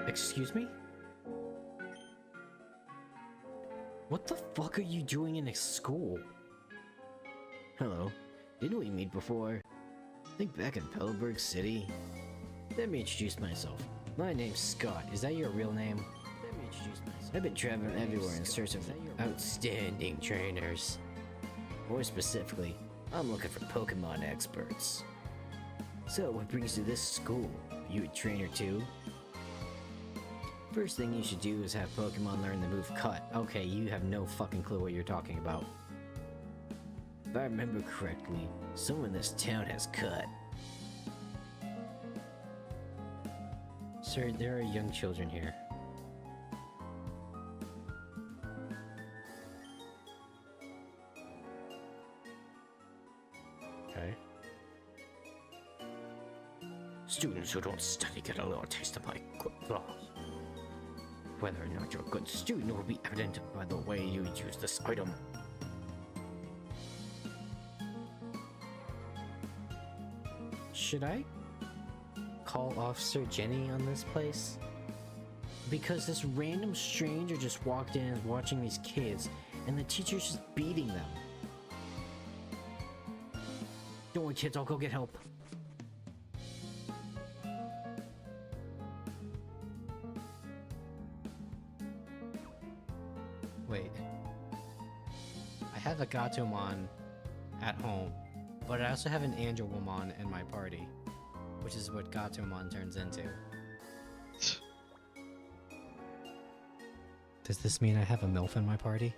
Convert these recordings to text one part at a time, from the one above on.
Excuse me? What the fuck are you doing in a school? Hello. Didn't we meet before? I think back in Pelberg City. Let me introduce myself. My name's Scott. Is that your real name? Let me introduce myself. I've been traveling everywhere in search of outstanding trainers. More specifically, I'm looking for Pokemon experts. So, what brings you to this school? You a trainer too? First thing you should do is have Pokemon learn the move Cut. Okay, you have no fucking clue what you're talking about. If I remember correctly, someone in this town has Cut. Sir, there are young children here. Okay. Students who don't study get a little taste of my good flaws. Whether or not you're a good student will be evident by the way you use this item. Should I call Officer Jenny on this place? Because this random stranger just walked in and is watching these kids, and the teacher's just beating them. Don't worry, kids, I'll go get help. Wait. I have a Gatomon at home, but I also have an Angelwomon in my party, which is what Gatomon turns into. Does this mean I have a MILF in my party?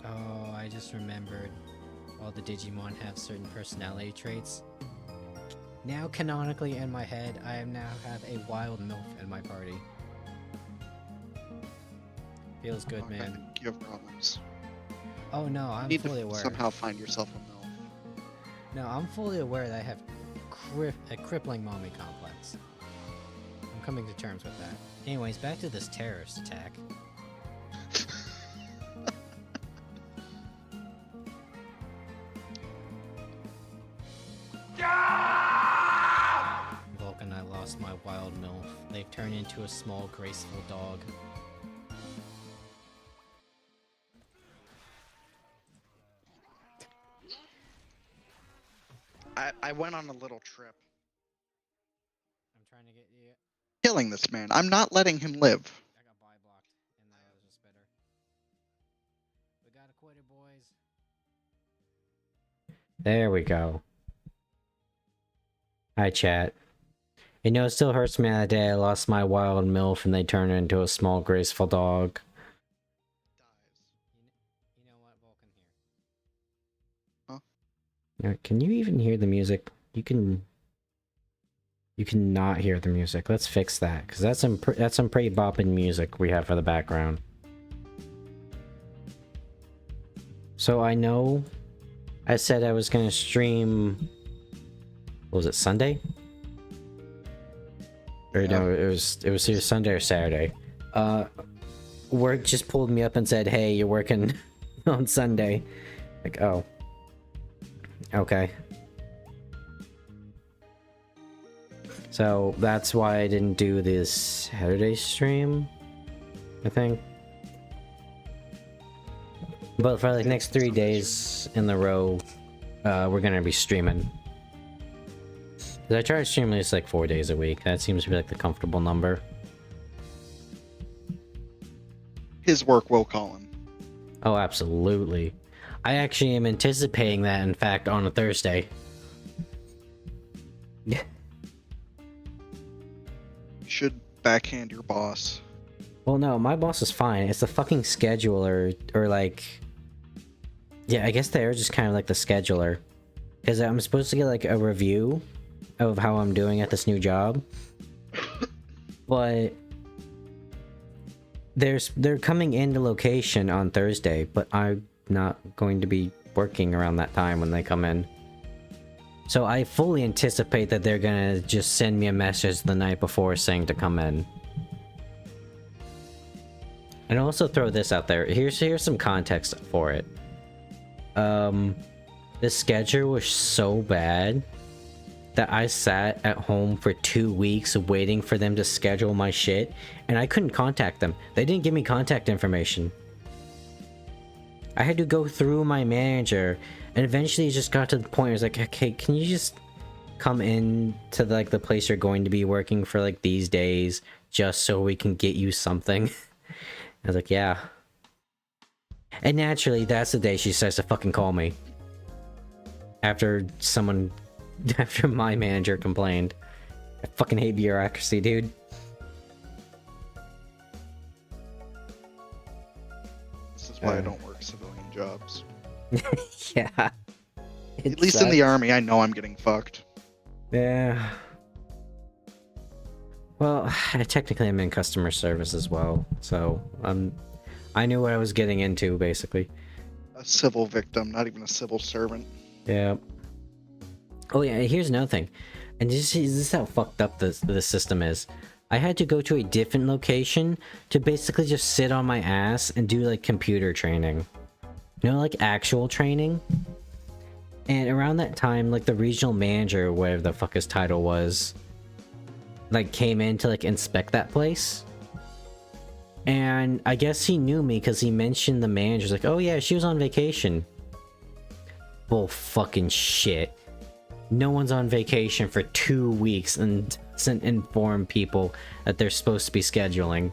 Oh, I just remembered. All the Digimon have certain personality traits. Now, canonically in my head, I now have a wild MILF in my party. Feels good, Okay, man. you have problems. Oh no, I'm You need fully to aware. somehow find yourself a MILF. No, I'm fully aware that I have a crippling mommy complex. I'm coming to terms with that. Anyways, back to this terrorist attack. Vulcan, I lost my wild MILF. They've turned into a small, graceful dog. I went on a little trip. I'm trying to get you. Killing this man. I'm not letting him live. I got buy blocked, and Nailah was better. We got acquitted, boys. There we go. Hi, chat. You know, it still hurts me that day I lost my wild MILF and they turned her into a small, graceful dog. You know what, Vulcan, here. Can you even hear the music? You cannot hear the music. Let's fix that, because that's some pretty bopping music we have for the background. So I know I said I was gonna stream. What was it, Sunday? Or Yeah. no, it was either Sunday or Saturday. Work just pulled me up and said, "Hey, you're working on Sunday." Like, oh, okay. So that's why I didn't do this Saturday stream, I think. But for like next 3 days in the row, we're gonna be streaming. 'Cause I try to stream at least like 4 days a week. That seems to be like the comfortable number. His work will call him. Oh, absolutely. I actually am anticipating that, in fact, on a Thursday. Yeah. You should backhand your boss. Well, no, my boss is fine. It's the fucking scheduler, or like... Yeah, I guess they're just kind of like the scheduler. Because I'm supposed to get like a review of how I'm doing at this new job. But... They're coming into location on Thursday, but I'm not going to be working around that time when they come in. So I fully anticipate that they're gonna just send me a message the night before saying to come in. And I'll also throw this out there. Here's some context for it. The schedule was so bad that I sat at home for 2 weeks waiting for them to schedule my shit, and I couldn't contact them. They didn't give me contact information. I had to go through my manager, and eventually it just got to the point where I was like, okay, can you just come in to like the place you're going to be working for like these days just so we can get you something? I was like, yeah. And naturally, that's the day she starts to fucking call me. After my manager complained. I fucking hate bureaucracy, dude. This is why I don't work civilian jobs. Yeah. At least in the army, I know I'm getting fucked. Yeah. Well, technically I'm in customer service as well, so I knew what I was getting into, basically. A civil victim, not even a civil servant. Yeah. Oh yeah, here's another thing. And this is how fucked up the system is. I had to go to a different location to basically just sit on my ass and do like computer training. You know, like actual training? And around that time, like the regional manager, whatever the fuck his title was, like came in to like inspect that place. And I guess he knew me because he mentioned the manager's like, oh yeah, she was on vacation. Bull fucking shit. No one's on vacation for 2 weeks and doesn't inform people that they're supposed to be scheduling.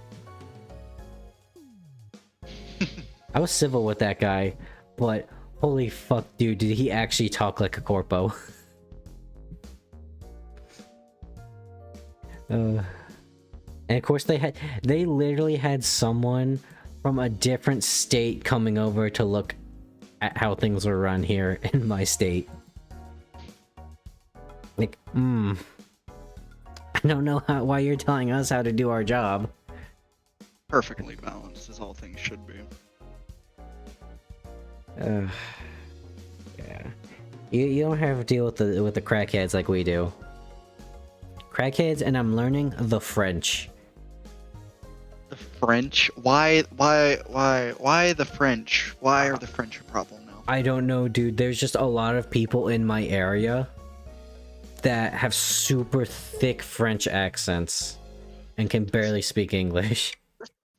I was civil with that guy, but holy fuck, dude, did he actually talk like a corpo? And of course they literally had someone from a different state coming over to look at how things were run here in my state. Like, I don't know why you're telling us how to do our job. Perfectly balanced, as all things should be. Yeah. You don't have to deal with the crackheads like we do. Crackheads, and I'm learning the French. The French? Why the French? Why are the French a problem now? I don't know, dude. There's just a lot of people in my area that have super thick French accents and can barely speak English.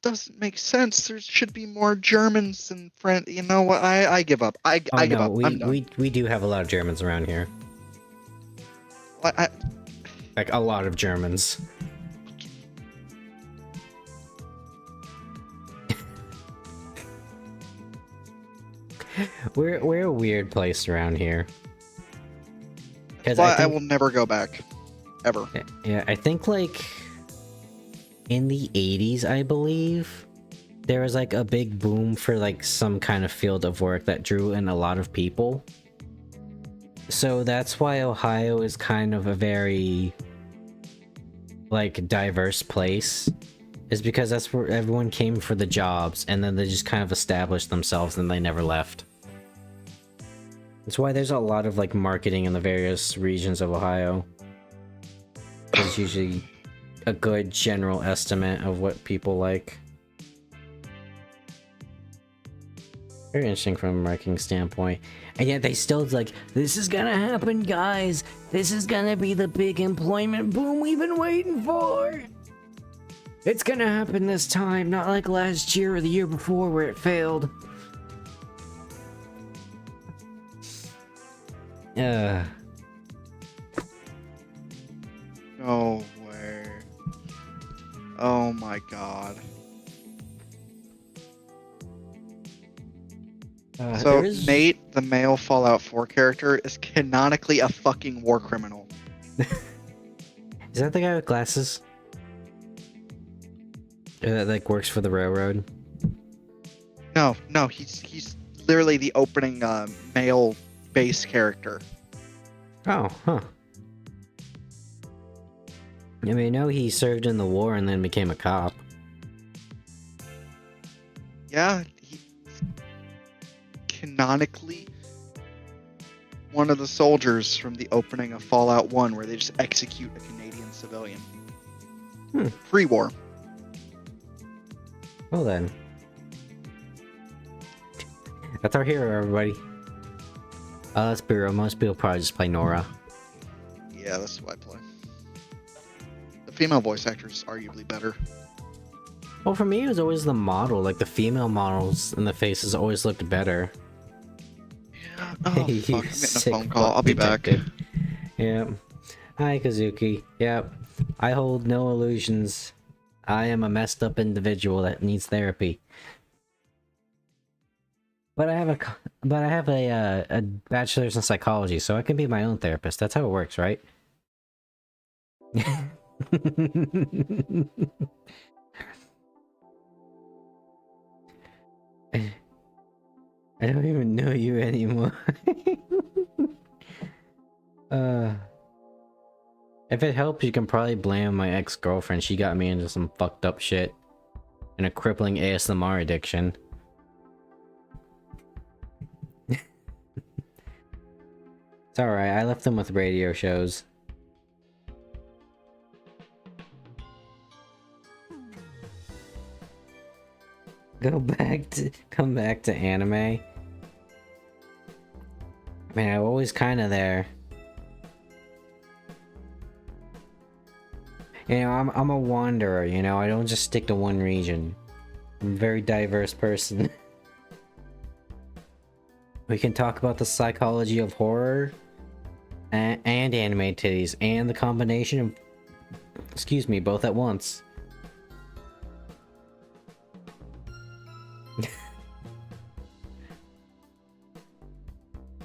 Doesn't make sense. There should be more Germans than French. You know what? I give up. I give up. I'm done. We do have a lot of Germans around here. Like a lot of Germans. We're a weird place around here. That's why I will never go back. Ever. Yeah, I think like in the 80s, I believe, there was like a big boom for like some kind of field of work that drew in a lot of people. So that's why Ohio is kind of a very like diverse place, is because that's where everyone came for the jobs and then they just kind of established themselves and they never left. That's why there's a lot of like marketing in the various regions of Ohio. It's usually a good general estimate of what people like. Very interesting from a marketing standpoint. And yet they still like, this is gonna happen, guys. This is gonna be the big employment boom we've been waiting for. It's gonna happen this time, not like last year or the year before where it failed. No way. Oh my god. So Nate, the male Fallout 4 character, is canonically a fucking war criminal. Is that the guy with glasses? That like works for the railroad? No, he's literally the opening male base character. Oh, huh. I mean, I know he served in the war and then became a cop. Yeah, he's canonically one of the soldiers from the opening of Fallout 1 where they just execute a Canadian civilian. Pre-war. Well then. That's our hero, everybody. Let's be real, most people probably just play Nora. Yeah, that's who I play. The female voice actor is arguably better. Well, for me, it was always the model. Like, the female models and the faces always looked better. Yeah. Oh, You fuck. I'm getting a sick phone call. fuck I'll be back. detective. Yep. Hi, Kazuki. Yep. I hold no illusions. I am a messed up individual that needs therapy. But I have a bachelor's in psychology, so I can be my own therapist. That's how it works, right? I don't even know you anymore. If it helps, you can probably blame my ex-girlfriend. She got me into some fucked up shit. And a crippling ASMR addiction. It's alright, I left them with radio shows. Come back to anime. Man, I'm always kinda there. You know, I'm a wanderer, you know, I don't just stick to one region. I'm a very diverse person. We can talk about the psychology of horror and anime titties and the combination of, excuse me, both at once.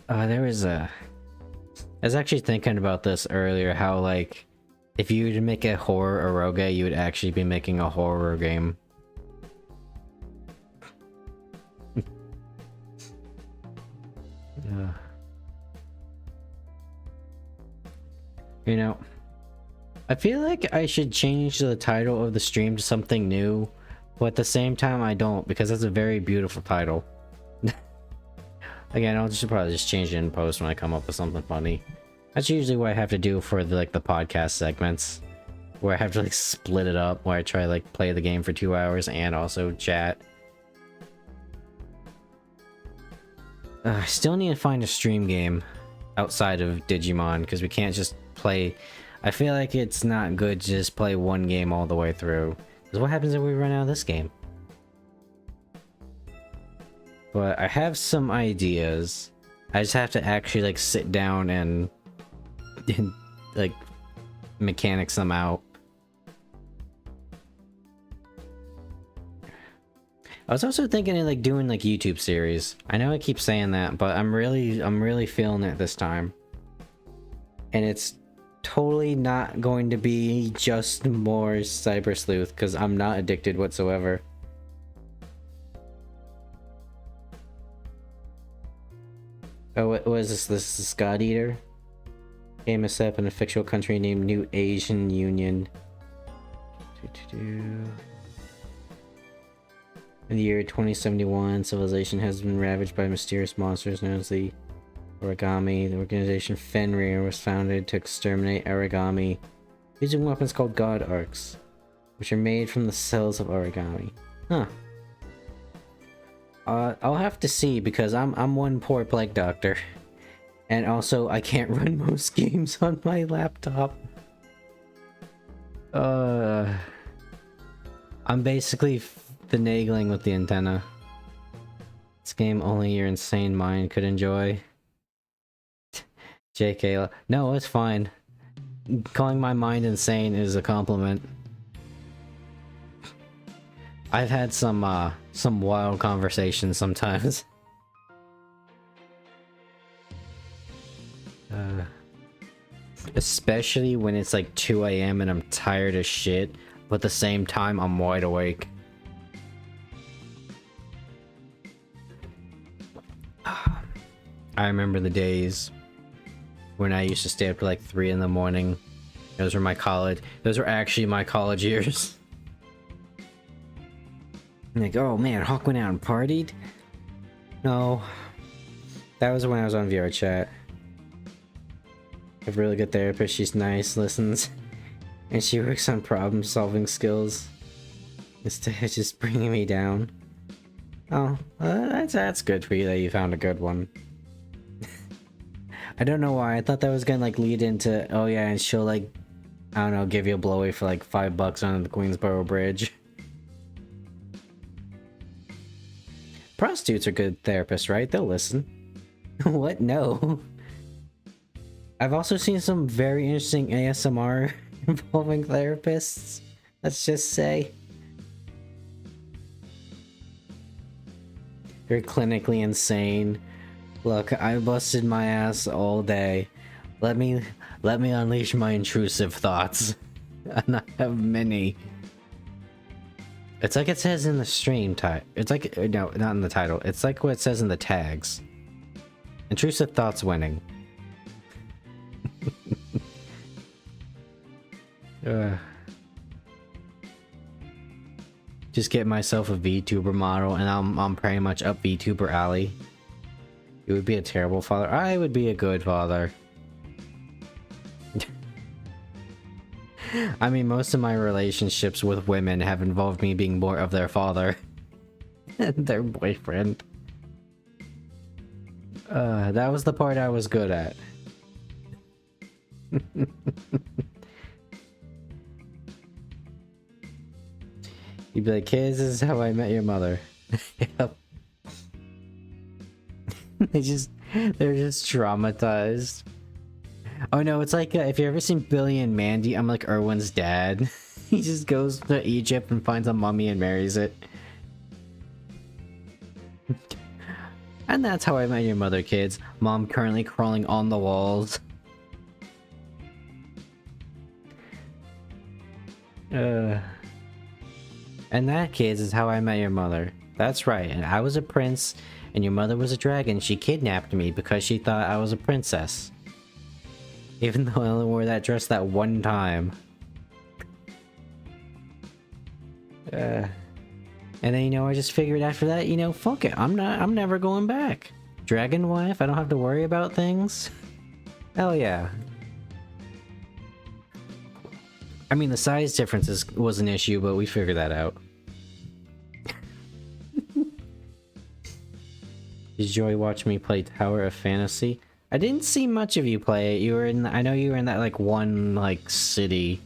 I was actually thinking about this earlier, how like if you were to make a horror eroge, you would actually be making a horror game. You know, I feel like I should change the title of the stream to something new, but at the same time I don't, because that's a very beautiful title. Again, I'll just probably just change it in post when I come up with something funny. That's usually what I have to do for the podcast segments, where I have to like split it up, where I try like play the game for 2 hours and also chat. I still need to find a stream game outside of Digimon, because we can't just play. I feel like it's not good to just play one game all the way through, because what happens if we run out of this game? But I have some ideas. I just have to actually like sit down and like mechanics them out. I was also thinking of like doing like YouTube series. I know I keep saying that, but I'm really feeling it this time. And it's totally not going to be just more cyber sleuth, because I'm not addicted whatsoever. Oh, what is this? This is God Eater? Game is set up in a fictional country named New Asian Union. In the year 2071, civilization has been ravaged by mysterious monsters known as the Origami. The organization Fenrir was founded to exterminate origami using weapons called God Arcs, which are made from the cells of origami. Huh. I'll have to see, because I'm one poor plague doctor. And also, I can't run most games on my laptop. I'm basically finagling with the antenna. This game only your insane mind could enjoy. JK, no, it's fine. Calling my mind insane is a compliment. I've had some wild conversations sometimes. Especially when it's like 2 AM and I'm tired as shit, but at the same time I'm wide awake. I remember the days when I used to stay up to like 3 in the morning. Those were actually my college years. Like, oh man, Hawke went out and partied? No. That was when I was on VR chat. I have a really good therapist, she's nice, listens. And she works on problem solving skills. Instead of just bringing me down. Oh, that's good for you that you found a good one. I don't know why. I thought that was gonna like lead into, oh yeah, and she'll like, I don't know, give you a blowy for like $5 on the Queensboro Bridge. Prostitutes are good therapists, right? They'll listen. What? No. I've also seen some very interesting ASMR involving therapists. Let's just say. You're clinically insane. Look, I busted my ass all day. Let me unleash my intrusive thoughts. And I have many. It's like it says in the stream title. It's like, no, not in the title. It's like what it says in the tags. Intrusive thoughts winning. Just get myself a VTuber model and I'm pretty much up VTuber alley. It would be a terrible father. I would be a good father. I mean, most of my relationships with women have involved me being more of their father than their boyfriend. That was the part I was good at. You'd be like, kids, this is how I met your mother. Yep. They're just traumatized. Oh no, it's like if you've ever seen Billy and Mandy, I'm like Erwin's dad. He just goes to Egypt and finds a mummy and marries it. And that's how I met your mother, kids. Mom currently crawling on the walls. And that, kids, is how I met your mother. That's right, and I was a prince, and your mother was a dragon. She kidnapped me because she thought I was a princess. Even though I only wore that dress that one time. And then, you know, I just figured after that, you know, fuck it. I'm never going back. Dragon wife, I don't have to worry about things. Hell yeah. I mean, the size difference was an issue, but we figured that out. Did Joy watch me play Tower of Fantasy? I didn't see much of you play it. You were in, I know you were in that like one like city,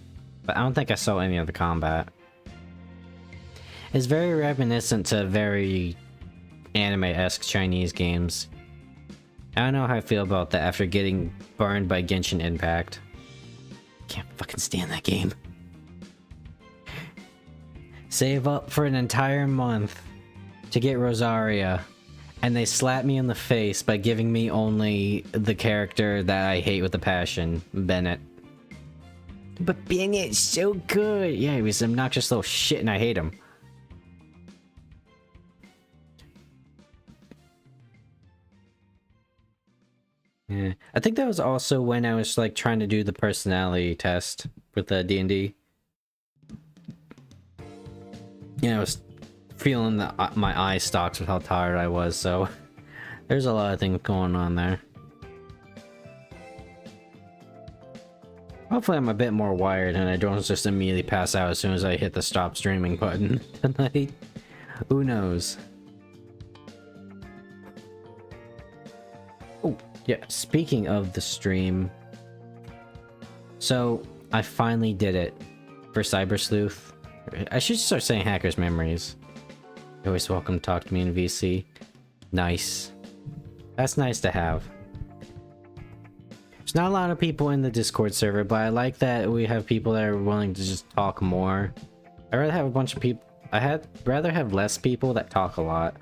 but I don't think I saw any of the combat. It's very reminiscent to very anime-esque Chinese games. I don't know how I feel about that after getting burned by Genshin Impact. Can't fucking stand that game. Save up for an entire month to get Rosaria, and they slap me in the face by giving me only the character that I hate with a passion, Bennett. But Bennett's so good! Yeah, he was an obnoxious little shit and I hate him. Yeah, I think that was also when I was like trying to do the personality test with the D&D. Yeah, I was feeling my eye stalks with how tired I was, so there's a lot of things going on there. Hopefully I'm a bit more wired and I don't just immediately pass out as soon as I hit the stop streaming button tonight. Who knows? Oh, yeah, speaking of the stream. So, I finally did it for Cyber Sleuth. I should start saying Hacker's Memories. You're always welcome to talk to me in VC. Nice. That's nice to have. There's not a lot of people in the Discord server, but I like that we have people that are willing to just talk more. I'd rather have a bunch of people... I'd rather have less people that talk a lot.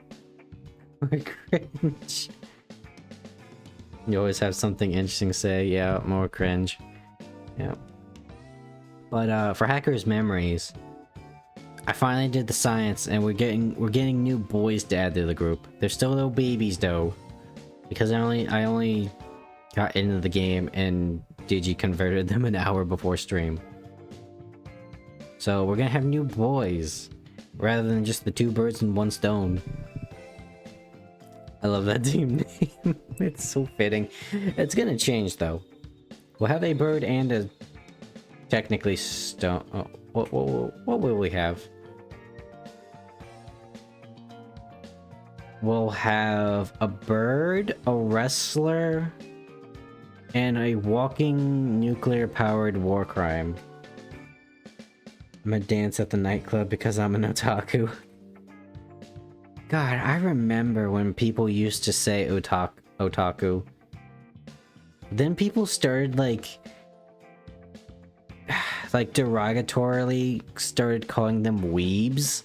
Cringe. You always have something interesting to say. Yeah, more cringe. Yeah. But for Hacker's Memories, I finally did the science, and we're getting new boys to add to the group. They're still little babies though, because I only got into the game and Digi converted them an hour before stream. So we're gonna have new boys, rather than just the two birds and one stone. I love that team name. It's so fitting. It's gonna change though. We'll have a bird and a technically stone. Oh, what will we have? We'll have a bird, a wrestler, and a walking nuclear-powered war crime. I'm gonna dance at the nightclub because I'm an otaku. God, I remember when people used to say otaku. Then people started like derogatorily started calling them weebs.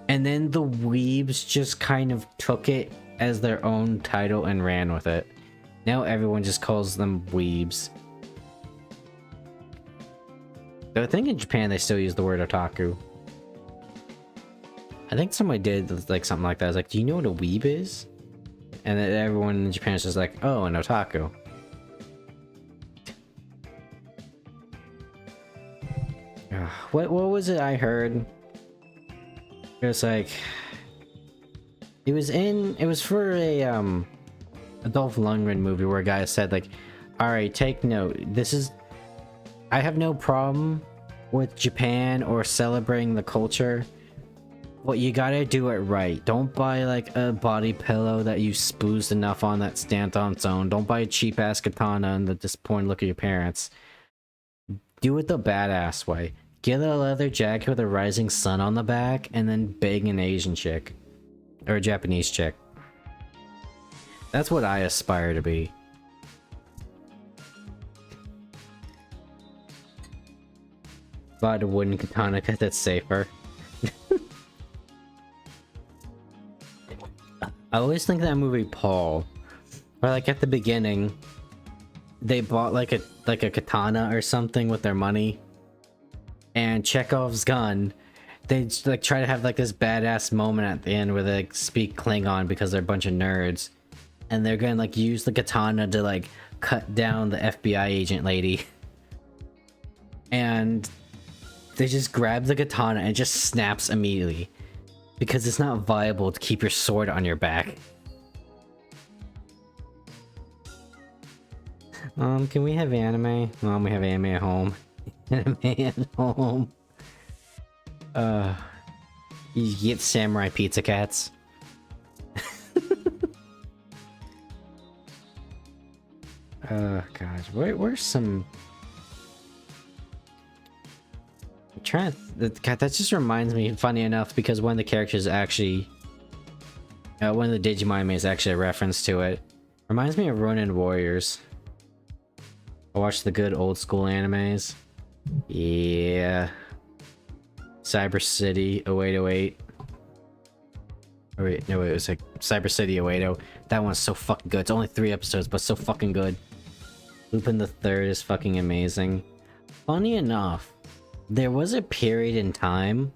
And then the weebs just kind of took it as their own title and ran with it. Now everyone just calls them weebs. Though I think in Japan they still use the word otaku. I think somebody did like something like that. I was like, do you know what a weeb is? And then everyone in Japan is just like, oh, an otaku. What was it I heard? It was like, it was for a Dolph Lundgren movie where a guy said like, all right, take note. I have no problem with Japan or celebrating the culture. But you gotta do it right. Don't buy like a body pillow that you spoozed enough on that stands on its own. Don't buy a cheap ass katana and the disappointed look of your parents. Do it the badass way. Get a leather jacket with a rising sun on the back and then bang an Asian chick. Or a Japanese chick. That's what I aspire to be. Buy the wooden katana because that's safer. I always think that movie Paul, where like at the beginning, they bought like a katana or something with their money, and Chekhov's gun, they like try to have like this badass moment at the end where they like, speak Klingon because they're a bunch of nerds, and they're gonna like use the katana to like cut down the FBI agent lady, and they just grab the katana and it just snaps immediately. Because it's not viable to keep your sword on your back. Can we have anime? We have anime at home. Anime at home. You get samurai pizza cats. Gosh, where's some... God, that just reminds me, funny enough, because one of the characters actually, one of the Digimon anime is actually a reference to it. Reminds me of Ronin Warriors. I watched the good old school animes. Yeah. Cyber City 0808. Oh wait, no, it was like Cyber City 080. That one's so fucking good. It's only 3 episodes, but so fucking good. Lupin the Third is fucking amazing. Funny enough, there was a period in time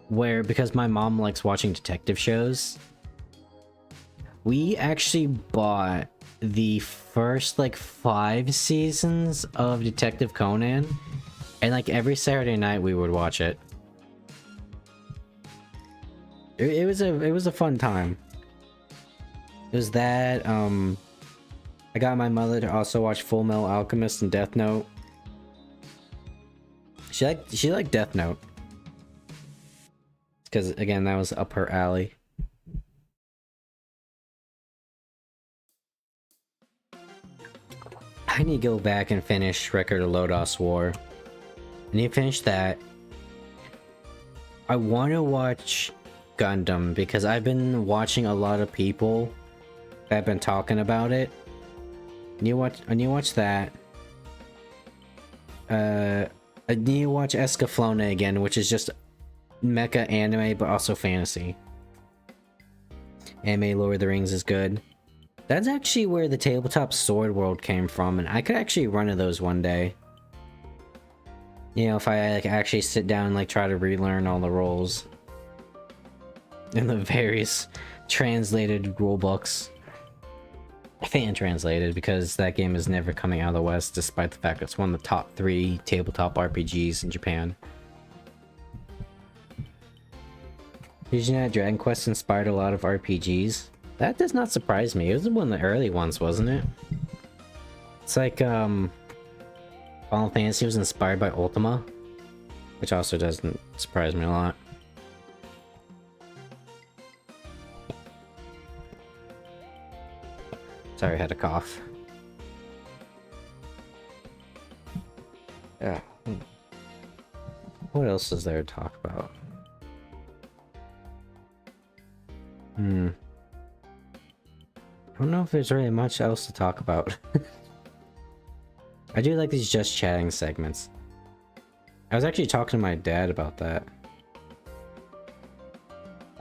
where, because my mom likes watching detective shows, we actually bought the first like 5 seasons of Detective Conan, and like every Saturday night we would watch it. It was a fun time. It was that, I got my mother to also watch Full Metal Alchemist and Death Note. She liked Death Note. Because, again, that was up her alley. I need to go back and finish Record of Lodoss War. I need to finish that. I want to watch Gundam, because I've been watching a lot of people that have been talking about it. I need to watch that. I need to watch Escaflowne again, which is just mecha anime, but also fantasy. Anime Lord of the Rings is good. That's actually where the tabletop sword world came from, and I could actually run to those one day. You know, if I like actually sit down and like try to relearn all the roles. In the various translated rule books. Fan translated, because that game is never coming out of the West, despite the fact it's one of the top 3 tabletop RPGs in Japan. Did you know that Dragon Quest inspired a lot of RPGs? That does not surprise me. It was one of the early ones, wasn't it? It's like, Final Fantasy was inspired by Ultima, which also doesn't surprise me a lot. Sorry, I had a cough. Yeah. What else is there to talk about? I don't know if there's really much else to talk about. I do like these just chatting segments. I was actually talking to my dad about that.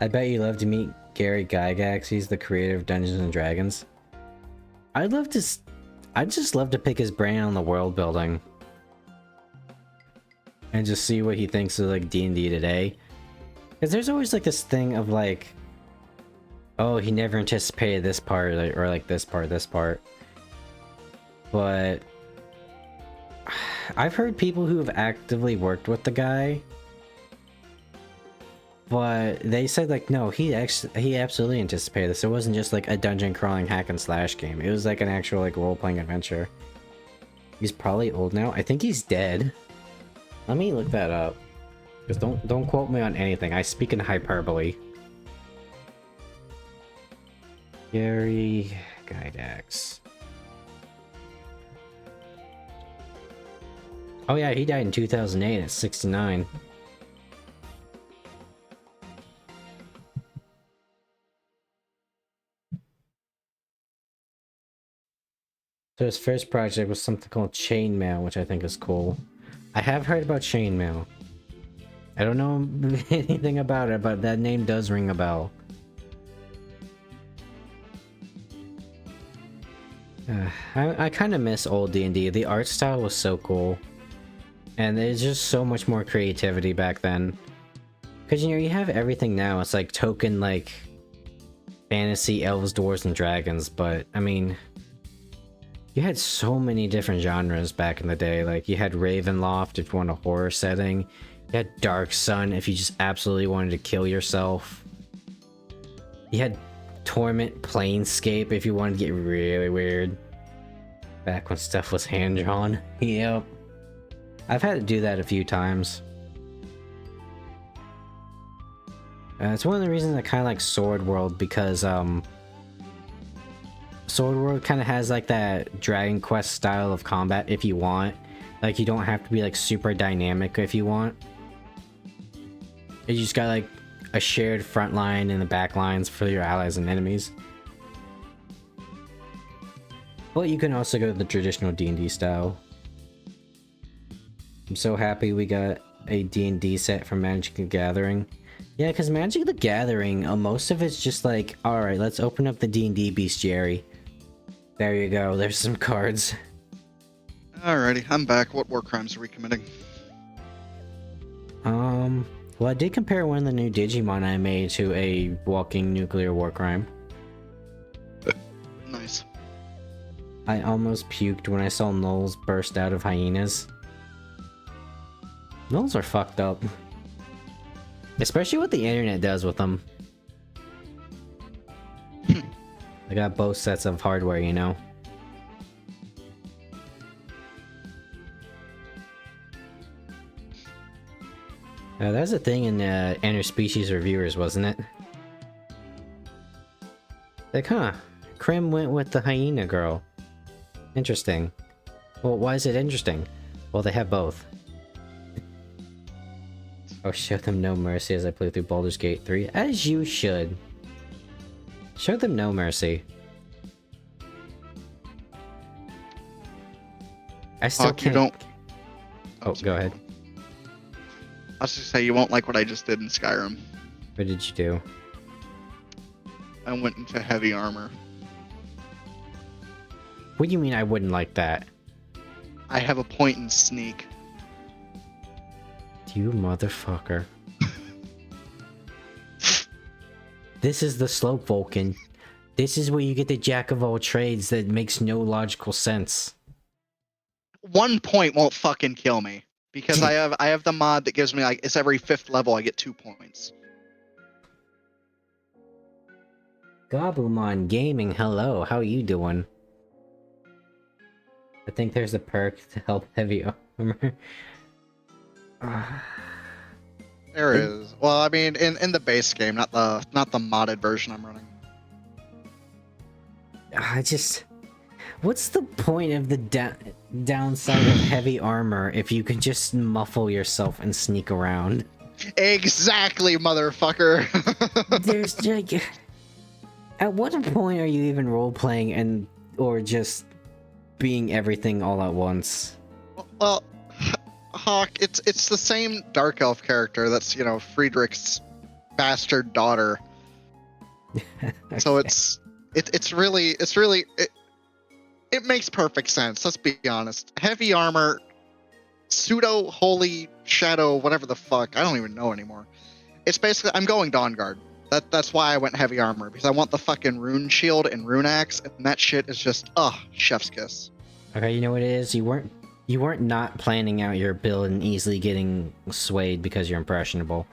I bet you love to meet Gary Gygax. He's the creator of Dungeons and Dragons. I'd just love to pick his brain on the world building. And just see what he thinks of like D&D today. Because there's always like this thing of like, oh, he never anticipated this part, or like this part. But I've heard people who have actively worked with the guy, but they said like, no, he absolutely anticipated this. It wasn't just like a dungeon crawling hack and slash game. It was like an actual like role-playing adventure. He's probably old now. I think he's dead. Let me look that up. Because don't quote me on anything. I speak in hyperbole. Gary Gygax. Oh yeah, he died in 2008 at 69. So his first project was something called Chainmail, which I think is cool. I have heard about Chainmail. I don't know anything about it, but that name does ring a bell. I kind of miss old D&D. The art style was so cool. And there's just so much more creativity back then. Because, you know, you have everything now. It's like token, like, fantasy, elves, dwarves, and dragons. But, I mean, you had so many different genres back in the day. Like, you had Ravenloft if you want a horror setting. You had Dark Sun if you just absolutely wanted to kill yourself. You had Torment Planescape if you wanted to get really weird. Back when stuff was hand-drawn. Yep. I've had to do that a few times. It's one of the reasons I kind of like Sword World, because Sword World kind of has like that Dragon Quest style of combat if you want. Like, you don't have to be like super dynamic if you want. You just got like a shared front line and the back lines for your allies and enemies. But you can also go to the traditional D&D style. I'm so happy we got a D&D set from Magic the Gathering. Yeah, because Magic the Gathering, most of it's just like, alright, let's open up the D&D bestiary. There you go, there's some cards. Alrighty, I'm back. What war crimes are we committing? Well, I did compare one of the new Digimon I made to a walking nuclear war crime. Nice. I almost puked when I saw gnolls burst out of hyenas. Gnolls are fucked up. Especially what the internet does with them. I got both sets of hardware, you know? That's a thing in interspecies reviewers, wasn't it? Like, huh, Krim went with the hyena girl. Interesting. Well, why is it interesting? Well, they have both. Oh, show them no mercy as I play through Baldur's Gate 3. As you should. Show them no mercy. I still Hawke, can't... you don't... Oh, go ahead. I was just say you won't like what I just did in Skyrim. What did you do? I went into heavy armor. What do you mean I wouldn't like that? I have a point in sneak. You motherfucker. This is the Slope Vulcan. This is where you get the jack of all trades that makes no logical sense. 1 point won't fucking kill me. Because I have the mod that gives me, like, it's every 5th level I get 2 points. Gobumon Gaming, hello, how you doing? I think there's a perk to help heavy armor. There is. Well, I mean, in the base game, not the modded version I'm running. What's the point of the downside of heavy armor if you can just muffle yourself and sneak around? Exactly, motherfucker. There's like, at what point are you even role playing and or just being everything all at once? Well, Hawke, it's the same dark elf character that's, you know, Friedrich's bastard daughter. Okay. So it's really it makes perfect sense. Let's be honest. Heavy armor, pseudo holy shadow, whatever the fuck, I don't even know anymore. It's basically I'm going Dawnguard. That's why I went heavy armor, because I want the fucking rune shield and rune axe, and that shit is just chef's kiss. Okay, you know what it is? You weren't not planning out your build and easily getting swayed because you're impressionable.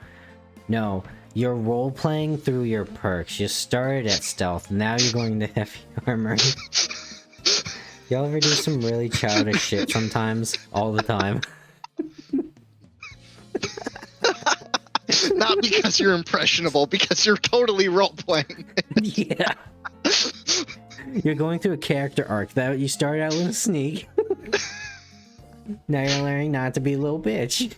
No, you're role playing through your perks. You started at stealth, now you're going to heavy armor. Y'all ever do some really childish shit sometimes? All the time. Not because you're impressionable, because you're totally role playing. Yeah. You're going through a character arc that you start out with a sneak. Now you're learning not to be a little bitch.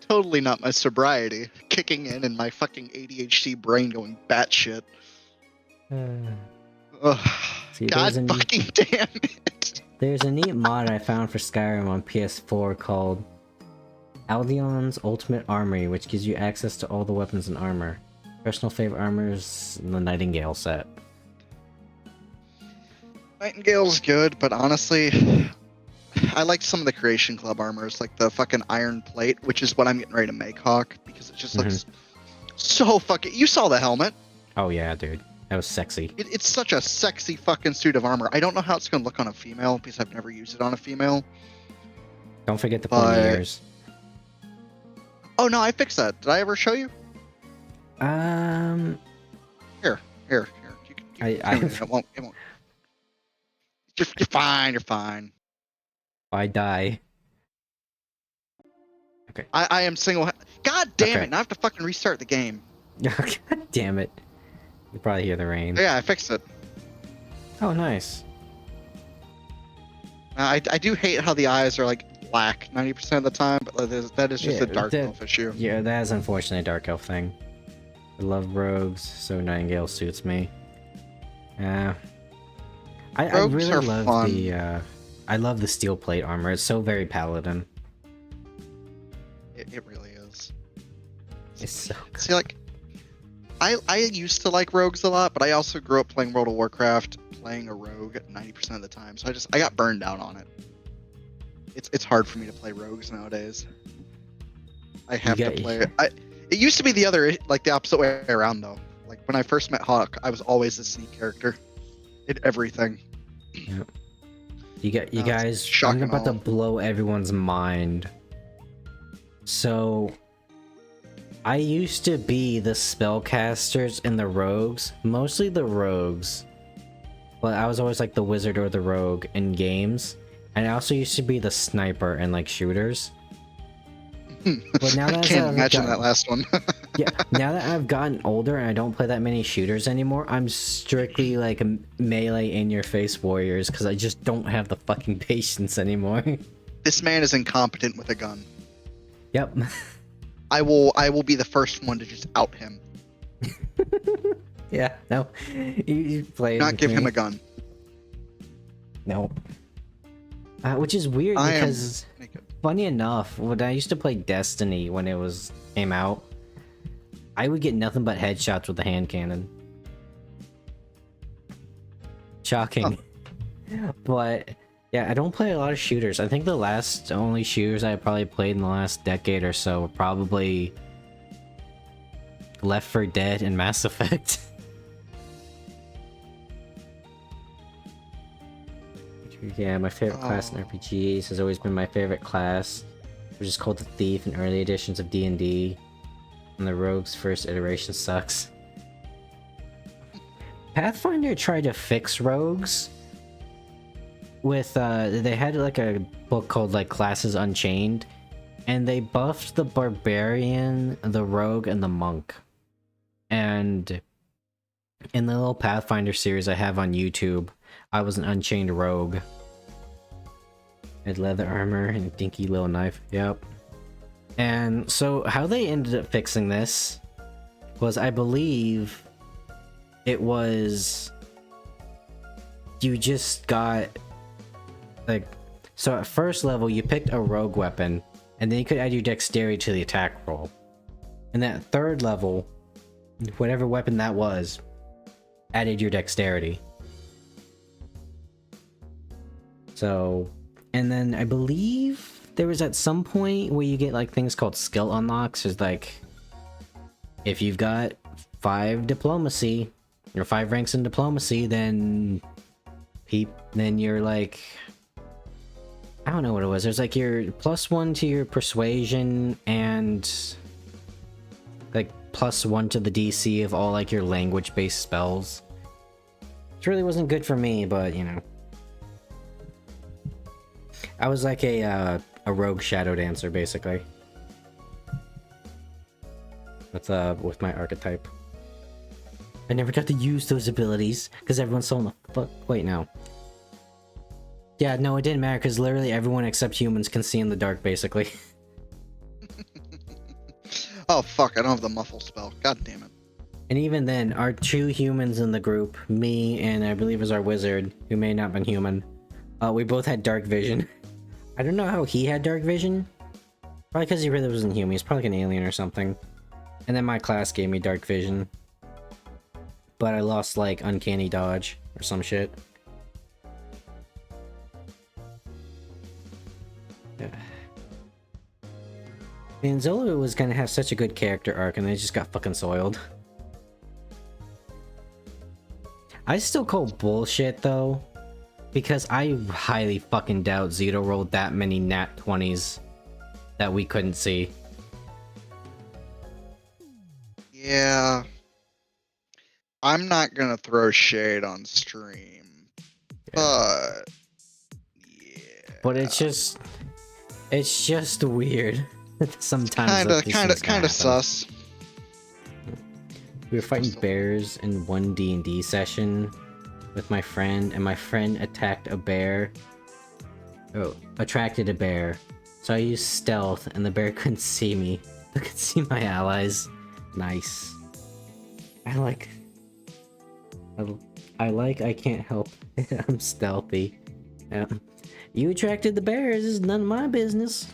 Totally not my sobriety kicking in and my fucking ADHD brain going batshit. See, God fucking damn it. There's a neat mod I found for Skyrim on PS4 called Aldion's Ultimate Armory, which gives you access to all the weapons and armor. Personal favorite armor is the Nightingale set. Nightingale's good, but honestly, I like some of the Creation Club armors, like the fucking Iron Plate, which is what I'm getting ready to make, Hawke, because it just looks so fucking... You saw the helmet. Oh yeah, dude. That was sexy. It's such a sexy fucking suit of armor. I don't know how it's going to look on a female, because I've never used it on a female. Don't forget the pointy ears. Oh no, I fixed that. Did I ever show you? Here. You it won't. You're fine. You're fine. I die. Okay. I am single. God damn Okay. it! Now I have to fucking restart the game. God damn it. You probably hear the rain. Yeah, I fixed it. Oh, nice. I do hate how the eyes are like black 90% of the time, but that is just a dark elf issue. Yeah, that is unfortunately a dark elf thing. I love rogues, so Nightingale suits me. I really love fun. I love the steel plate armor. It's so very paladin. It really is. It's so good. See, like, I used to like rogues a lot, but I also grew up playing World of Warcraft, playing a rogue 90% of the time, so I got burned out on it. It's hard for me to play rogues nowadays. I have to play it. It used to be the opposite way around though. Like when I first met Hawke, I was always the sneak character. Did everything. Yep. You guys, shocking I'm about to blow everyone's mind. So, I used to be the spellcasters and the rogues, mostly the rogues. But I was always like the wizard or the rogue in games. And I also used to be the sniper in like shooters. But now that I can't imagine that last one. Yeah, now that I've gotten older and I don't play that many shooters anymore, I'm strictly like a melee in-your-face warriors because I just don't have the fucking patience anymore. This man is incompetent with a gun. Yep. I will be the first one to just out him. Yeah, no. You play not give him a gun. No. Which is weird because, funny enough, when I used to play Destiny when it came out, I would get nothing but headshots with the hand cannon. Shocking. Huh. But, yeah, I don't play a lot of shooters. I think the only shooters I probably played in the last decade or so were probably Left 4 Dead and Mass Effect. Yeah, my favorite class in RPGs has always been my favorite class, which is called the Thief in early editions of D&D, and the Rogue's first iteration sucks. Pathfinder tried to fix rogues with, they had like a book called like Classes Unchained, and they buffed the Barbarian, the Rogue, and the Monk. And In the little Pathfinder series I have on YouTube, I was an Unchained Rogue. I had leather armor and a dinky little knife. Yep. And so how they ended up fixing this was, I believe, it was you just got like, so at first level you picked a rogue weapon, and then you could add your dexterity to the attack roll. And that third level, whatever weapon that was, added your dexterity. So, and then I believe there was at some point where you get like things called skill unlocks. Is like, if you've got 5 diplomacy or 5 ranks in diplomacy, then you're like, I don't know what it was. There's like your +1 to your persuasion and like +1 to the DC of all like your language-based spells. It really wasn't good for me, but you know, I was like a rogue shadow dancer basically. With my archetype. I never got to use those abilities because everyone's so in the fuck. Wait, no. Yeah, no, it didn't matter because literally everyone except humans can see in the dark, basically. Oh fuck! I don't have the muffle spell. God damn it. And even then, our 2 humans in the group, me and I believe it was our wizard, who may not have been human, we both had dark vision. I don't know how he had dark vision. Probably because he really wasn't human. He's probably like an alien or something. And then my class gave me dark vision. But I lost like uncanny dodge or some shit. Man, Zola was gonna have such a good character arc and they just got fucking soiled. I still call bullshit though, because I highly fucking doubt Zito rolled that many nat 20s that we couldn't see. Yeah. I'm not gonna throw shade on stream, but yeah. But it's just weird. Sometimes Kinda sus. We were fighting bears in one D&D session with my friend, and my friend attacked a bear. Oh, attracted a bear. So I used stealth, and the bear couldn't see me. It could see my allies. Nice. I can't help it. I'm stealthy. Yeah. You attracted the bears, it's none of my business.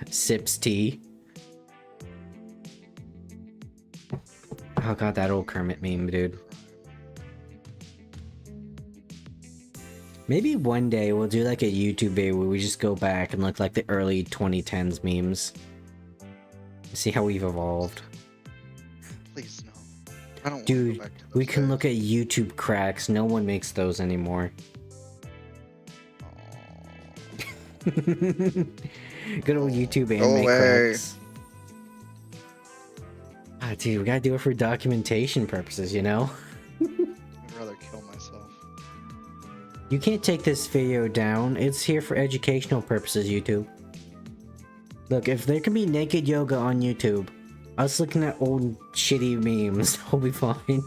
Sips tea. Oh god, that old Kermit meme, dude. Maybe one day we'll do like a YouTube video where we just go back and look like the early 2010s memes. See how we've evolved. Please no. I don't Dude, want to go back to those we can days. look at YouTube cracks. No one makes those anymore. Good old YouTube anime cracks. Ah, dude, we gotta do it for documentation purposes, you know? I'd rather kill myself. You can't take this video down. It's here for educational purposes, YouTube. Look, if there can be naked yoga on YouTube, us looking at old shitty memes will be fine.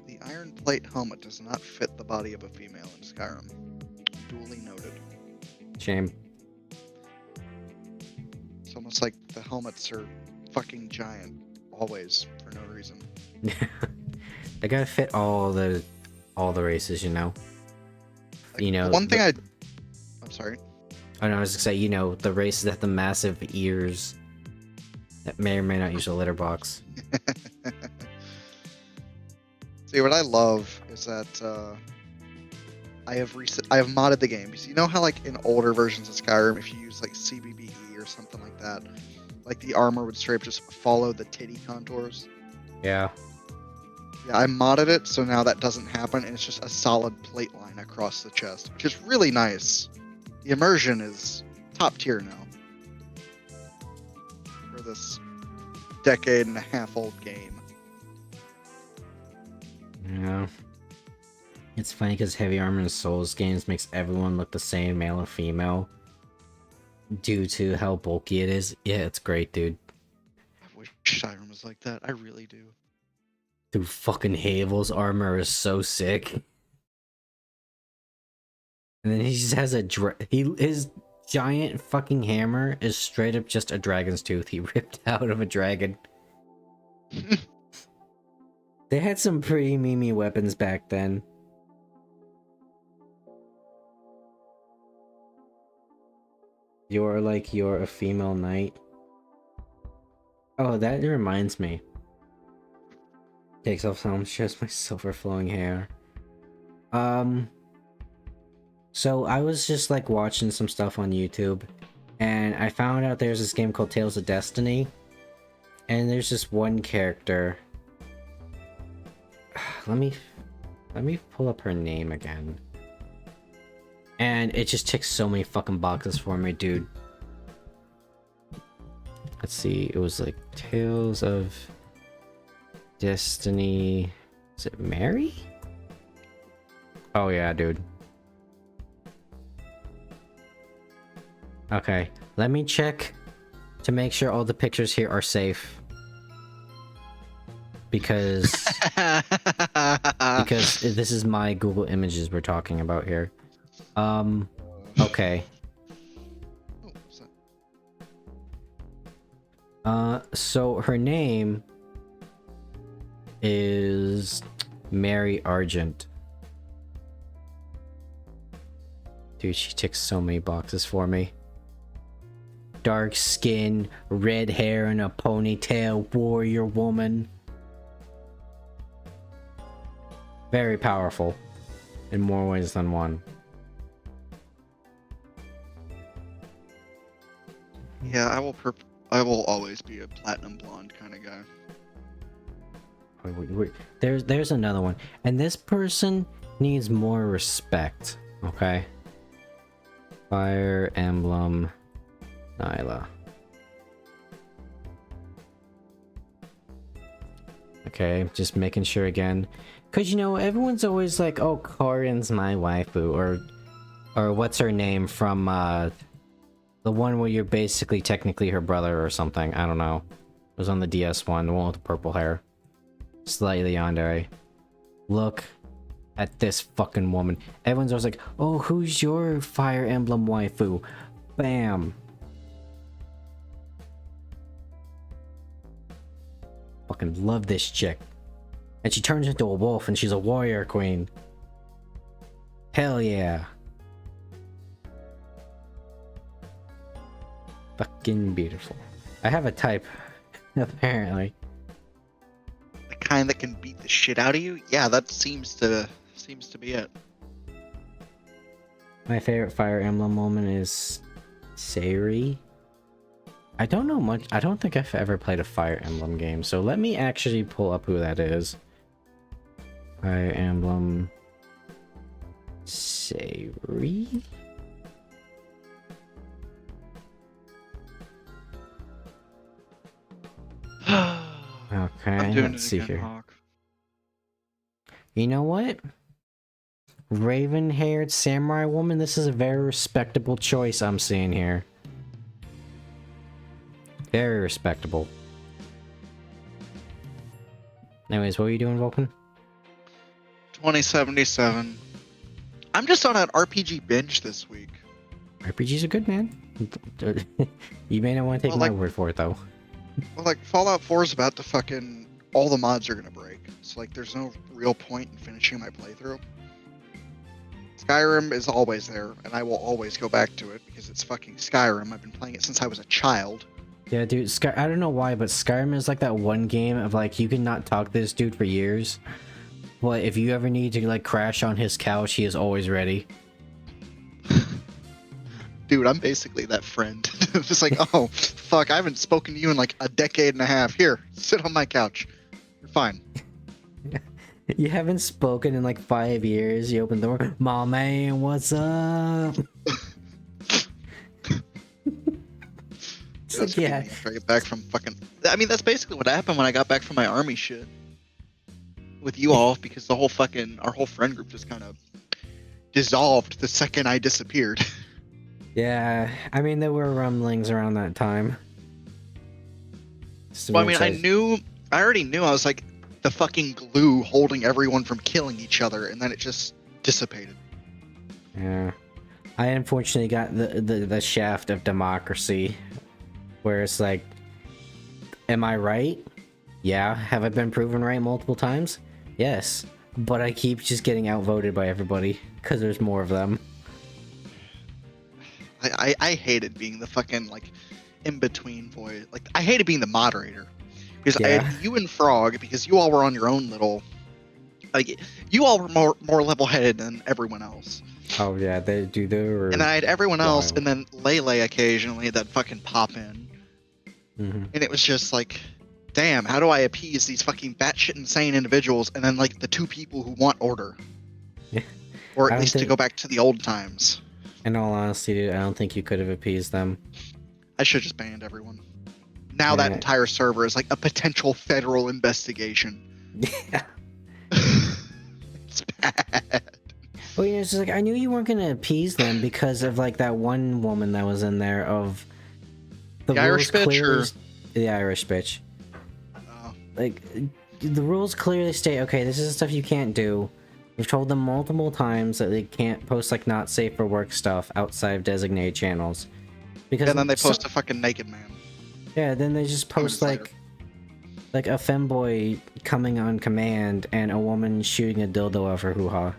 The iron plate helmet does not fit the body of a female in Skyrim. Duly noted. Shame. It's almost like the helmets are fucking giant, always, for no reason. They gotta fit all the races, you know? Like, You know, one thing I'm sorry. Oh no, I was gonna say, you know, the races that have the massive ears that may or may not use a litter box. See, what I love is that I have modded the game. You know how like in older versions of Skyrim, if you use like CBBE or something like that, like the armor would straight up just follow the titty contours? Yeah. Yeah, I modded it so now that doesn't happen, and it's just a solid plate line across the chest, which is really nice. The immersion is top tier now for this decade and a half old game. Yeah. It's funny because Heavy Armor in Souls games makes everyone look the same, male or female. due to how bulky it is. Yeah, it's great, dude. I wish Skyrim was like that. I really do. Dude, fucking Havel's armor is so sick. And then he just has a his giant fucking hammer is straight up just a dragon's tooth he ripped out of a dragon. They had some pretty memey weapons back then. You're a female knight. Oh, that reminds me. Takes off some, shows my silver flowing hair. So I was just like watching some stuff on YouTube, and I found out there's this game called Tales of Destiny, and there's this one character. Let me pull up her name again. And it just ticks so many fucking boxes for me, dude. Let's see, it was like Tales of Destiny. Is it Mary? Oh yeah, dude. Okay, let me check to make sure all the pictures here are safe. Because this is my Google Images we're talking about here. Okay. So her name is Mary Argent. Dude, she ticks so many boxes for me. Dark skin, red hair, and a ponytail, warrior woman. Very powerful in more ways than one. Yeah, I will always be a platinum blonde kind of guy. Wait. There's another one, and this person needs more respect. Okay. Fire Emblem Nailah. Okay, just making sure again. Cause you know, everyone's always like, oh, Karin's my waifu, or what's her name from the one where you're basically technically her brother or something. I don't know. It was on the DS one, the one with the purple hair. Slightly yandere. Look at this fucking woman. Everyone's always like, oh, who's your Fire Emblem waifu? Bam. Fucking love this chick. And she turns into a wolf and she's a warrior queen. Hell yeah. Fucking beautiful. I have a type, apparently. The kind that can beat the shit out of you? Yeah, that seems to be it. My favorite Fire Emblem moment is Sayuri. I don't know much. I don't think I've ever played a Fire Emblem game, so let me actually pull up who that is. Fire Emblem Sayuri? Okay, let's see here. Hawke. You know what? Raven-haired samurai woman, this is a very respectable choice I'm seeing here. Very respectable. Anyways, what are you doing, Vulcan? 2077. I'm just on an RPG binge this week. RPGs are good, man. You may not want to take my word for it, though. Well, like, Fallout 4 is about to fucking... all the mods are gonna break. So, like, there's no real point in finishing my playthrough. Skyrim is always there, and I will always go back to it, because it's fucking Skyrim. I've been playing it since I was a child. Yeah, dude, I don't know why, but Skyrim is like that one game of, like, you can not talk to this dude for years, but if you ever need to, like, crash on his couch, he is always ready. Dude, I'm basically that friend. Just like, oh, fuck, I haven't spoken to you in like a decade and a half. Here, sit on my couch. You're fine. You haven't spoken in like 5 years. You open the door. My man, what's up? That's yeah. After I get back from fucking... I mean, that's basically what happened when I got back from my army shit. With you all, because the whole fucking... our whole friend group just kind of dissolved the second I disappeared. Yeah, I mean, there were rumblings around that time. Well, I mean, I already knew. I was like, the fucking glue holding everyone from killing each other, and then it just dissipated. Yeah. I unfortunately got the shaft of democracy, where it's like, am I right? Yeah. Have I been proven right multiple times? Yes. But I keep just getting outvoted by everybody, because there's more of them. I hated being the fucking, like, in-between voice. Like, I hated being the moderator. Because I Yeah. had you and Frog, because you all were on your own little... Like, you all were more level-headed than everyone else. Oh yeah, they do. They're And then I had everyone else, wild. and then Lele occasionally that fucking pop in. Mm-hmm. And it was just like, damn, how do I appease these fucking batshit insane individuals and then, like, the two people who want order? Yeah. Or I at don't least to think, go back to the old times. in all honesty, dude, I don't think you could have appeased them. I should just banned everyone. Now that Yeah. entire server is like a potential federal investigation. Yeah. It's bad. Well, you know, it's just like, I knew you weren't gonna appease them because of like that one woman that was in there of The Irish bitch, the Irish bitch. Oh. Like, the rules clearly state, okay, this is the stuff you can't do. We've told them multiple times that they can't post like not safe for work stuff outside of designated channels. Because And then they post a fucking naked man. yeah, then they just post Minutes like a femboy coming on command and a woman shooting a dildo of her hoo-ha.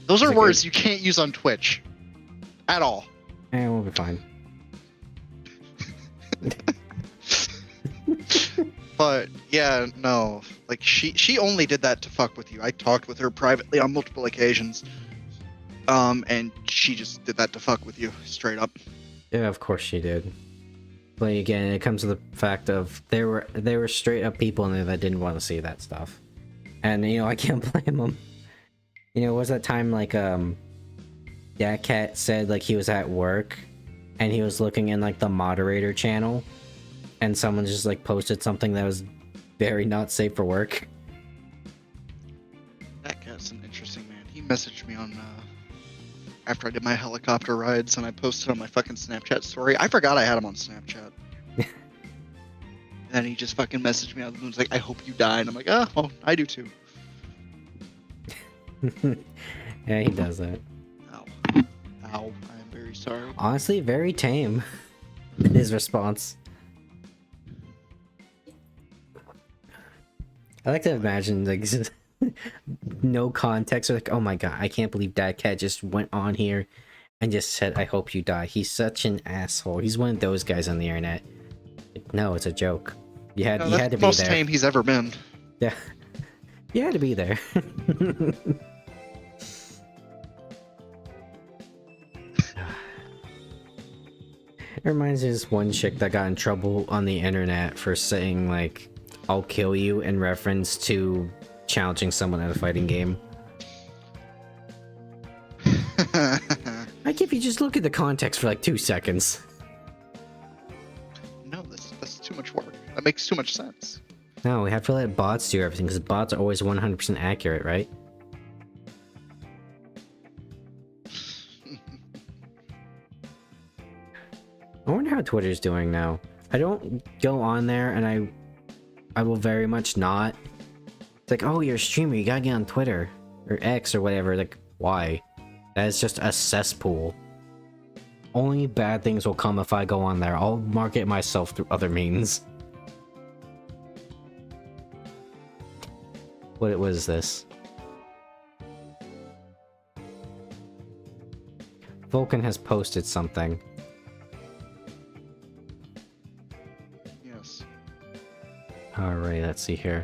Those are Like words you can't use on Twitch. At all. We'll be fine. But yeah, no. Like she only did that to fuck with you. I talked with her privately on multiple occasions. And she just did that to fuck with you, straight up. Yeah, of course she did. But again, it comes to the fact of there were straight up people in there that didn't want to see that stuff. And you know, I can't blame them. You know, was that time like that cat said like he was at work and he was looking in like the moderator channel and someone just like posted something that was very not safe for work. That guy's an interesting man. He messaged me on after I did my helicopter rides and I posted on my fucking Snapchat story. I forgot I had him on Snapchat. And then he just fucking messaged me out of the blue. He's like, I hope you die. And I'm like, oh, well, I do too. Yeah, he does that. Ow. Ow. I'm very sorry. Honestly, very tame. His response. I like to imagine like no context, or like, oh my god, I can't believe that cat just went on here and just said, I hope you die. He's such an asshole. He's one of those guys on the internet. No, it's a joke. You had to be the most there. tame he's ever been. Yeah. You had to be there. It reminds me of this one chick that got in trouble on the internet for saying like, I'll kill you in reference to challenging someone at a fighting game. Like if you just look at the context for like 2 seconds. No, that's too much work. That makes too much sense. No, we have to let bots do everything because bots are always 100% accurate, right? I wonder how Twitter's doing now. I don't go on there, and I will very much not. It's like, oh, you're a streamer, you gotta get on Twitter or X or whatever. Like, why? That is just a cesspool. Only bad things will come if I go on there. I'll market myself through other means. What is this? Vulcan has posted something. Yes. Alright, let's see here.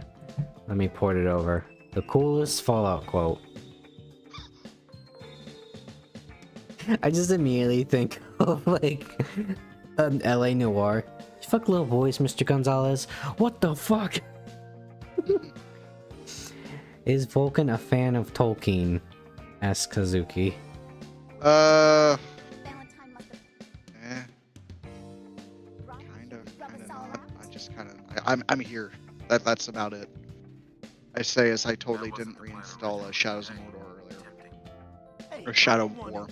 Let me port it over. The coolest Fallout quote. I just immediately think of like an LA Noir. Fuck little boys, Mr. Gonzalez. What the fuck? Is Vulcan a fan of Tolkien? Asks Kazuki. Eh. Kind of not. I just kind of. I'm here. That's about it. I say as I totally didn't reinstall Shadows of Mordor earlier. Or Shadow War.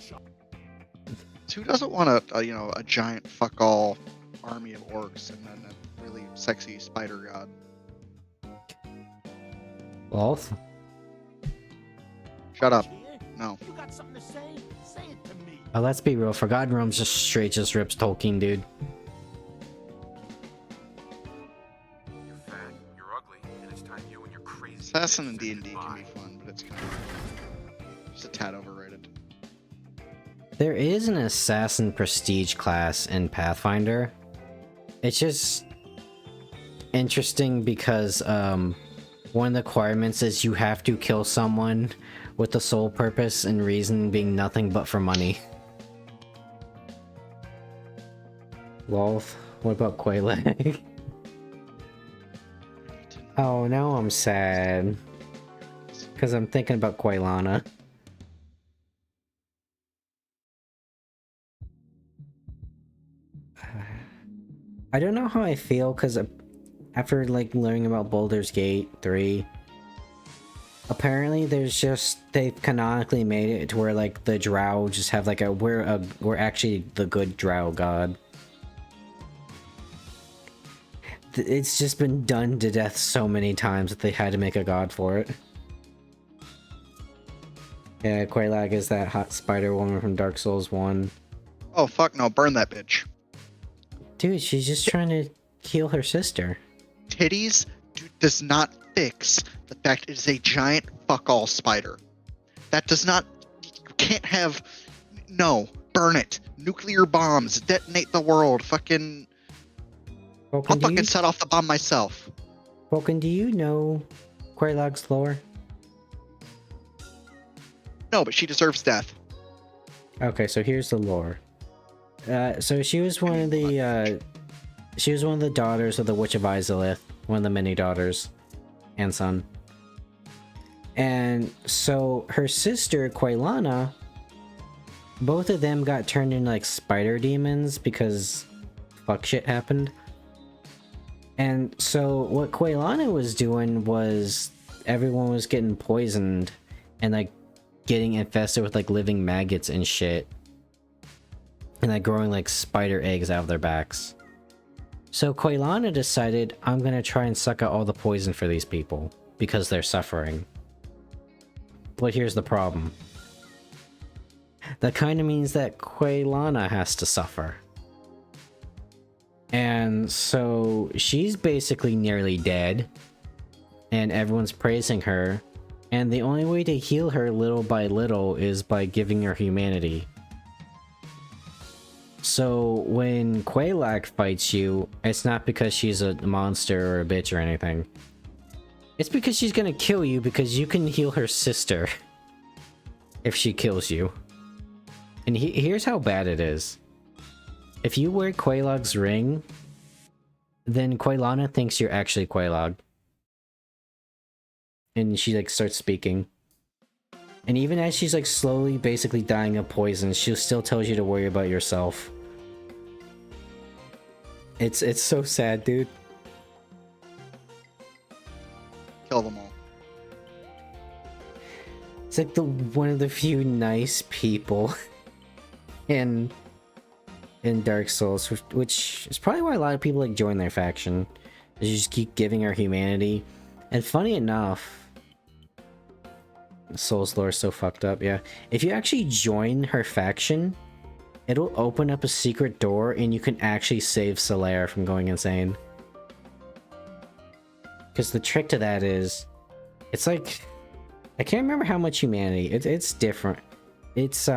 Who doesn't want a giant fuck all army of orcs and then a really sexy spider god? Well, Shut up. No. You got something to say? Say it to me. let's be real. Forgotten Realms just straight just rips Tolkien, dude. You're fat, you're ugly, and it's time you and your crazy Assassin and kids D&D said can be goodbye. fun, but it's kind of just a tad overrated. There is an assassin prestige class in Pathfinder. It's just interesting because one of the requirements is you have to kill someone with the sole purpose and reason being nothing but for money. Lol, what about Quelaag? Oh, now I'm sad. Because I'm thinking about Quailana. I don't know how I feel because after like learning about Baldur's Gate 3, apparently they've canonically made it to where like the drow just have like we're actually the good drow god. It's just been done to death so many times that they had to make a god for it. Yeah, Quelaag is that hot spider woman from Dark Souls 1. Oh fuck no, burn that bitch. Dude, she's just trying to heal her sister. Titties does not fix the fact it is a giant fuck all spider. That does not. You can't have. No, burn it. Nuclear bombs, detonate the world. Fucking. Vulcan, I'll fucking set off the bomb myself. Vulcan, do you know Quelaag's lore? No, but she deserves death. Okay, so here's the lore. So she was one of the daughters of the Witch of Izalith, one of the many daughters and son. And so her sister Quailana, both of them got turned into like spider demons because fuck shit happened. And so what Quailana was doing was everyone was getting poisoned and like getting infested with like living maggots and shit. And like growing like spider eggs out of their backs. So Quailana decided, I'm gonna try and suck out all the poison for these people because they're suffering. But here's the problem. That kind of means that Quailana has to suffer. And so she's basically nearly dead. And everyone's praising her. And the only way to heal her little by little is by giving her humanity. So when Quelaag fights you, it's not because she's a monster or a bitch or anything. It's because she's gonna kill you because you can heal her sister if she kills you. And here's how bad it is. If you wear Quelaag's ring, then Quailana thinks you're actually Quelaag. And she like starts speaking. And even as she's like slowly basically dying of poison, she still tells you to worry about yourself. It's so sad, dude. Kill them all. It's like one of the few nice people in Dark Souls, which is probably why a lot of people like join their faction. Is you just keep giving her humanity. And funny enough, Souls lore is so fucked up, yeah. If you actually join her faction, it'll open up a secret door and you can actually save Solaire from going insane. Because the trick to that is, it's like, I can't remember how much humanity, it's different. It's,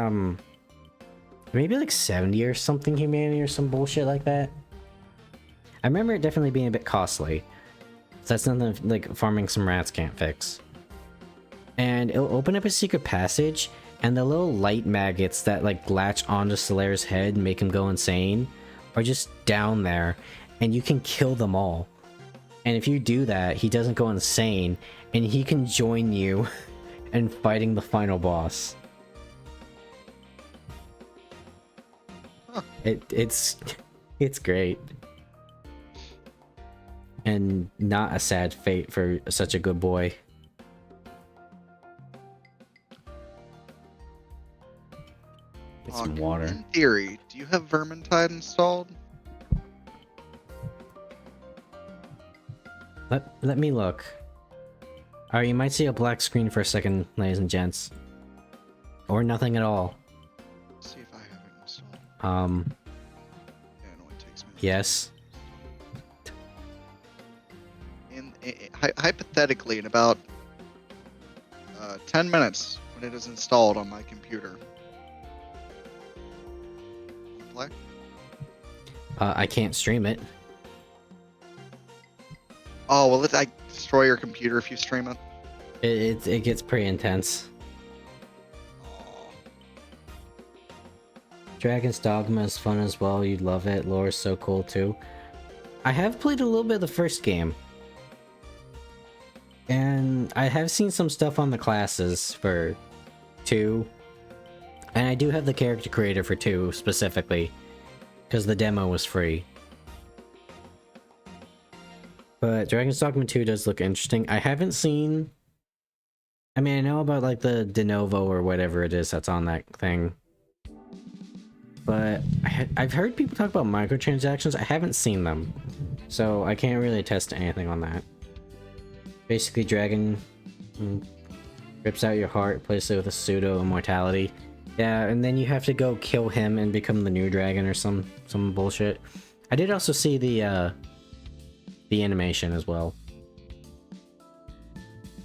maybe like 70 or something humanity or some bullshit like that. I remember it definitely being a bit costly. So that's nothing like farming some rats can't fix. And it'll open up a secret passage, and the little light maggots that like latch onto Solaire's head and make him go insane are just down there, and you can kill them all. And if you do that, he doesn't go insane, and he can join you in fighting the final boss. Huh. It's great. And not a sad fate for such a good boy. Get Hawke, some water. In theory, do you have Vermintide installed? Let me look. Alright, you might see a black screen for a second, ladies and gents. Or nothing at all. Let's see if I have it installed. Yeah, no, it takes me. Yes. Hypothetically, in about 10 minutes, when it is installed on my computer. Play? I can't stream it. Oh, will it destroy your computer if you stream it? It gets pretty intense. Oh. Dragon's Dogma is fun as well, you'd love it. Lore is so cool too. I have played a little bit of the first game. And I have seen some stuff on the classes for 2. And I do have the character creator for 2 specifically. Because the demo was free. But Dragon's Dogma 2 does look interesting. I haven't seen... I mean, I know about like the de novo or whatever it is that's on that thing. But I've heard people talk about microtransactions. I haven't seen them. So I can't really attest to anything on that. Basically, Dragon rips out your heart, replaces it with a pseudo immortality. Yeah, and then you have to go kill him and become the new dragon or some bullshit. I did also see the animation as well.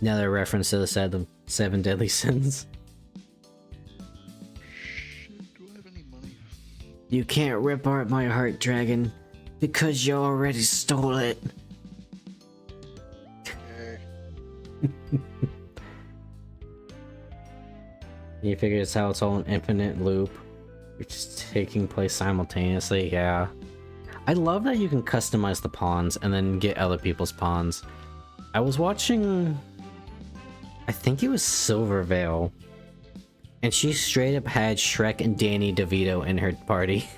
Another reference to the seven deadly sins. Shit, do I have any money? You can't rip out my heart, dragon, because you already stole it. Okay. You figure it's how it's all an infinite loop, which is taking place simultaneously. Yeah, I love that you can customize the pawns and then get other people's pawns. I was watching, I think it was Silvervale, and she straight up had Shrek and Danny DeVito in her party.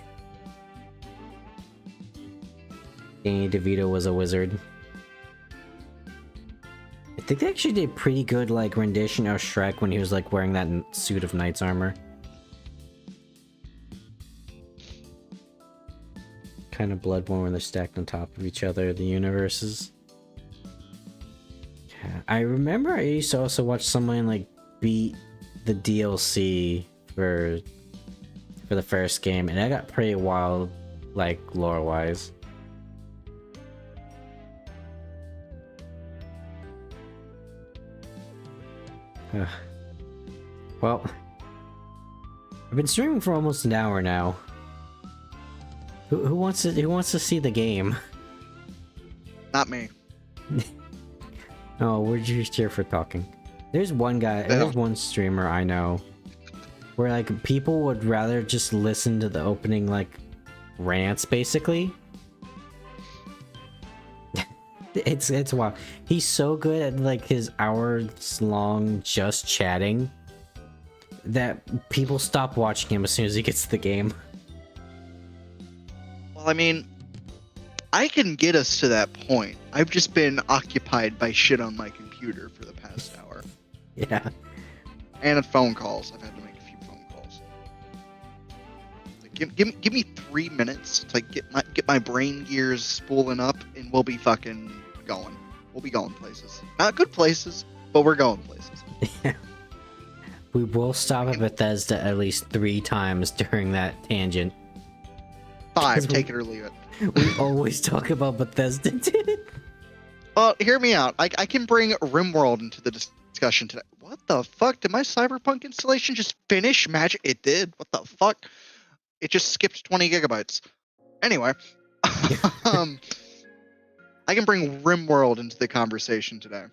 Danny DeVito was a wizard. I think they actually did a pretty good like rendition of Shrek when he was like wearing that suit of knight's armor. Kind of Bloodborne when they're stacked on top of each other, the universes. Yeah, I remember I used to also watch someone like beat the DLC for the first game, and that got pretty wild, like lore wise. Well, I've been streaming for almost an hour now. Who wants to see the game? Not me. No, we're just here for talking. There's one guy, there's one streamer I know where like people would rather just listen to the opening like rants basically. It's wild. He's so good at like his hours long just chatting that people stop watching him as soon as he gets to the game. Well, I mean, I can get us to that point. I've just been occupied by shit on my computer for the past hour. Yeah. And phone calls. I've had to make a few phone calls. Like, give me 3 minutes to like, get my brain gears spooling up, and we'll be fucking going. We'll be going places. Not good places, but we're going places. Yeah. We will stop at Bethesda at least 3 times during that tangent. 5, take it or leave it. We always talk about Bethesda, dude. Well, hear me out. I can bring RimWorld into the discussion today. What the fuck? Did my Cyberpunk installation just finish magic? It did. What the fuck? It just skipped 20 gigabytes. Anyway, I can bring RimWorld into the conversation today,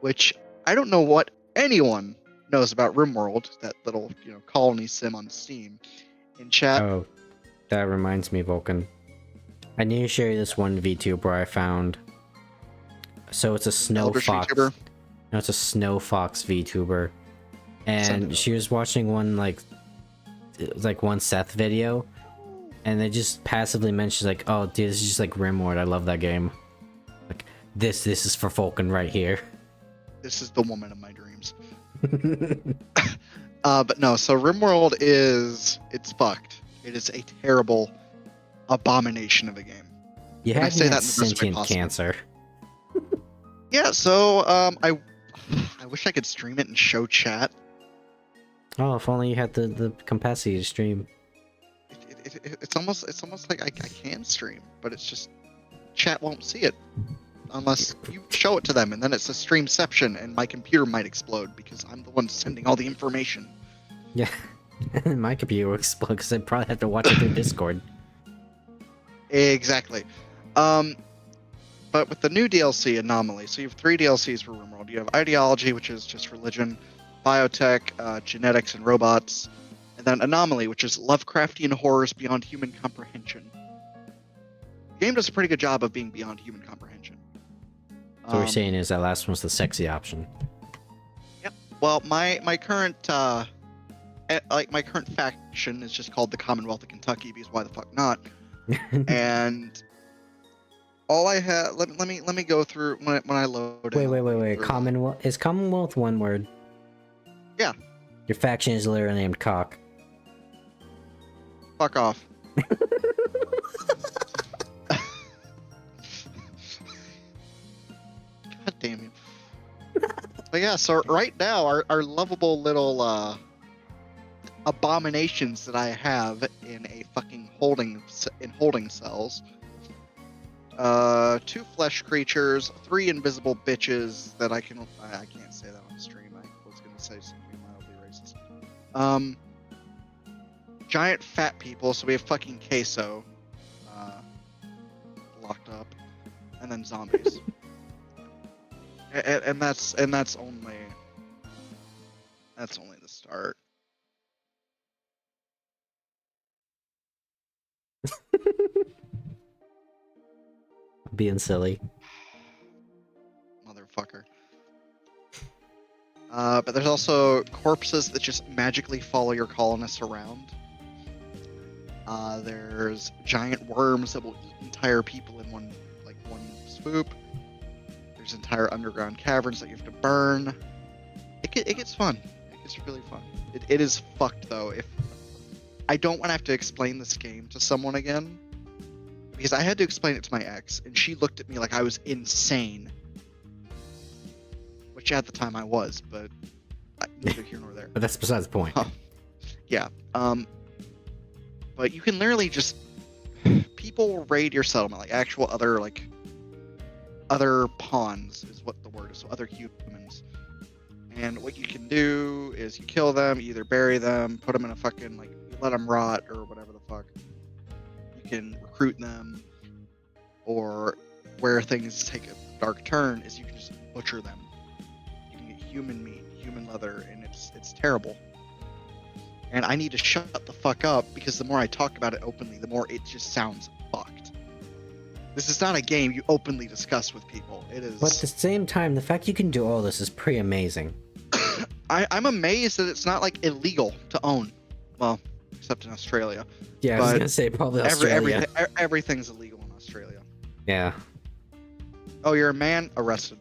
which I don't know what anyone knows about RimWorld, that little colony sim on Steam. In chat. Oh, that reminds me, Vulcan. I need to share this one VTuber I found. So it's a snow Eldritch fox. VTuber? No, it's a snow fox VTuber, and she was watching one like one Seth video. And they just passively mentioned like, "Oh, dude, this is just like RimWorld. I love that game. Like, this is for Vulcan right here." This is the woman of my dreams. But no, so RimWorld it's fucked. It is a terrible abomination of a game. You And I have say me that at in the best way sentient possible. cancer. Yeah, so I wish I could stream it and show chat. Oh, if only you had the capacity to stream. It's almost like I can stream, but it's just chat won't see it unless you show it to them, and then it's a streamception, and my computer might explode because I'm the one sending all the information. Yeah, my computer will explode because I probably have to watch it through Discord. Exactly. But with the new DLC Anomaly, so you have 3 DLCs for RimWorld. You have Ideology, which is just religion, Biotech, genetics and robots, and then Anomaly, which is Lovecraftian horrors beyond human comprehension. The game does a pretty good job of being beyond human comprehension. So what you're saying is that last one's the sexy option. Yep. Well, my current my current faction is just called the Commonwealth of Kentucky, because why the fuck not? And all I have, let me go through when I load. Wait. Commonwealth is Commonwealth one word? Yeah. Your faction is literally named Cock. Fuck off. God damn you. But yeah, so right now our lovable little abominations that I have in a fucking holding cells. 2 flesh creatures, 3 invisible bitches that I can't say that on stream. I was gonna say something mildly racist. Giant fat people, so we have fucking queso locked up, and then zombies. and that's only the start. Being silly. Motherfucker. But there's also corpses that just magically follow your colonists around. There's giant worms that will eat entire people in one swoop. There's entire underground caverns that you have to burn. It gets fun. It gets really fun. It is fucked though. If I don't want to have to explain this game to someone again, because I had to explain it to my ex, and she looked at me like I was insane. Which at the time I was, but neither here nor there. But that's besides the point. Yeah. But you can literally just people will raid your settlement, like actual other pawns is what the word is, so other humans. And what you can do is you kill them, you either bury them, put them in a fucking you let them rot or whatever the fuck. You can recruit them, or where things take a dark turn is you can just butcher them. You can get human meat, human leather, and it's terrible. And I need to shut the fuck up, because the more I talk about it openly, the more it just sounds fucked. This is not a game you openly discuss with people. It is. But at the same time, the fact you can do all this is pretty amazing. I'm amazed that it's not illegal to own. Well, except in Australia. Yeah, I was gonna say probably Australia. Everything's illegal in Australia. Yeah. Oh, you're a man? Arrested.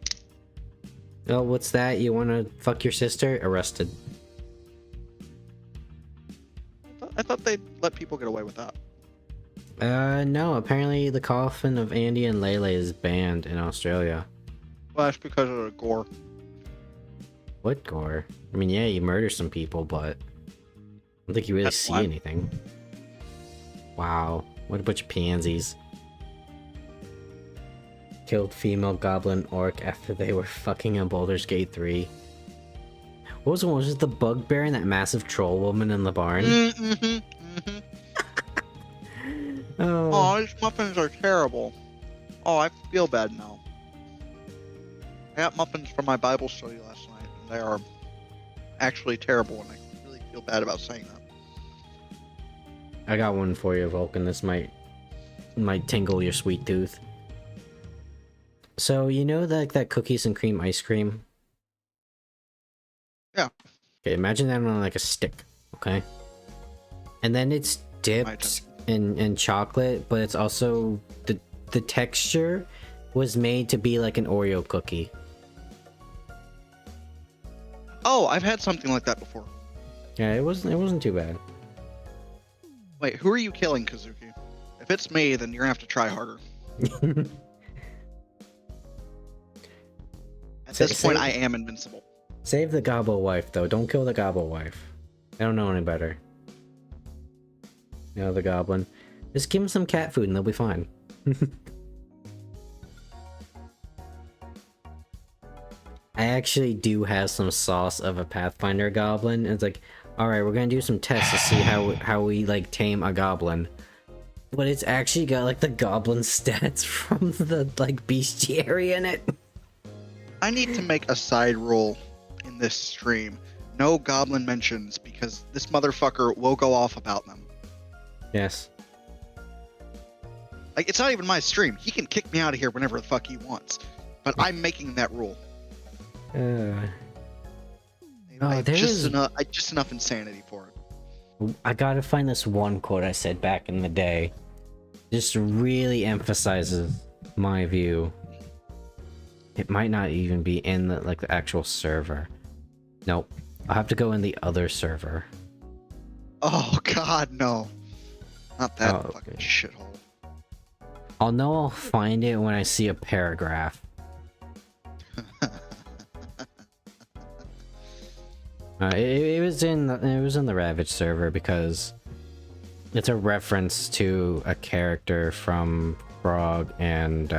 Oh, what's that? You want to fuck your sister? Arrested. I thought they'd let people get away with that. No. Apparently, the coffin of Andy and Layla is banned in Australia. Well, that's because of the gore. What gore? I mean, yeah, you murder some people, but I don't think you really see anything. Wow, what a bunch of pansies. Killed female goblin orc after they were fucking in Baldur's Gate 3. What was the one? Was it the bugbear and that massive troll woman in the barn? Oh, these muffins are terrible. Oh, I feel bad now. I got muffins from my Bible study last night, and they are actually terrible, and I really feel bad about saying that. I got one for you, Vulcan. This might tingle your sweet tooth. So, you know that cookies and cream ice cream? Yeah. Okay, imagine that on a stick, okay? And then it's dipped in chocolate, but it's also the texture was made to be like an Oreo cookie. Oh, I've had something like that before. Yeah, it wasn't too bad. Wait, who are you killing, Kazuki? If it's me, then you're gonna have to try harder. At this point, I am invincible. Save the Gobble wife, though. Don't kill the Gobble wife. I don't know any better. You know, the goblin. Just give him some cat food and they'll be fine. I actually do have some sauce of a Pathfinder goblin. It's like, alright, we're gonna do some tests to see how we, like, tame a goblin. But it's actually got, like, the goblin stats from the, like, bestiary in it. I need to make a side rule in this stream. No goblin mentions, because this motherfucker will go off about them. Yes. Like, it's not even my stream. He can kick me out of here whenever the fuck he wants. But I'm making that rule. Just enough insanity for it. I gotta find this one quote I said back in the day. Just really emphasizes my view. It might not even be in the the actual server. Nope. I'll have to go in the other server. Oh god, no. Not that fucking shithole. I'll find it when I see a paragraph. It was in the Ravage server because it's a reference to a character from Frog and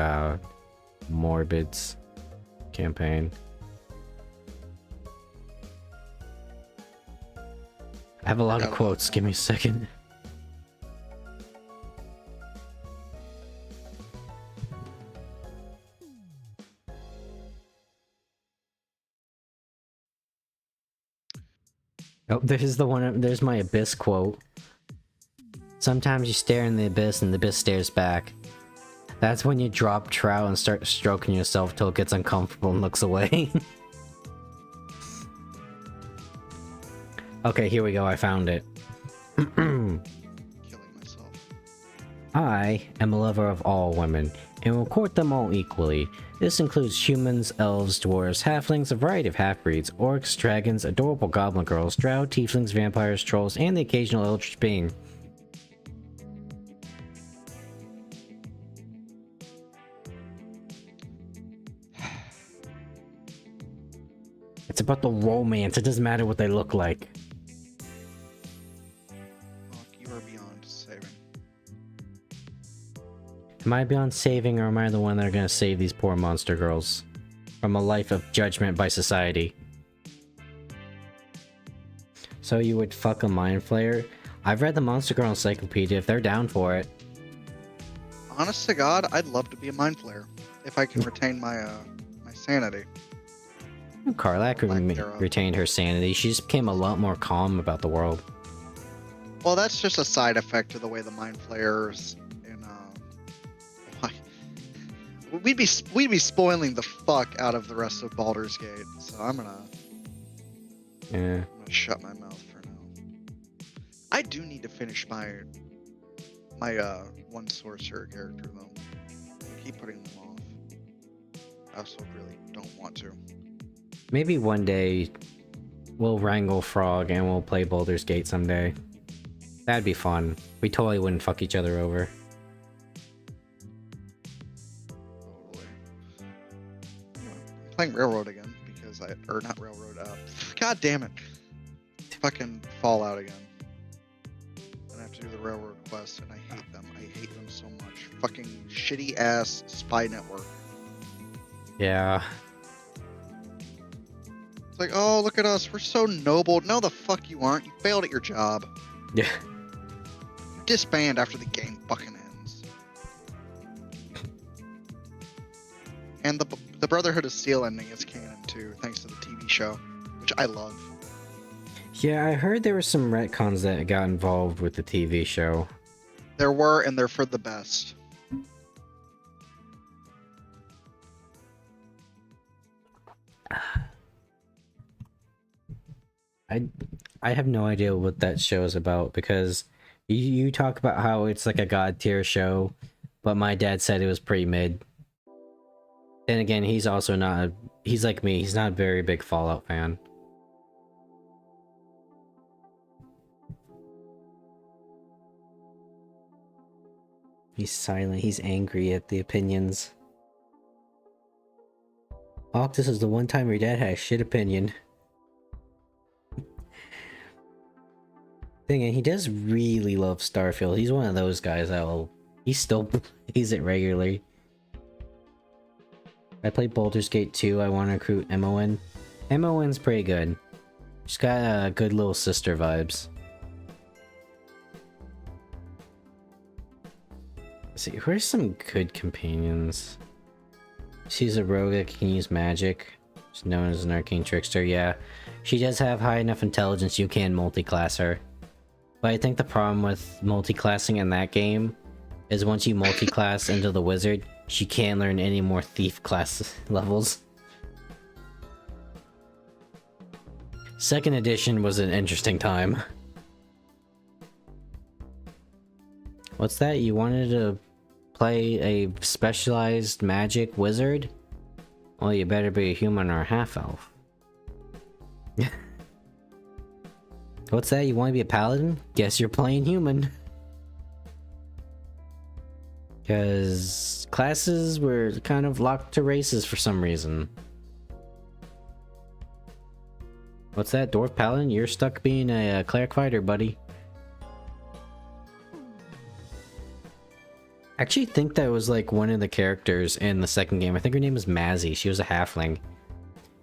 Morbid's campaign. I have a lot of quotes. Give me a second. Oh, there's the one. There's my Abyss quote. Sometimes you stare in the abyss and the abyss stares back. That's when you drop trout and start stroking yourself till it gets uncomfortable and looks away. Okay, here we go. I found it. Killing myself. I am a lover of all women and will court them all equally. This includes humans, elves, dwarves, halflings, a variety of half-breeds, orcs, dragons, adorable goblin girls, drow, tieflings, vampires, trolls, and the occasional eldritch being. It's about the romance. It doesn't matter what they look like. You are beyond saving. Am I beyond saving, or am I the one that are gonna save these poor monster girls from a life of judgment by society? So you would fuck a mind flayer? I've read the Monster Girl Encyclopedia. If they're down for it. Honest to God, I'd love to be a mind flayer if I can retain my my sanity. Quelaag retained her sanity. She just became a lot more calm about the world. Well, that's just a side effect of the way the mind flayers in we'd be spoiling the fuck out of the rest of Baldur's Gate. So I'm gonna shut my mouth for now. I do need to finish my one sorcerer character though. I keep putting them off. I also really don't want to. Maybe one day we'll wrangle Frog and we'll play Baldur's Gate someday. That'd be fun. We totally wouldn't fuck each other over. Totally. I'm playing Railroad again because not Railroad. God damn it! Fucking Fallout again. And I have to do the Railroad quest, and I hate them. I hate them so much. Fucking shitty ass spy network. Yeah. It's like, oh, look at us. We're so noble. No, the fuck you aren't. You failed at your job. Yeah. You disband after the game fucking ends. And the Brotherhood of Steel ending is canon too, thanks to the TV show, which I love. Yeah, I heard there were some retcons that got involved with the TV show. There were, and they're for the best. I have no idea what that show is about, because you talk about how it's like a god tier show, but my dad said it was pretty mid. Then again, he's also not he's like me, he's not a very big Fallout fan. He's silent. He's angry at the opinions. Hawke, this is the one time your dad had a shit opinion. Thing, and he does really love Starfield. He's one of those guys that'll... He still plays it regularly. I played Baldur's Gate 2. I want to recruit MON. MON's pretty good. She's got good little sister vibes. Let's see, where's some good companions? She's a rogue that can use magic. She's known as an arcane trickster, yeah. She does have high enough intelligence you can multi-class her. But I think the problem with multi-classing in that game is once you multi-class into the wizard, she can't learn any more thief class levels. Second edition was an interesting time. What's that? You wanted to play a specialized magic wizard? Well, you better be a human or a half-elf. What's that? You want to be a paladin? Guess you're playing human. Because classes were kind of locked to races for some reason. What's that? Dwarf paladin? You're stuck being a cleric fighter, buddy. I actually think that was like one of the characters in the second game. I think her name was Mazzy. She was a halfling.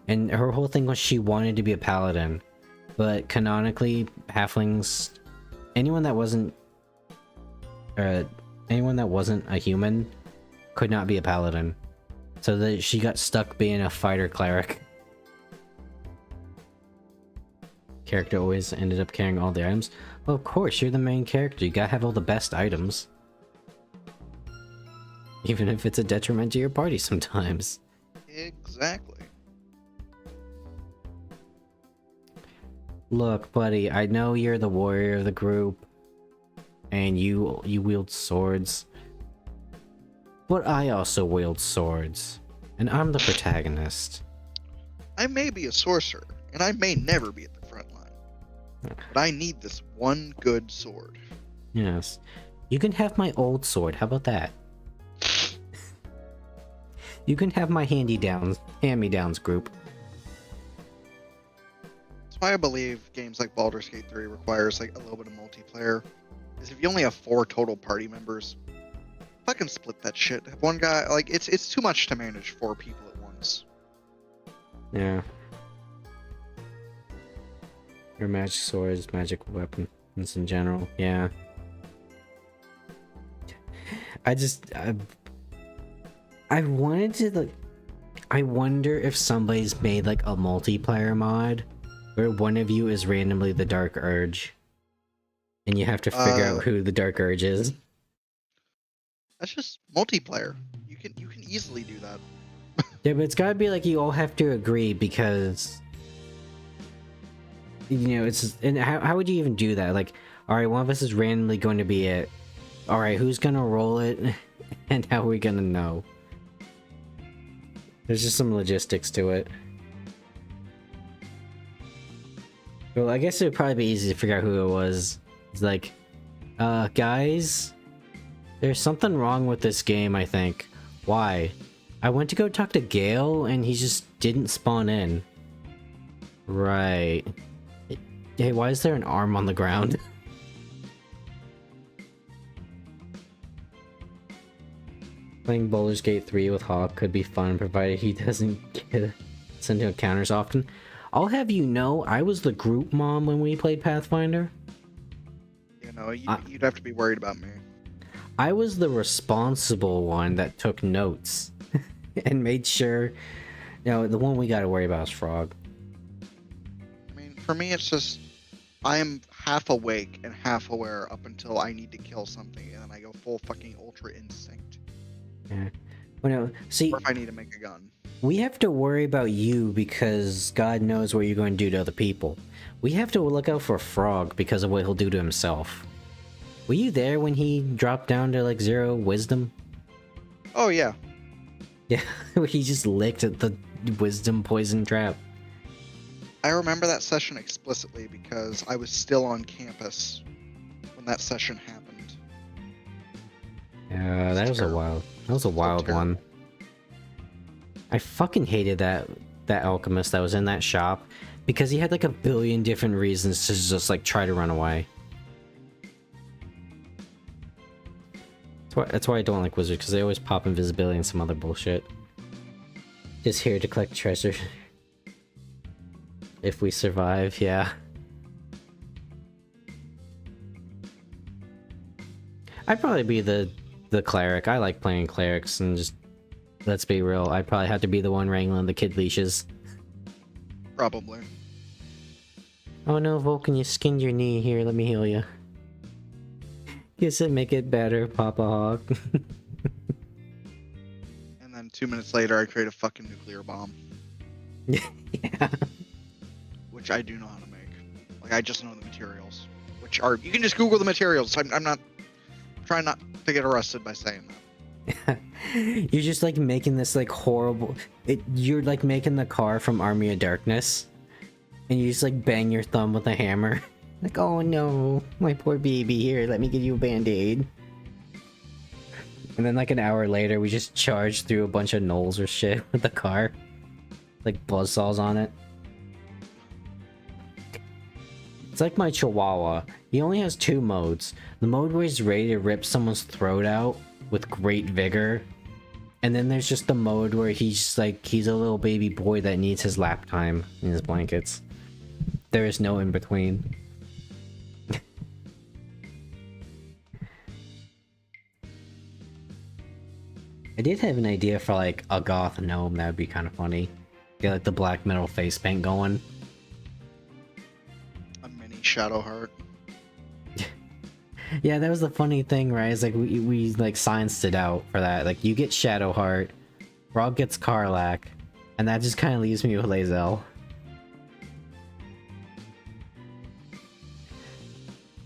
And her whole thing was she wanted to be a paladin. But canonically, halflings... Anyone that wasn't a human could not be a paladin. So that she got stuck being a fighter cleric. Character always ended up carrying all the items. Well, of course, you're the main character. You gotta have all the best items. Even if it's a detriment to your party sometimes. Exactly. Look, buddy, I know you're the warrior of the group. And you wield swords. But I also wield swords. And I'm the protagonist. I may be a sorcerer, and I may never be at the front line. But I need this one good sword. Yes. You can have my old sword, how about that? You can have my hand-me-downs group. That's why I believe games like Baldur's Gate 3 requires like a little bit of multiplayer. Because if you only have 4 total party members, fucking split that shit. Have one guy, like, it's too much to manage 4 people at once. Yeah. Your magic swords, magic weapons in general, yeah. I wanted to, like, I wonder if somebody's made like a multiplayer mod where one of you is randomly the Dark Urge. And you have to figure out who the Dark Urge is. That's just multiplayer. You can easily do that. Yeah, but it's gotta be like you all have to agree because... You know, it's... And how would you even do that? Like, alright, one of us is randomly going to be it. Alright, who's gonna roll it? And how are we gonna know? There's just some logistics to it. Well, I guess it would probably be easy to figure out who it was. It's like, guys, there's something wrong with this game, I think. Why? I went to go talk to Gale, and he just didn't spawn in. Right. Hey, why is there an arm on the ground? Playing Baldur's Gate 3 with Hawke could be fun, provided he doesn't get sent to encounters often. I'll have you know, I was the group mom when we played Pathfinder. You know, you'd have to be worried about me. I was the responsible one that took notes and made sure. You know, the one we gotta worry about is Frog. I mean, for me, it's just I am half awake and half aware up until I need to kill something, and then I go full fucking ultra instinct. Yeah. Well, no, see, Or if I need to make a gun. we have to worry about you because God knows what you're going to do to other people. We have to look out for Frog because of what he'll do to himself. Were you there when he dropped down to like 0 wisdom? Oh yeah. Yeah, he just licked at the wisdom poison trap. I remember that session explicitly because I was still on campus when that session happened. Yeah, that was a terrible. wild. That was a wild terrible. one. I fucking hated that alchemist that was in that shop because he had like a billion different reasons to just like try to run away. That's why I don't like wizards, because they always pop invisibility and some other bullshit. Just here to collect treasure. If we survive, yeah. I'd probably be the cleric. I like playing clerics, and just let's be real, I'd probably have to be the one wrangling the kid leashes. Probably. Oh no, Vulcan, you skinned your knee. Here, let me heal you. Guess it make it better, Papa Hawk. And then 2 minutes later, I create a fucking nuclear bomb. Yeah. Which I do know how to make. Like, I just know the materials. Which are, you can just Google the materials. I'm not trying not to get arrested by saying that. You're just like making this like horrible. You're like making the car from Army of Darkness, and you just like bang your thumb with a hammer. Like, oh no, my poor baby. Here, let me give you a band-aid. And then like an hour later, we just charge through a bunch of gnolls or shit with the car, like buzzsaws on it. It's like my Chihuahua. He only has 2 modes. The mode where he's ready to rip someone's throat out with great vigor. And then there's just the mode where he's like, he's a little baby boy that needs his lap time in his blankets. There is no in between. I did have an idea for like a goth gnome. That would be kind of funny. Get like the black metal face paint going. A mini Shadowheart. Yeah, that was the funny thing, right? It's like we like scienced it out for that. Like you get Shadowheart, Rob gets Karlach, and that just kind of leaves me with Lae'zel.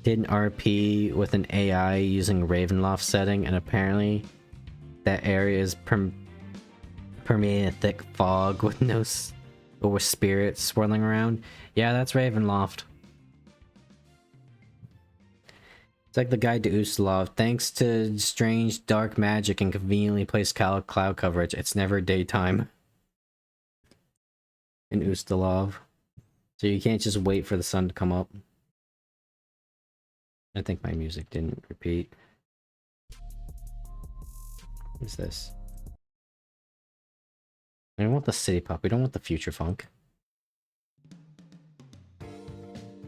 Did an RP with an AI using Ravenloft setting, and apparently that area is permeating a thick fog with or with spirits swirling around. Yeah, that's Ravenloft. It's like the guide to Ustalov. Thanks to strange dark magic and conveniently placed cloud coverage, it's never daytime in Ustalov. So you can't just wait for the sun to come up. I think my music didn't repeat. What is this? We don't want the city pop. We don't want the future funk.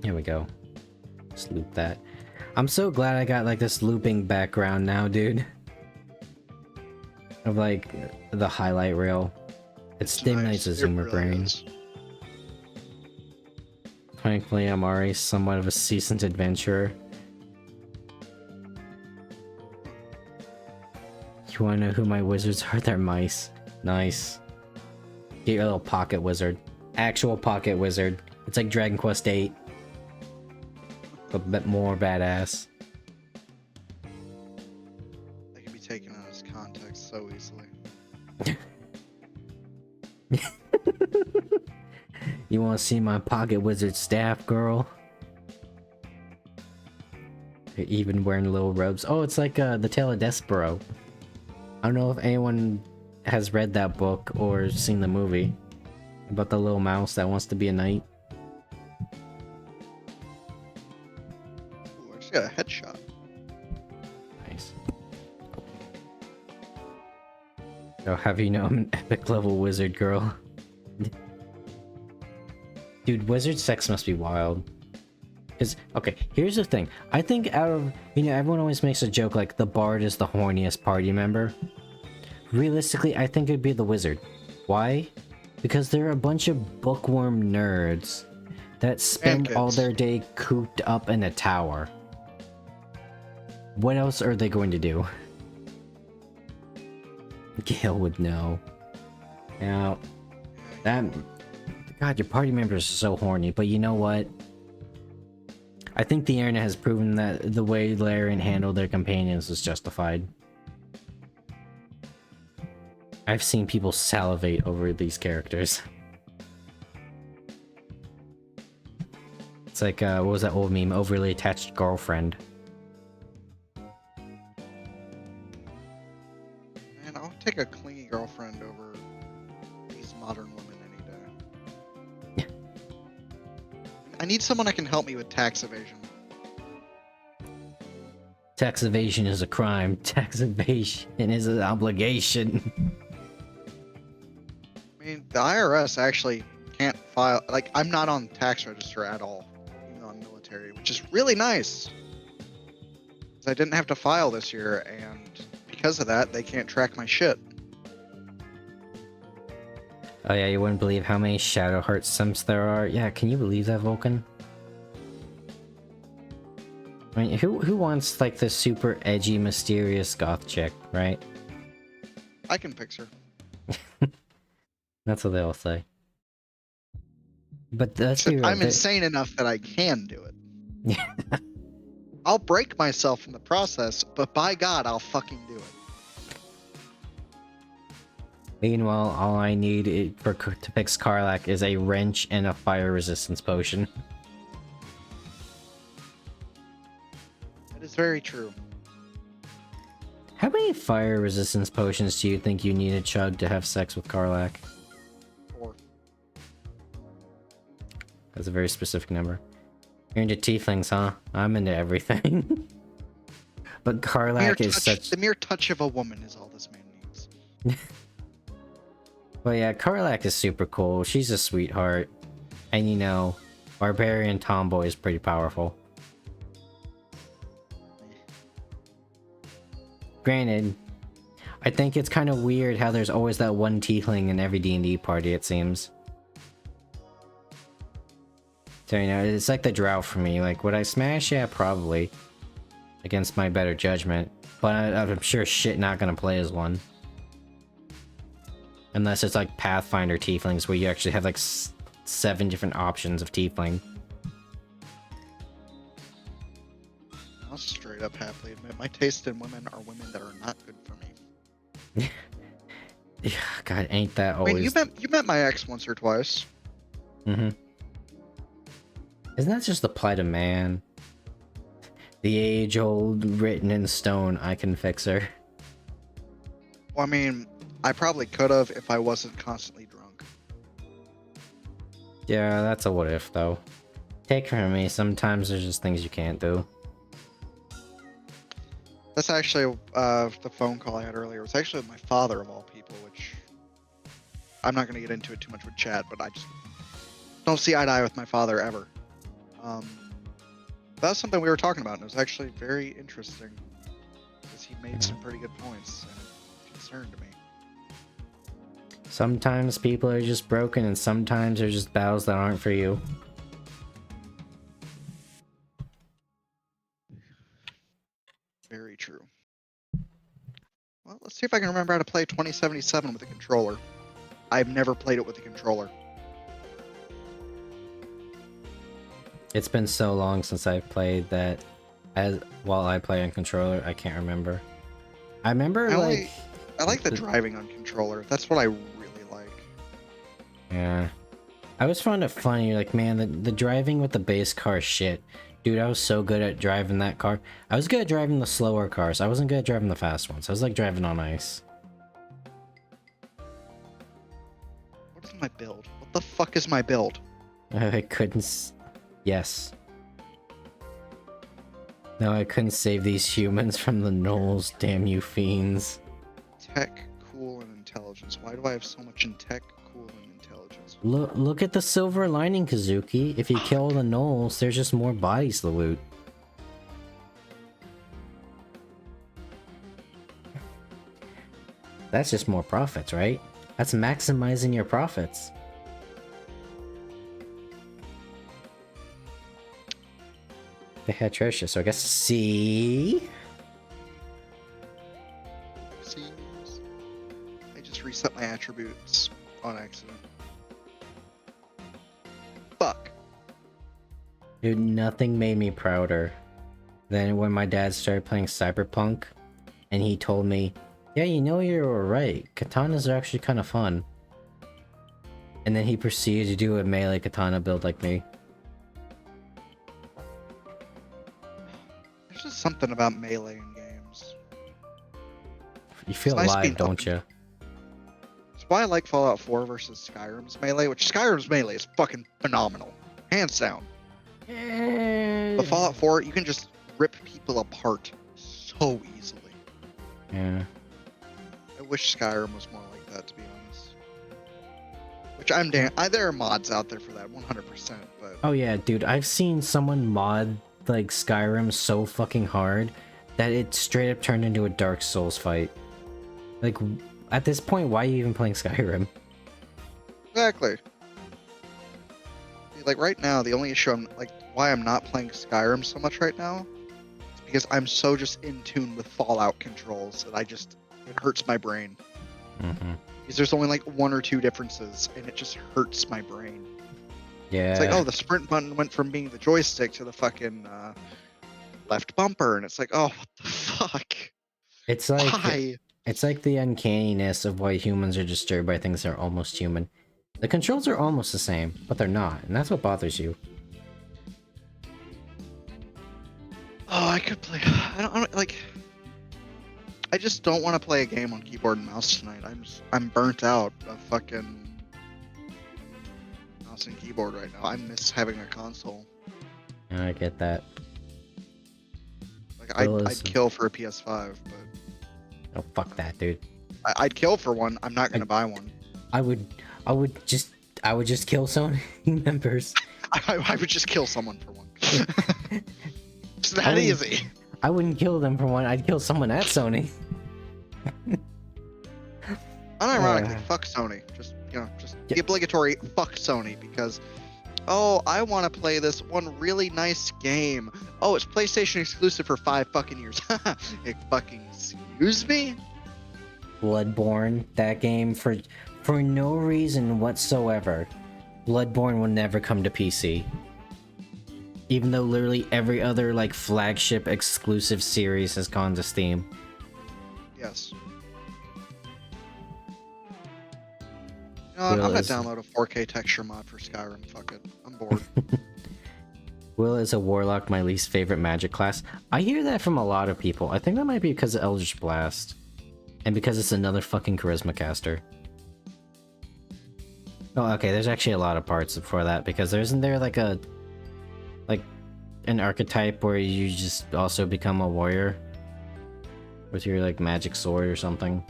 Here we go. Let's loop that. I'm so glad I got like this looping background now, dude. Of like the highlight reel. It stimulates the zoomer brain. Thankfully, I'm already somewhat of a seasoned adventurer. You wanna know who my wizards are? They're mice. Nice. Get your little pocket wizard. Actual pocket wizard. It's like Dragon Quest VIII. A bit more badass. They can be taken out of its context so easily. You wanna see my pocket wizard staff, girl? They're even wearing little robes. Oh, it's like The Tale of Despero. I don't know if anyone has read that book or seen the movie about the little mouse that wants to be a knight. Ooh, I just got a headshot. Nice. So have you know I'm an epic level wizard, girl? Dude, wizard sex must be wild. Cause, okay, here's the thing. I think out of, you know, everyone always makes a joke like the bard is the horniest party member. Realistically, I think it'd be the wizard. Why? Because they're a bunch of bookworm nerds that spend all their day cooped up in a tower. What else are they going to do? Gale would know. Now, that... God, your party members are so horny, but you know what? I think the internet has proven that the way Larian handled their companions is justified. I've seen people salivate over these characters. It's like, what was that old meme? Overly attached girlfriend. I need someone that can help me with tax evasion. Tax evasion is a crime. Tax evasion is an obligation. I mean, the IRS actually can't file. Like, I'm not on the tax register at all, even though I'm military, which is really nice. 'Cause I didn't have to file this year, and because of that, they can't track my shit. Oh yeah, you wouldn't believe how many Shadowheart simps there are. Yeah, can you believe that, Vulcan? I mean, who wants like the super edgy, mysterious goth chick, right? I can fix her. That's what they all say. But let's be Except real. I'm insane enough that I can do it. Yeah. I'll break myself in the process, but by God, I'll fucking do it. Meanwhile, all I need to fix Karlach is a wrench and a fire resistance potion. That is very true. How many fire resistance potions do you think you need to chug to have sex with Karlach? 4. That's a very specific number. You're into tieflings, huh? I'm into everything. But Karlach is such... The mere touch of a woman is all this man needs. Well, yeah, Karlach is super cool. She's a sweetheart. And you know, Barbarian Tomboy is pretty powerful. Granted, I think it's kind of weird how there's always that one tiefling in every D&D party, it seems. So, you know, it's like the drought for me. Like, would I smash? Yeah, probably. Against my better judgment. But I'm sure shit not gonna play as one. Unless it's like Pathfinder tieflings, where you actually have like 7 different options of tiefling. I'll straight up happily admit my taste in women are women that are not good for me. Yeah, God, ain't that I always... mean, you met my ex once or twice. Mm-hmm. Isn't that just the plight of man? The age-old, written in stone, I can fix her. Well, I mean, I probably could have if I wasn't constantly drunk. Yeah, that's a what-if, though. Take it from me, sometimes there's just things you can't do. That's actually the phone call I had earlier. It was actually with my father, of all people, which I'm not going to get into it too much with chat, but I just don't see eye to eye with my father ever. That's something we were talking about, and it was actually very interesting because he made some pretty good points, and it concerned me. Sometimes people are just broken, and sometimes there's just battles that aren't for you. Very true. Well, let's see if I can remember how to play 2077 with a controller. I've never played it with a controller. It's been so long since I've played that, while I play on controller, I can't remember. I remember, I like the driving on controller. That's what I really like. Yeah. I always found it funny, like, man, the driving with the base car is shit. Dude, I was so good at driving that car. I was good at driving the slower cars. I wasn't good at driving the fast ones. I was like driving on ice. What's my build? What the fuck is my build? I couldn't... Yes. No, I couldn't save these humans from the gnolls, damn you fiends. Tech, cool, and intelligence. Why do I have so much in tech, cool, and intelligence? Look at the silver lining, Kazuki. If you kill the gnolls, there's just more bodies to loot. That's just more profits, right? That's maximizing your profits. They had treasure, so I guess C. I just reset my attributes on accident. Fuck. Dude, nothing made me prouder than when my dad started playing Cyberpunk, and he told me, yeah, you know, you were right. Katanas are actually kind of fun. And then he proceeded to do a melee katana build like me. There's just something about melee in games. You feel It's nice alive, being don't you? That's why I like Fallout 4 versus Skyrim's melee, which Skyrim's melee is fucking phenomenal. Hands down. But Fallout 4, you can just rip people apart so easily. Yeah. I wish Skyrim was more like that, to be honest. Which I'm damn. There are mods out there for that, 100%. But Oh yeah, dude, I've seen someone mod like Skyrim so fucking hard that it straight up turned into a Dark Souls fight. Like, at this point, why are you even playing Skyrim? exactly. Like right now, the only issue why I'm not playing Skyrim so much right now is because I'm so just in tune with Fallout controls that it hurts my brain. Mm-hmm. Because there's only like 1 or 2 differences, and it just hurts my brain. Yeah. It's like, oh, the sprint button went from being the joystick to the fucking left bumper, and it's like, oh, what the fuck? It's like Why? it's like the uncanniness of why humans are disturbed by things that are almost human. The controls are almost the same, but they're not, and that's what bothers you. Oh, I could play. I don't like. I just don't want to play a game on keyboard and mouse tonight. I'm burnt out of fucking mouse and keyboard right now. I miss having a console. I get that. Like Well, I'd kill for a PS5, but Oh, fuck that, dude. I'd kill for one. I'm not gonna buy one. I would just kill Sony members. I would just kill someone for one. It's that wouldn't- easy. I wouldn't kill them for one. I'd kill someone at Sony. Unironically, fuck Sony. Just the obligatory fuck Sony because, oh, I want to play this one really nice game. Oh, it's PlayStation exclusive for 5 fucking years. It fucking excuse me? Bloodborne, that game for no reason whatsoever. Bloodborne will never come to PC. Even though literally every other like flagship exclusive series has gone to Steam. Yes. I'm gonna download a 4K texture mod for Skyrim. Fuck it. I'm bored. Will is a warlock my least favorite magic class. I hear that from a lot of people. I think that might be because of Eldritch Blast. And because it's another fucking charisma caster. Oh, okay, there's actually a lot of parts for that, because isn't there like an archetype where you just also become a warrior? With your like magic sword or something?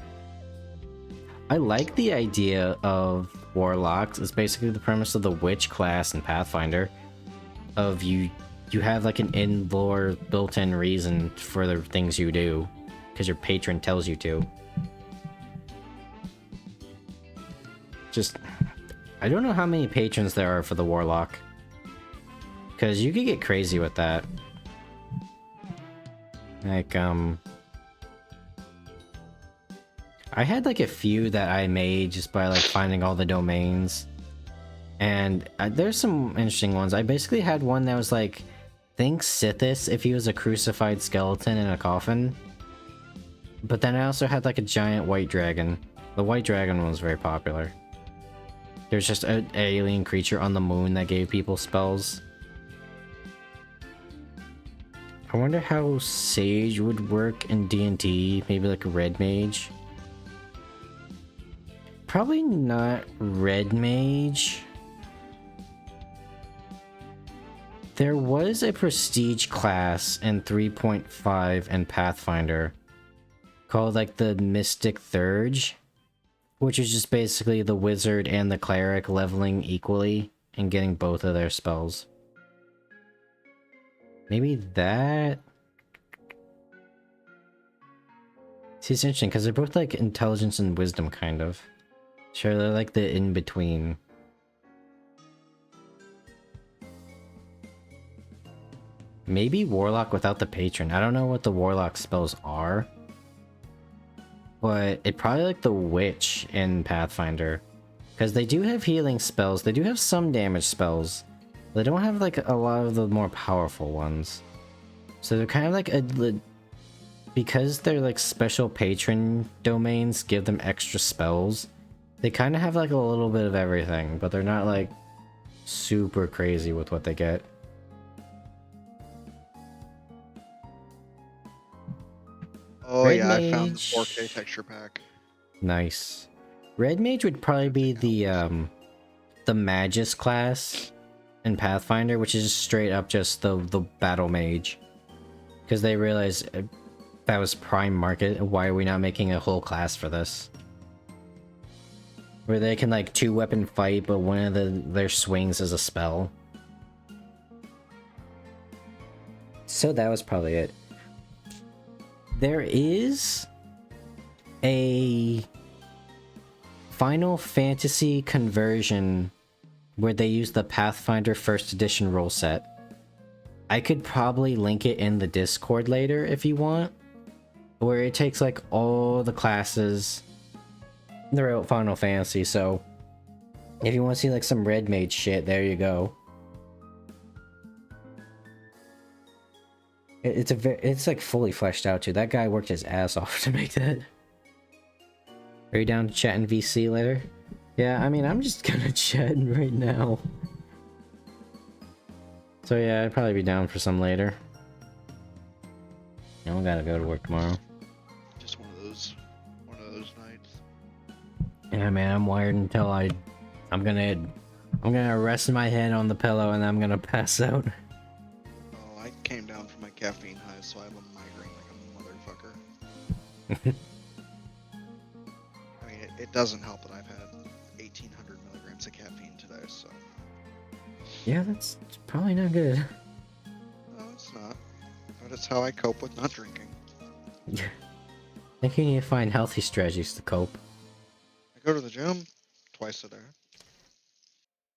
I like the idea of warlocks. It's basically the premise of the witch class in Pathfinder. Of you have like an in-lore built-in reason for the things you do. Because your patron tells you to. Just, I don't know how many patrons there are for the warlock. Because you could get crazy with that. Like, I had like a few that I made just by like finding all the domains. And there's some interesting ones. I basically had one that was like, think Sithis if he was a crucified skeleton in a coffin. But then I also had like a giant white dragon. The white dragon one was very popular. There's just an alien creature on the moon that gave people spells. I wonder how Sage would work in D&D, maybe like a red mage. Probably not red mage. There was a prestige class in 3.5 and Pathfinder called like the Mystic Thurge, which is just basically the wizard and the cleric leveling equally and getting both of their spells. Maybe that? See, it's interesting because they're both like intelligence and wisdom, kind of. Sure, they're like the in-between. Maybe Warlock without the patron. I don't know what the Warlock spells are. But it probably like the Witch in Pathfinder. Because they do have healing spells. They do have some damage spells. They don't have like a lot of the more powerful ones. So they're kind of like because they're like special patron domains give them extra spells. They kind of have like a little bit of everything, but they're not like super crazy with what they get. Oh Red yeah, I found the Mage. 4K texture pack. Nice. Red Mage would probably be the Magus class. in Pathfinder, which is just straight up just the battle mage. Because they realized that was prime market. Why are we not making a whole class for this? Where they can like 2-weapon fight, but one of their swings is a spell. So that was probably it. There is a Final Fantasy conversion where they use the Pathfinder First Edition rule set. I could probably link it in the Discord later if you want. Where it takes like all the classes throughout Final Fantasy, so if you want to see like some red mage shit, there you go. It's like fully fleshed out too. That guy worked his ass off to make that. Are you down to chat in VC later? Yeah, I mean, I'm just gonna chat right now. So yeah, I'd probably be down for some later. I don't gotta go to work tomorrow. Just one of those nights. Yeah, man, I'm wired until I'm gonna rest my head on the pillow and I'm gonna pass out. Oh, I came down from my caffeine high, so I have a migraine like a motherfucker. I mean, it doesn't help that I've had 1,800 milligrams of caffeine today, so. Yeah, that's probably not good. No, it's not. But it's how I cope with not drinking. I think you need to find healthy strategies to cope. I go to the gym twice a day.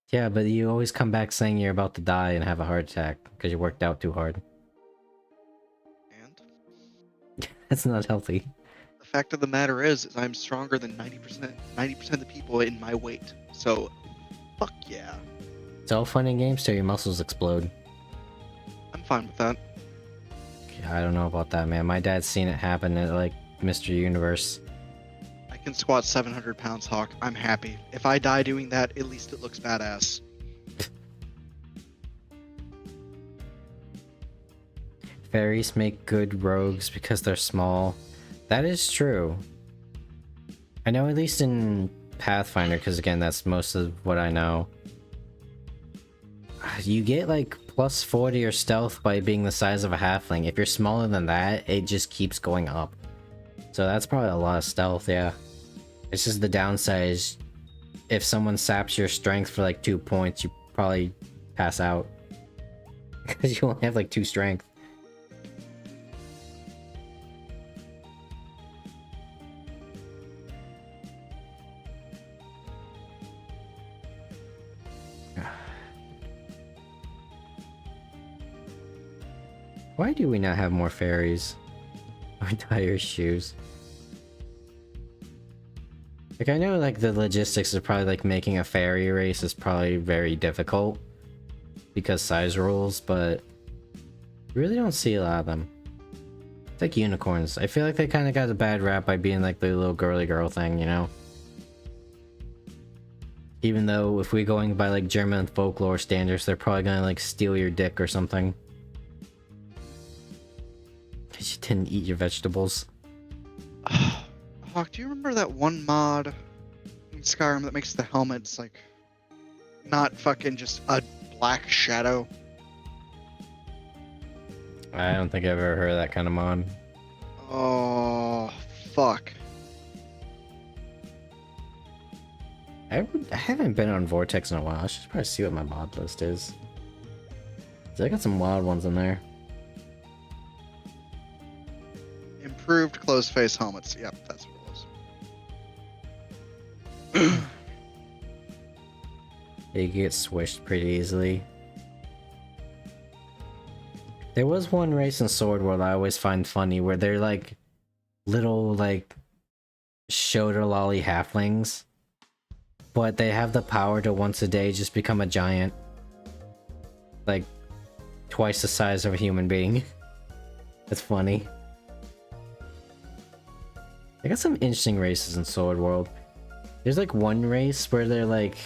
Yeah, but you always come back saying you're about to die and have a heart attack because you worked out too hard. And That's not healthy. the fact of the matter is I'm stronger than 90% of the people in my weight. So, fuck yeah. It's all fun and games till your muscles explode. I'm fine with that. I don't know about that, man. My dad's seen it happen at, like, Mr. Universe. I can squat 700 pounds, Hawk. I'm happy. If I die doing that, at least it looks badass. Fairies make good rogues because they're small. That is true. I know at least in Pathfinder, because again, that's most of what I know. You get like plus 40 or stealth by being the size of a halfling. If you're smaller than that, it just keeps going up. So that's probably a lot of stealth, yeah. It's just the downside is if someone saps your strength for like 2 points, you probably pass out. Because you only have like 2 strength. Why do we not have more fairies? Or dire shoes? Like, I know, like, the logistics of probably, like, making a fairy race is probably very difficult because size rules, but we really don't see a lot of them. It's like unicorns. I feel like they kind of got a bad rap by being, like, the little girly girl thing, you know? Even though if we're going by, like, German folklore standards, they're probably gonna, like, steal your dick or something. You didn't eat your vegetables. Hawk, do you remember that one mod in Skyrim that makes the helmets like not fucking just a black shadow? I don't think I've ever heard of that kind of mod. Oh, fuck. I haven't been on Vortex in a while. I should probably see what my mod list is. I got some wild ones in there. Improved closed face helmets. Yep, that's what it was. They get swished pretty easily. There was one race in Sword World I always find funny where they're like little like shoulder lolly halflings, but they have the power to once a day just become a giant, like twice the size of a human being. That's funny. They got some interesting races in Sword World. There's like one race where they're like,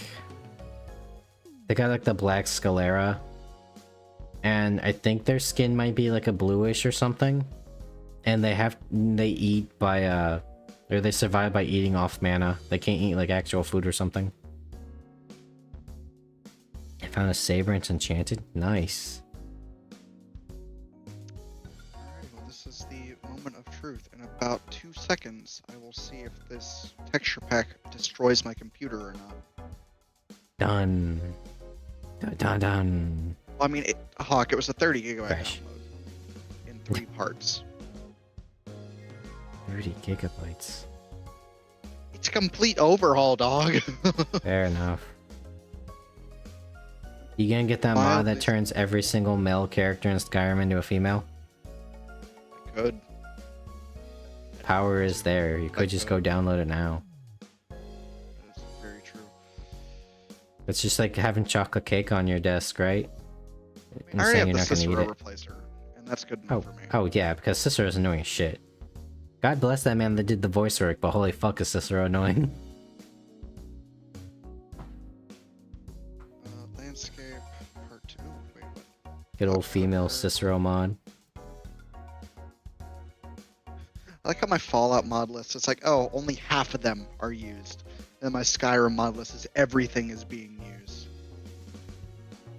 they got like the black sclera, and I think their skin might be like a bluish or something, and they eat by or they survive by eating off mana. They can't eat like actual food or something. If Found a saber and it's enchanted. Nice. Alright, well, this is the moment of truth. In about 2 seconds, I will see if this texture pack destroys my computer or not. Done. Dun dun dun. Well, I mean, Hawke, it was a 30 gigabyte Fresh. download in 3 parts. 30 gigabytes. It's a complete overhaul, dog. Fair enough. You gonna get that mod Mildly. that turns every single male character in Skyrim into a female? Good. Power is there. You could just go download it now. That's very true. It's just like having chocolate cake on your desk, right? And I already saying have you're the not gonna eat Cicero it. replacer, and that's good enough for me. Oh yeah, because Cicero's annoying as shit. God bless that man that did the voice work, but holy fuck is Cicero annoying. Landscape part 2. Wait, what? Good old female Cicero mod. I like how my Fallout mod list, it's like, oh, only half of them are used. And my Skyrim mod list is everything is being used.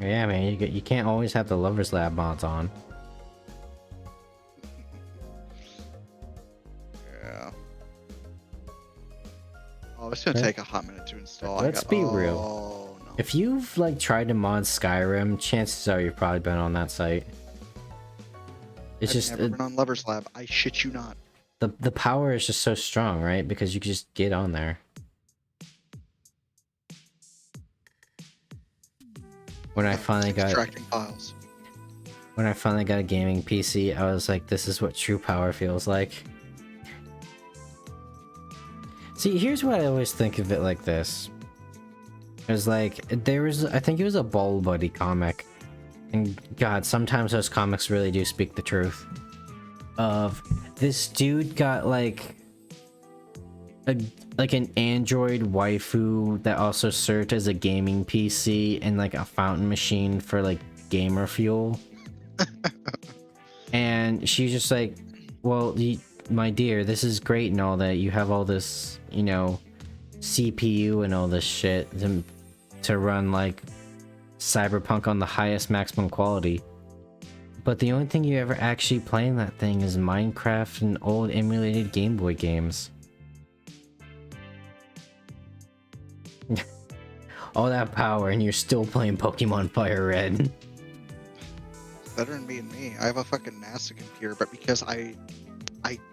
Yeah, man, you can't always have the Lovers Lab mods on. Yeah. Oh, it's gonna take a hot minute to install. Let's be real. Oh, no. If you've like tried to mod Skyrim, chances are you've probably been on that site. It's I've just never been on Lovers Lab. I shit you not. the power is just so strong, right? Because you can just get on there. When I finally got extracting files. when I finally got a gaming PC, I was like, this is what true power feels like. See, here's what I always think of it like this. It was like, I think it was a Ball Buddy comic. And God, sometimes those comics really do speak the truth. Of this dude got like an android waifu that also served as a gaming PC and like a fountain machine for like gamer fuel. And she's just like, well, my dear, this is great and all that. You have all this, you know, CPU and all this shit to run like Cyberpunk on the highest maximum quality. But the only thing you ever actually play in that thing is Minecraft and old emulated Game Boy games. All that power and you're still playing Pokemon Fire Red. Better than me and me. I have a fucking NASA computer, but because I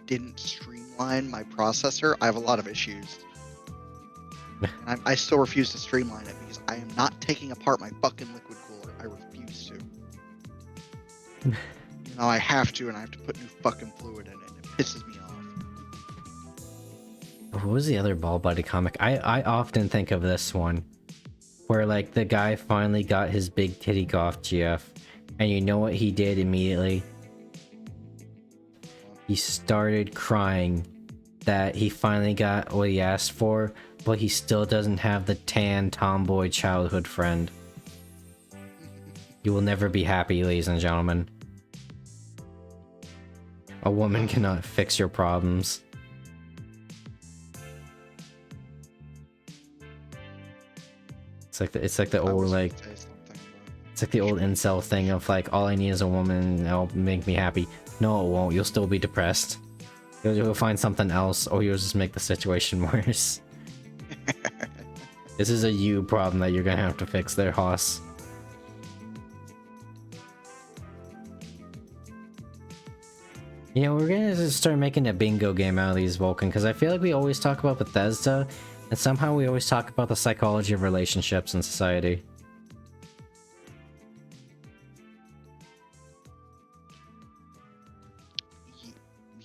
didn't streamline my processor, I have a lot of issues. And I still refuse to streamline it because I am not taking apart my fucking liquid cooler. I refuse to. Now I have to, and I have to put new fucking fluid in it, and it pisses me off. What was the other Ball Buddy comic? I often think of this one. Where like the guy finally got his big titty goth GF. And you know what he did immediately? He started crying that he finally got what he asked for, but he still doesn't have the tan tomboy childhood friend. You will never be happy, ladies and gentlemen. A woman cannot fix your problems. It's like the I old was like gonna say something, but it's like the old incel thing of like, all I need is a woman and it'll make me happy. No, it won't. You'll still be depressed. You'll find something else, or you'll just make the situation worse. This is a you problem that you're gonna have to fix there, Hoss. You know, we're gonna just start making a bingo game out of these, Vulcan, because I feel like we always talk about Bethesda, and somehow we always talk about the psychology of relationships in society.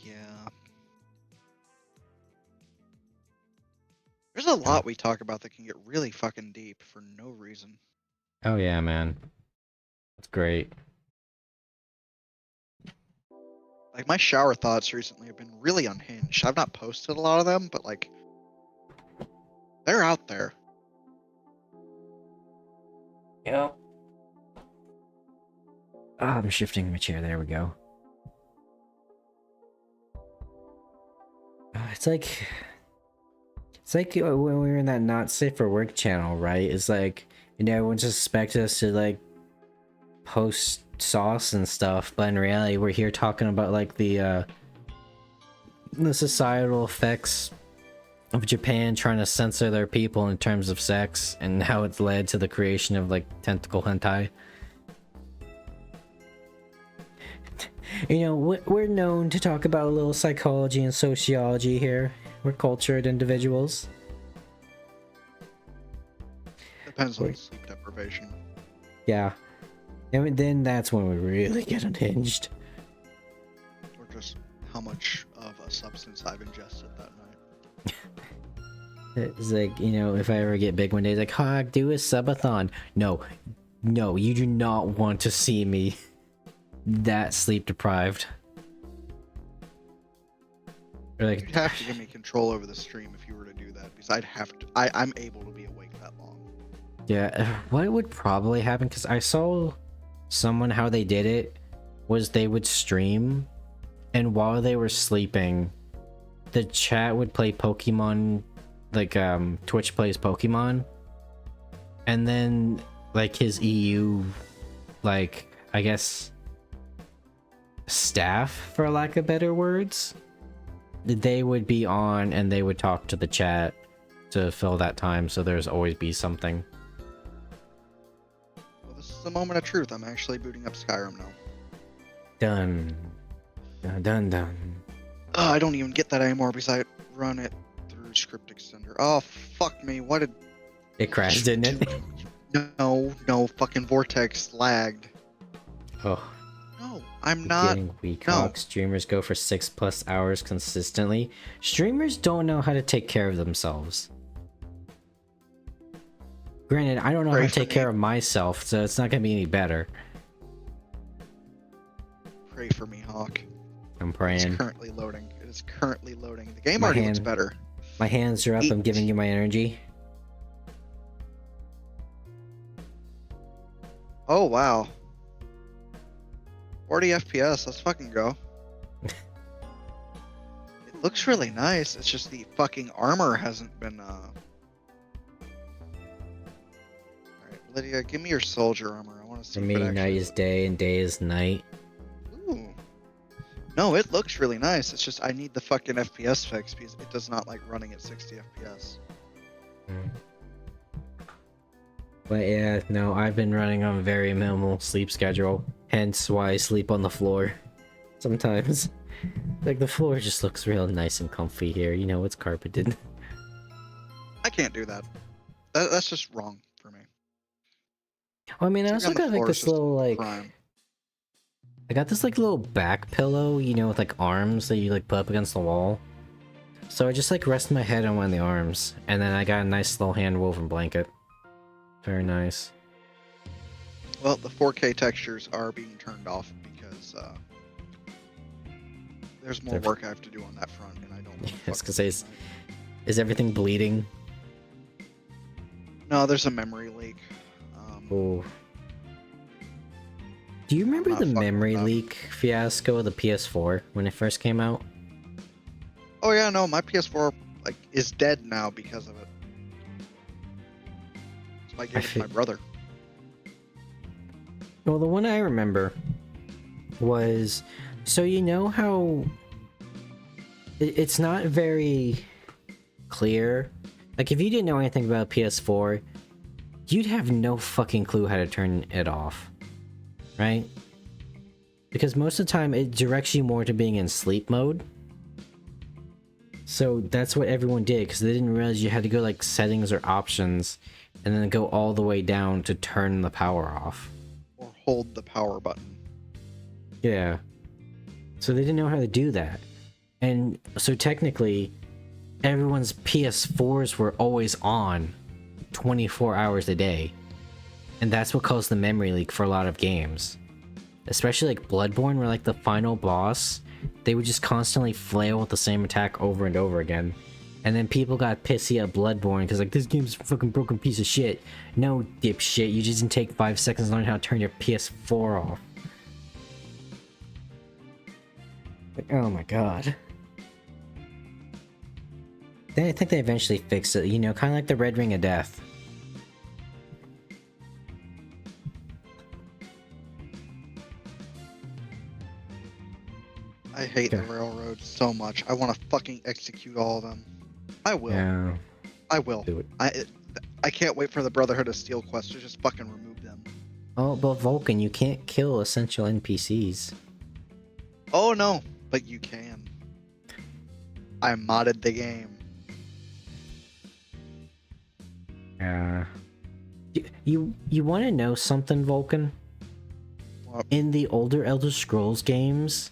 yeah. There's a lot we talk about that can get really fucking deep for no reason. Oh yeah, man. That's great. Like, my shower thoughts recently have been really unhinged. I've not posted a lot of them, but like, they're out there. Yep. I'm shifting my chair. There we go. It's like when we were in that not safe for work channel, right? It's like And everyone just expects us to like post sauce and stuff, but in reality, we're here talking about like the societal effects of Japan trying to censor their people in terms of sex and how it's led to the creation of like tentacle hentai. You know, we're known to talk about a little psychology and sociology here. We're cultured individuals. Depends on sleep deprivation. Yeah. And then that's when we really get unhinged. Or just how much of a substance I've ingested that night. It's like, you know, if I ever get big one day, it's like, Hawke, do a subathon. No, you do not want to see me that sleep deprived. Or like, You'd have to give me control over the stream if you were to do that, because I'd have to. I'm able to be awake that long. yeah, what would probably happen, because I saw someone how they did it was they would stream, and while they were sleeping, the chat would play Pokemon, like Twitch plays Pokemon, and then like his EU, like I guess staff, for lack of better words, they would be on and they would talk to the chat to fill that time, so there's always be something. Well, this is the moment of truth. I'm actually booting up Skyrim now. Done. Done. Oh, I don't even get that anymore because I run it through script extender. Oh, fuck me. What did... It crashed, didn't it? No, fucking Vortex lagged. Oh. No, I'm not... Getting weak. No. Hawk. Streamers go for 6+ hours consistently. Streamers don't know how to take care of themselves. Granted, I don't know how Pray to for take me. care of myself, so it's not gonna be any better. Pray for me, Hawke. I'm It's praying. currently loading. It is currently loading. The game My already looks hand- better. My hands are up, I'm giving you my energy. Oh, wow. 40 FPS, let's fucking go. It looks really nice, it's just the fucking armor hasn't been, Alright, Lydia, give me your soldier armor. I want to see For if me, it actually... night is day and day is night. Ooh. No, it looks really nice. It's just I need the fucking FPS fix because it does not like running at 60 FPS. But yeah, no, I've been running on a very minimal sleep schedule. Hence why I sleep on the floor. Sometimes. Like, the floor just looks real nice and comfy here. You know, it's carpeted. I can't do that. That's just wrong for me. Well, I mean, I Sleeping also on the got like floor is this just little, like... crime. I got this, like, little back pillow, you know, with, like, arms that you, like, put up against the wall. So I just, like, rest my head on one of the arms. And then I got a nice little hand-woven blanket. Very nice. Well, the 4K textures are being turned off because there's more They're- work I have to do on that front, and I don't. Yeah, I was gonna say, is everything bleeding? No, there's a memory leak. Oh. Do you remember not the fucking memory with that. leak fiasco of the PS4 when it first came out? Oh yeah, no, my PS4 like is dead now because of it. So I gave it to my brother. Well, the one I remember was, so you know how it's not very clear. Like, if you didn't know anything about PS4, you'd have no fucking clue how to turn it off, right? Because most of the time it directs you more to being in sleep mode. So that's what everyone did, because they didn't realize you had to go like settings or options and then go all the way down to turn the power off. Or hold the power button. Yeah. So they didn't know how to do that. And so technically, everyone's PS4s were always on 24 hours a day. And that's what caused the memory leak for a lot of games. Especially like Bloodborne, where like the final boss, they would just constantly flail with the same attack over and over again. And then people got pissy at Bloodborne because like, this game's a fucking broken piece of shit. No, dipshit, you just didn't take 5 seconds to learn how to turn your PS4 off. Like, oh my god. Then I think they eventually fixed it, you know, kind of like the Red Ring of Death. I hate the Okay. railroad so much. I want to fucking execute all of them. I will. Yeah, I will. do it. I can't wait for the Brotherhood of Steel quest to just fucking remove them. Oh, but Vulcan, you can't kill essential NPCs. Oh no, but you can. I modded the game. Yeah. You want to know something, Vulcan? What? In the older Elder Scrolls games,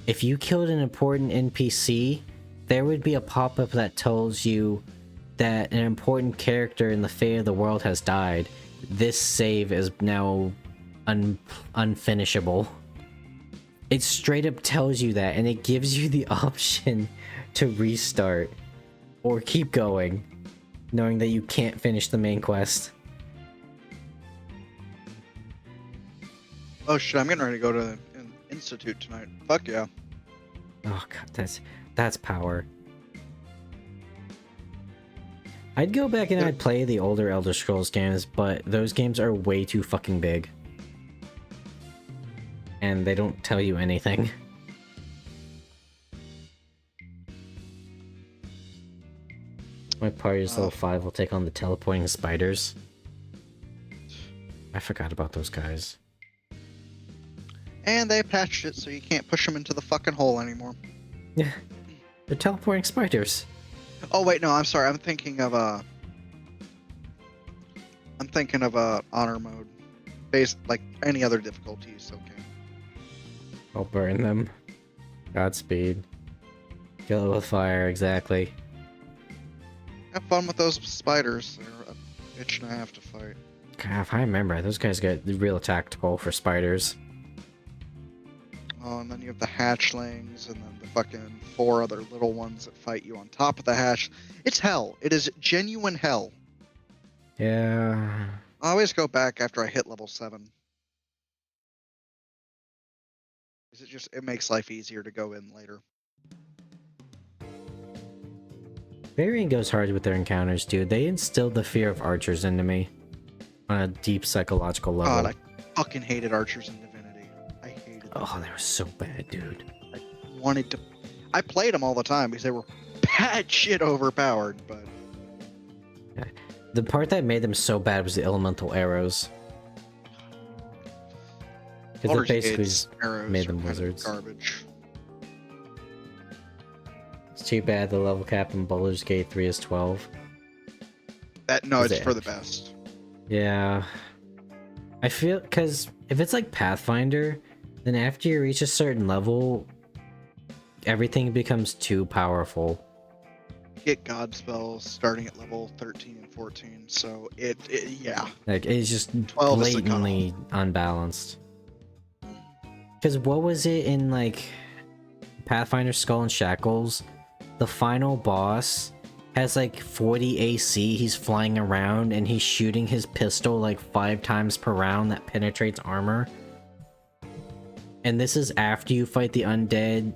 if you killed an important NPC, there would be a pop-up that tells you that an important character in the fate of the world has died. This save is now unfinishable. It straight up tells you that, and it gives you the option to restart or keep going, knowing that you can't finish the main quest. Oh shit, I'm getting ready to go to an institute tonight. Fuck yeah. Oh god, that's power. I'd go back and Yeah. I'd play the older Elder Scrolls games, but those games are way too fucking big. And they don't tell you anything. My party's level 5 will take on the teleporting spiders. I forgot about those guys. And they patched it so you can't push them into the fucking hole anymore. Yeah, they're teleporting spiders. Oh wait, no, I'm sorry. I'm thinking of honor mode. Based like any other difficulty is okay. I'll burn them. Godspeed. Kill it with fire, exactly. Have fun with those spiders. They're a bitch and a half to fight. God, if I remember, those guys get real tactical for spiders. Oh, and then you have the hatchlings, and then the fucking 4 other little ones that fight you on top of the hatch. It's hell. It is genuine hell. Yeah. I always go back after I hit level 7. It makes life easier to go in later. Varian goes hard with their encounters, dude. They instilled the fear of archers into me on a deep psychological level. God, I fucking hated archers in Divinity. I hated them. Oh, they were so bad, dude. I played them all the time because they were bad shit overpowered, but The part that made them so bad was the elemental arrows. Because Baldur's they basically Gate's just arrows made are them kind of wizards. garbage. It's too bad the level cap in Baldur's Gate 3 is 12. No, Is it's it for the actually? best. Yeah. I feel, because if it's like Pathfinder, then after you reach a certain level, everything becomes too powerful. Get god spells starting at level 13 and 14, so yeah. Like, it's just 12 is the blatantly unbalanced. Because what was it in, like, Pathfinder Skull and Shackles? The final boss has, like, 40 AC, he's flying around, and he's shooting his pistol, like, 5 times per round that penetrates armor. And this is after you fight the undead,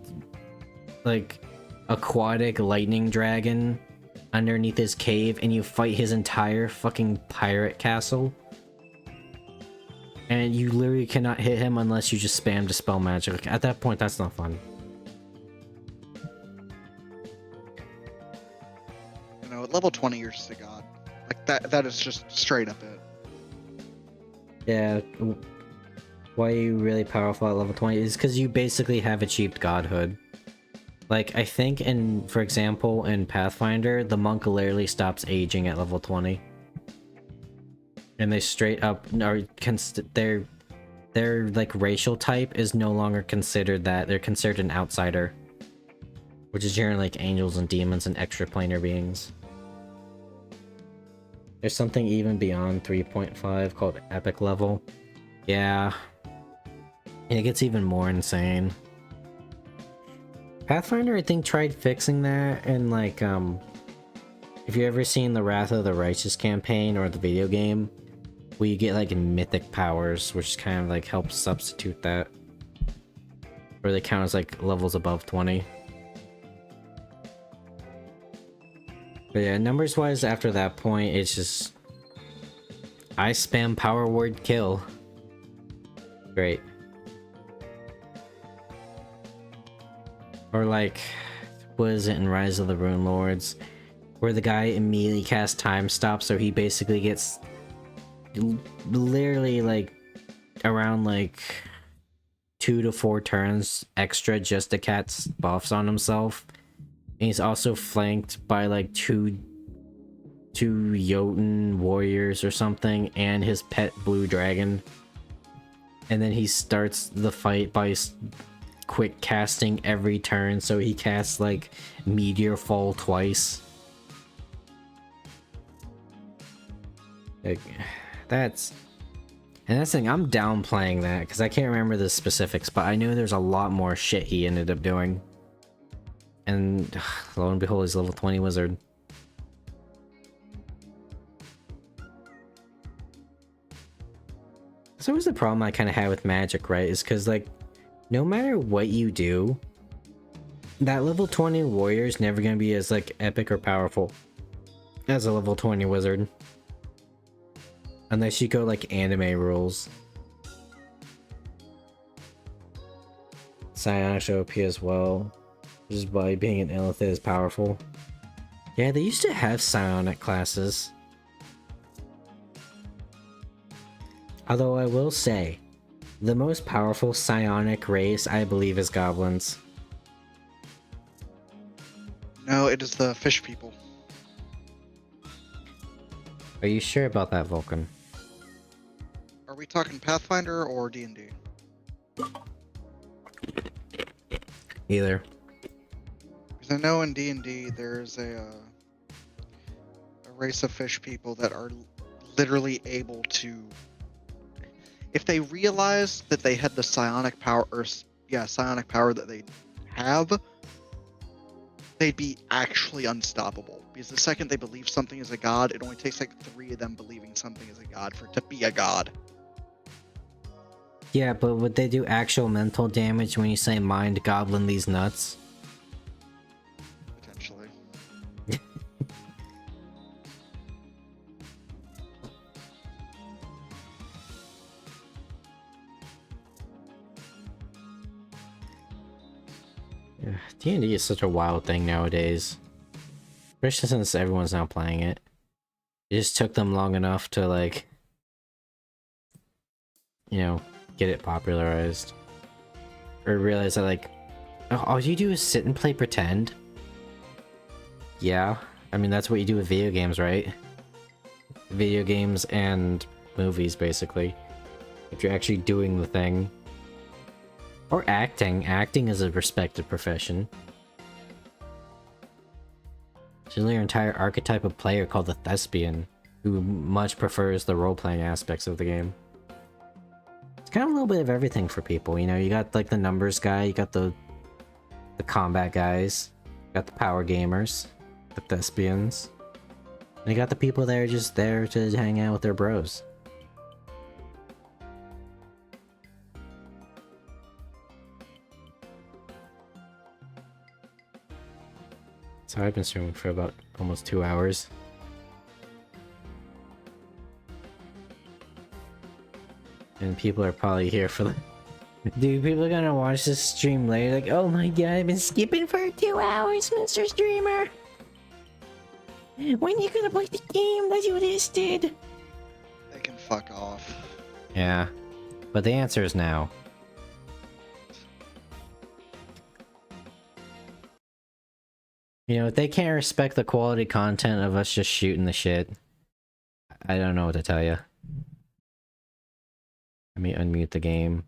like, aquatic lightning dragon underneath his cave, and you fight his entire fucking pirate castle. And you literally cannot hit him unless you just spam Dispel Magic. Like, at that point, that's not fun. You know, at level 20 you're just a god. Like that is just straight up it. Yeah, why are you really powerful at level 20 is because you basically have achieved godhood. Like, I think for example, in Pathfinder, the monk literally stops aging at level 20. And they straight up are their like racial type is no longer considered that. They're considered an outsider, which is generally like angels and demons and extraplanar beings. There's something even beyond 3.5 called epic level. Yeah. And it gets even more insane. Pathfinder, I think, tried fixing that, and like, if you ever seen the Wrath of the Righteous campaign or the video game, where you get like mythic powers, which kind of like helps substitute that, or they count as like levels above 20. But yeah, numbers wise, after that point, it's just I spam power word kill. Great. Or like, was it in Rise of the Rune Lords, where the guy immediately casts Time Stop, so he basically gets literally like around like 2 to 4 turns extra just to cast buffs on himself. And he's also flanked by like two Jotun warriors or something, and his pet blue dragon. And then he starts the fight by quick casting every turn, so he casts like Meteor Fall twice. Like, that's the thing, I'm downplaying that because I can't remember the specifics, but I knew there's a lot more shit he ended up doing. And lo and behold, he's a level 20 wizard. So always the problem I kind of had with Magic, right? Is because, like, no matter what you do, that level 20 warrior is never going to be as, like, epic or powerful as a level 20 wizard. Unless you go, like, anime rules. Psionics OP as well. Which is why being an Illithid is powerful. Yeah, they used to have psionic classes. Although I will say, the most powerful psionic race, I believe, is Goblins. No, it is the fish people. Are you sure about that, Vulcan? Are we talking Pathfinder or D&D? Either. Because I know in D&D there's a race of fish people that are literally able to, if they realize that they had the psionic power, psionic power that they have, they'd be actually unstoppable. Because the second they believe something is a god, it only takes like 3 of them believing something is a god for it to be a god. Yeah, but would they do actual mental damage when you say mind goblin these nuts? Potentially. D&D is such a wild thing nowadays. Especially since everyone's now playing it. It just took them long enough to, like, you know, get it popularized. Or realize that, like, all you do is sit and play pretend. Yeah, I mean, that's what you do with video games, right? Video games and movies, basically. If you're actually doing the thing. Or acting. Acting is a respected profession. There's your entire archetype of player called the thespian, who much prefers the role-playing aspects of the game. It's kind of a little bit of everything for people, you know? You got, like, the numbers guy, you got the combat guys, you got the power gamers, the thespians, and you got the people that are just there to hang out with their bros. So I've been streaming for about almost 2 hours. And people are probably here for the... Dude, people are gonna watch this stream later like, oh my god, I've been skipping for 2 hours, Mr. Streamer! When you gonna play the game that you listed? They can fuck off. Yeah. But the answer is now. You know, if they can't respect the quality content of us just shooting the shit, I don't know what to tell you. Let me unmute the game.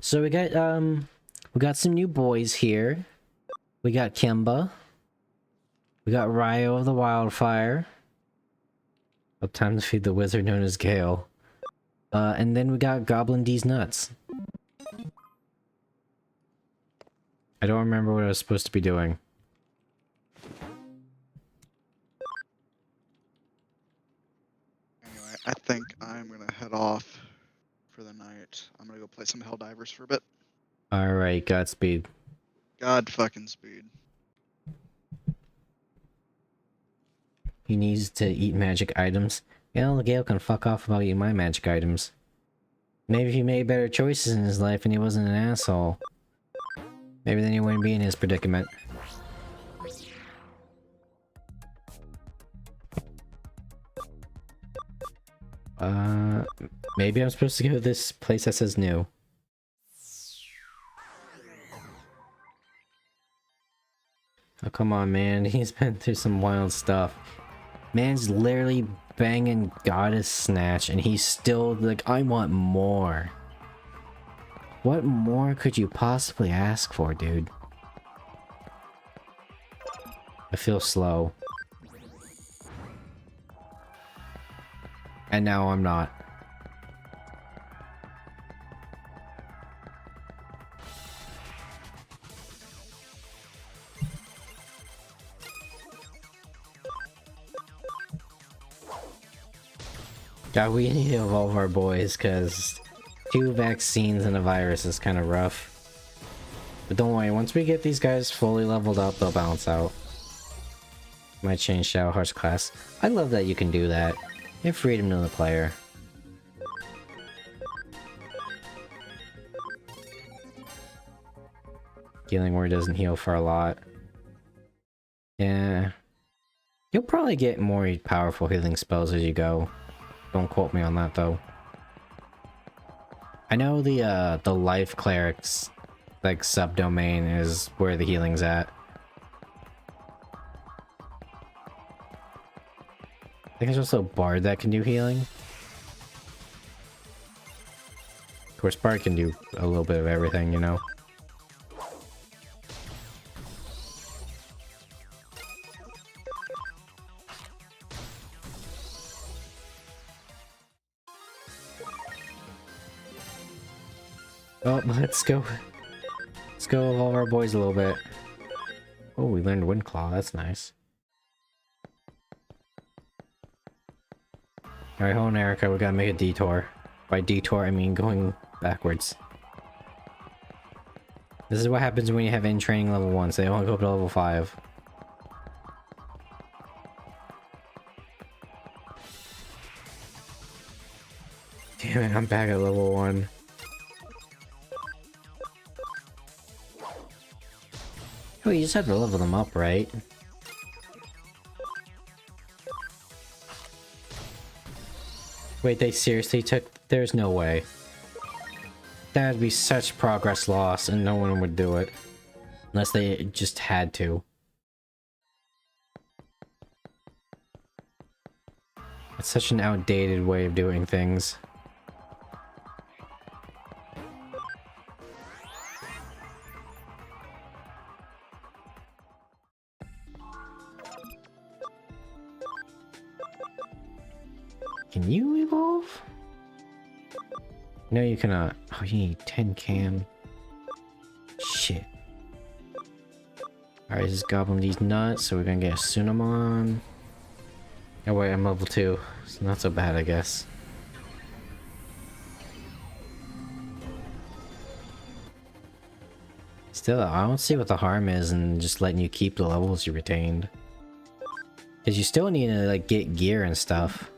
So we got some new boys here. We got Kimba. We got Ryo of the Wildfire. Up time to feed the wizard known as Gale. And then we got Goblin D's Nuts. I don't remember what I was supposed to be doing. Anyway, I think I'm gonna head off for the night. I'm gonna go play some Helldivers for a bit. Alright, Godspeed. God fucking speed. He needs to eat magic items. Well, Gale can fuck off about eating my magic items. Maybe he made better choices in his life and he wasn't an asshole. Maybe then he wouldn't be in his predicament. Maybe I'm supposed to go to this place that says new. Oh, come on, man. He's been through some wild stuff. Man's literally banging Goddess Snatch, and he's still like, I want more. What more could you possibly ask for, dude? I feel slow. And now I'm not. God, we need to evolve our boys, because 2 vaccines and a virus is kind of rough. But don't worry, once we get these guys fully leveled up, they'll balance out. Might change Shadowheart's class. I love that you can do that. Give freedom to the player. Healing Word doesn't heal for a lot. Yeah. You'll probably get more powerful healing spells as you go. Don't quote me on that though. I know the life cleric's like subdomain is where the healing's at. I think there's also a bard that can do healing. Of course, bard can do a little bit of everything, you know. Oh, let's go. Let's go evolve our boys a little bit. Oh, we learned Windclaw. That's nice. Alright, hold on, Erica. We gotta make a detour. By detour, I mean going backwards. This is what happens when you have in training level 1, so they won't go up to level 5. Damn it, I'm back at level 1. Oh, you just have to level them up, right? Wait, they seriously took... There's no way. That'd be such progress loss, and no one would do it. Unless they just had to. It's such an outdated way of doing things. Can you evolve? No, you cannot. Oh, you need 10 cam. Shit. Alright, this goblin these nuts, so we're gonna get a Sunamon. Oh wait, I'm level 2. So not so bad, I guess. Still, I don't see what the harm is in just letting you keep the levels you retained. Because you still need to, like, get gear and stuff.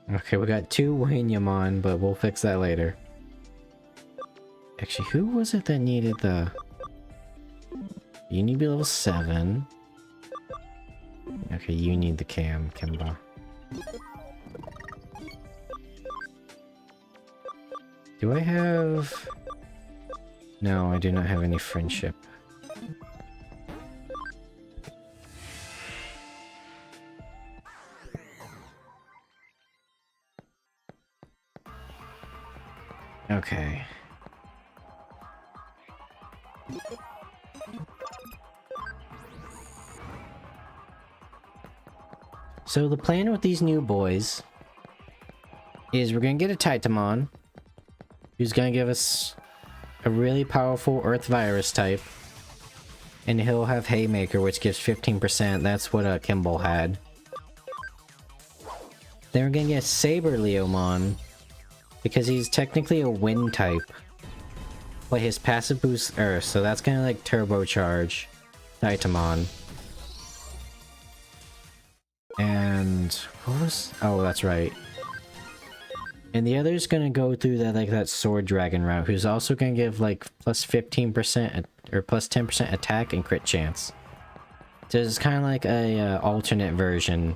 Okay, we got 2 Wainyamon, but we'll fix that later. Actually, who was it that needed the... You need to be level 7. Okay, you need the Kimba. Do I have... No, I do not have any friendship. Okay. So the plan with these new boys is we're gonna get a Titamon who's gonna give us a really powerful Earth Virus type, and he'll have Haymaker, which gives 15%. That's what Kimball had. Then we're gonna get Saber Leomon, because he's technically a wind type. But his passive boosts Earth, so that's gonna like turbocharge. Tokomon. And what was? Oh, that's right. And the other's gonna go through that like that sword dragon route, who's also gonna give like plus 15% or plus 10% attack and crit chance. So it's kind of like a alternate version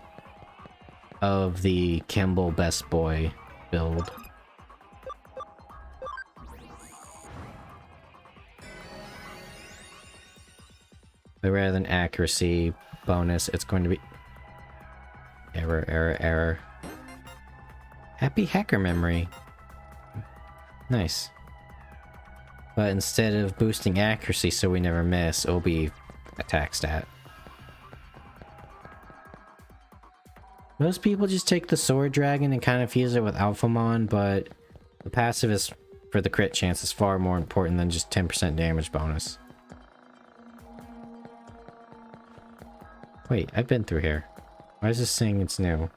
of the Kimball Best Boy build. But rather than accuracy bonus, it's going to be error, error, error. Happy hacker memory. Nice. But instead of boosting accuracy so we never miss, it'll be attack stat. Most people just take the sword dragon and kind of fuse it with Alphamon, but the passive is for the crit chance is far more important than just 10% damage bonus. Wait, I've been through here. Why is this saying it's new?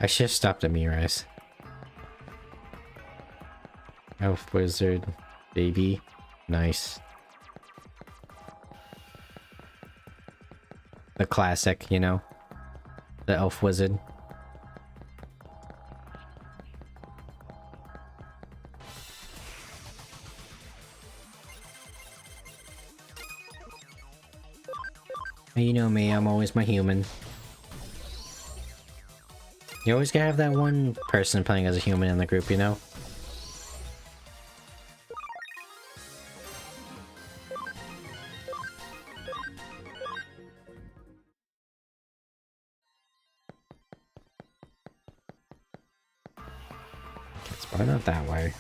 I should have stopped at Mirai's. Elf Wizard. Baby. Nice. The classic, you know? The Elf Wizard. You know me, I'm always my human. You always gotta have that one person playing as a human in the group, you know? It's probably not that way.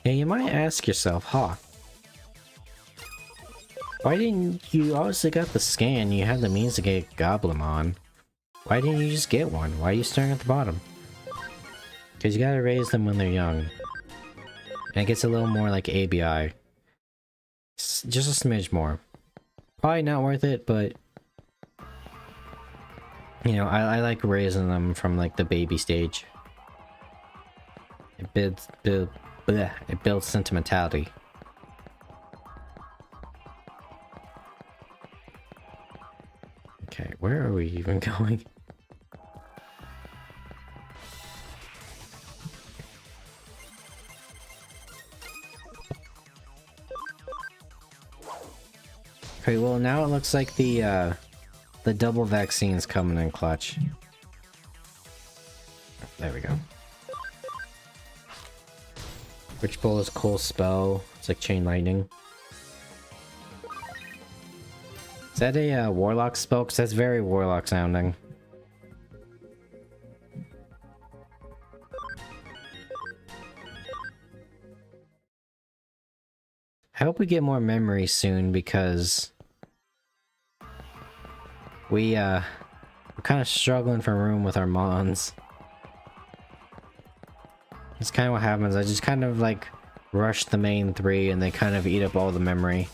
Yeah, you might ask yourself, Hawke, why didn't you obviously got the scan, you have the means to get Goblimon. Why didn't you just get one? Why are you starting at the bottom? Because you gotta raise them when they're young. And it gets a little more like ABI. Just a smidge more. Probably not worth it, but... You know, I like raising them from like the baby stage. It builds sentimentality. Okay, where are we even going? Okay, well now it looks like the double vaccine's coming in clutch. There we go. Witch Bowl is cool spell. It's like Chain Lightning. Is that a Warlock spell? Because that's very Warlock sounding. I hope we get more memories soon because we're kind of struggling for room with our mons. That's kind of what happens. I just kind of like rush the main three and they kind of eat up all the memory.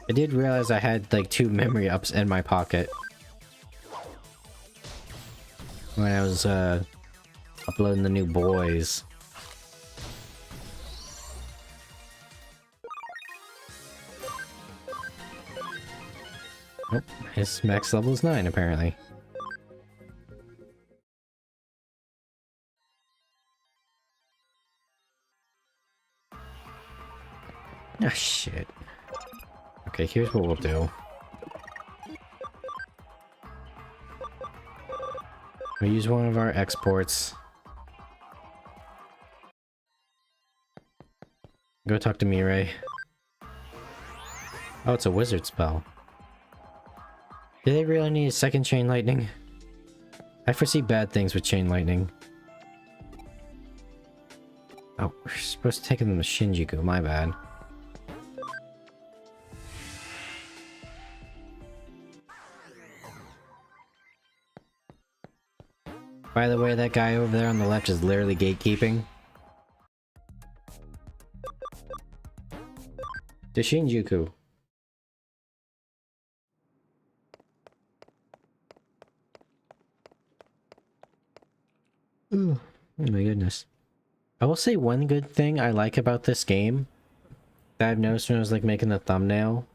I did realize I had like 2 memory ups in my pocket when I was uploading the new boys. Oh, his max level is 9 apparently. Ah, shit. Okay, here's what we'll do. We'll use one of our exports. Go talk to Mirai. Oh, it's a wizard spell. Do they really need a second Chain Lightning? I foresee bad things with Chain Lightning. Oh, we're supposed to take them to Shinjuku, my bad. By the way, that guy over there on the left is literally gatekeeping. To Shinjuku. Oh my goodness. I will say one good thing I like about this game that I've noticed when I was like making the thumbnail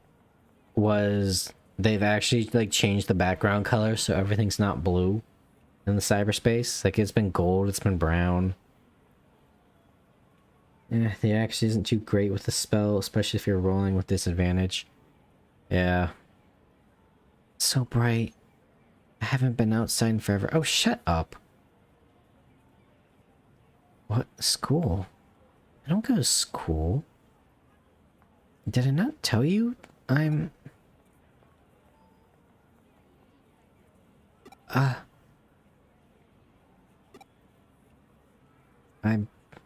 was they've actually like changed the background color so everything's not blue in the cyberspace. Like it's been gold, it's been brown. Yeah, the actually isn't too great with the spell, especially if you're rolling with disadvantage. Yeah. So bright. I haven't been outside in forever. Oh, shut up. What? School? I don't go to school. Did I not tell you? I'm...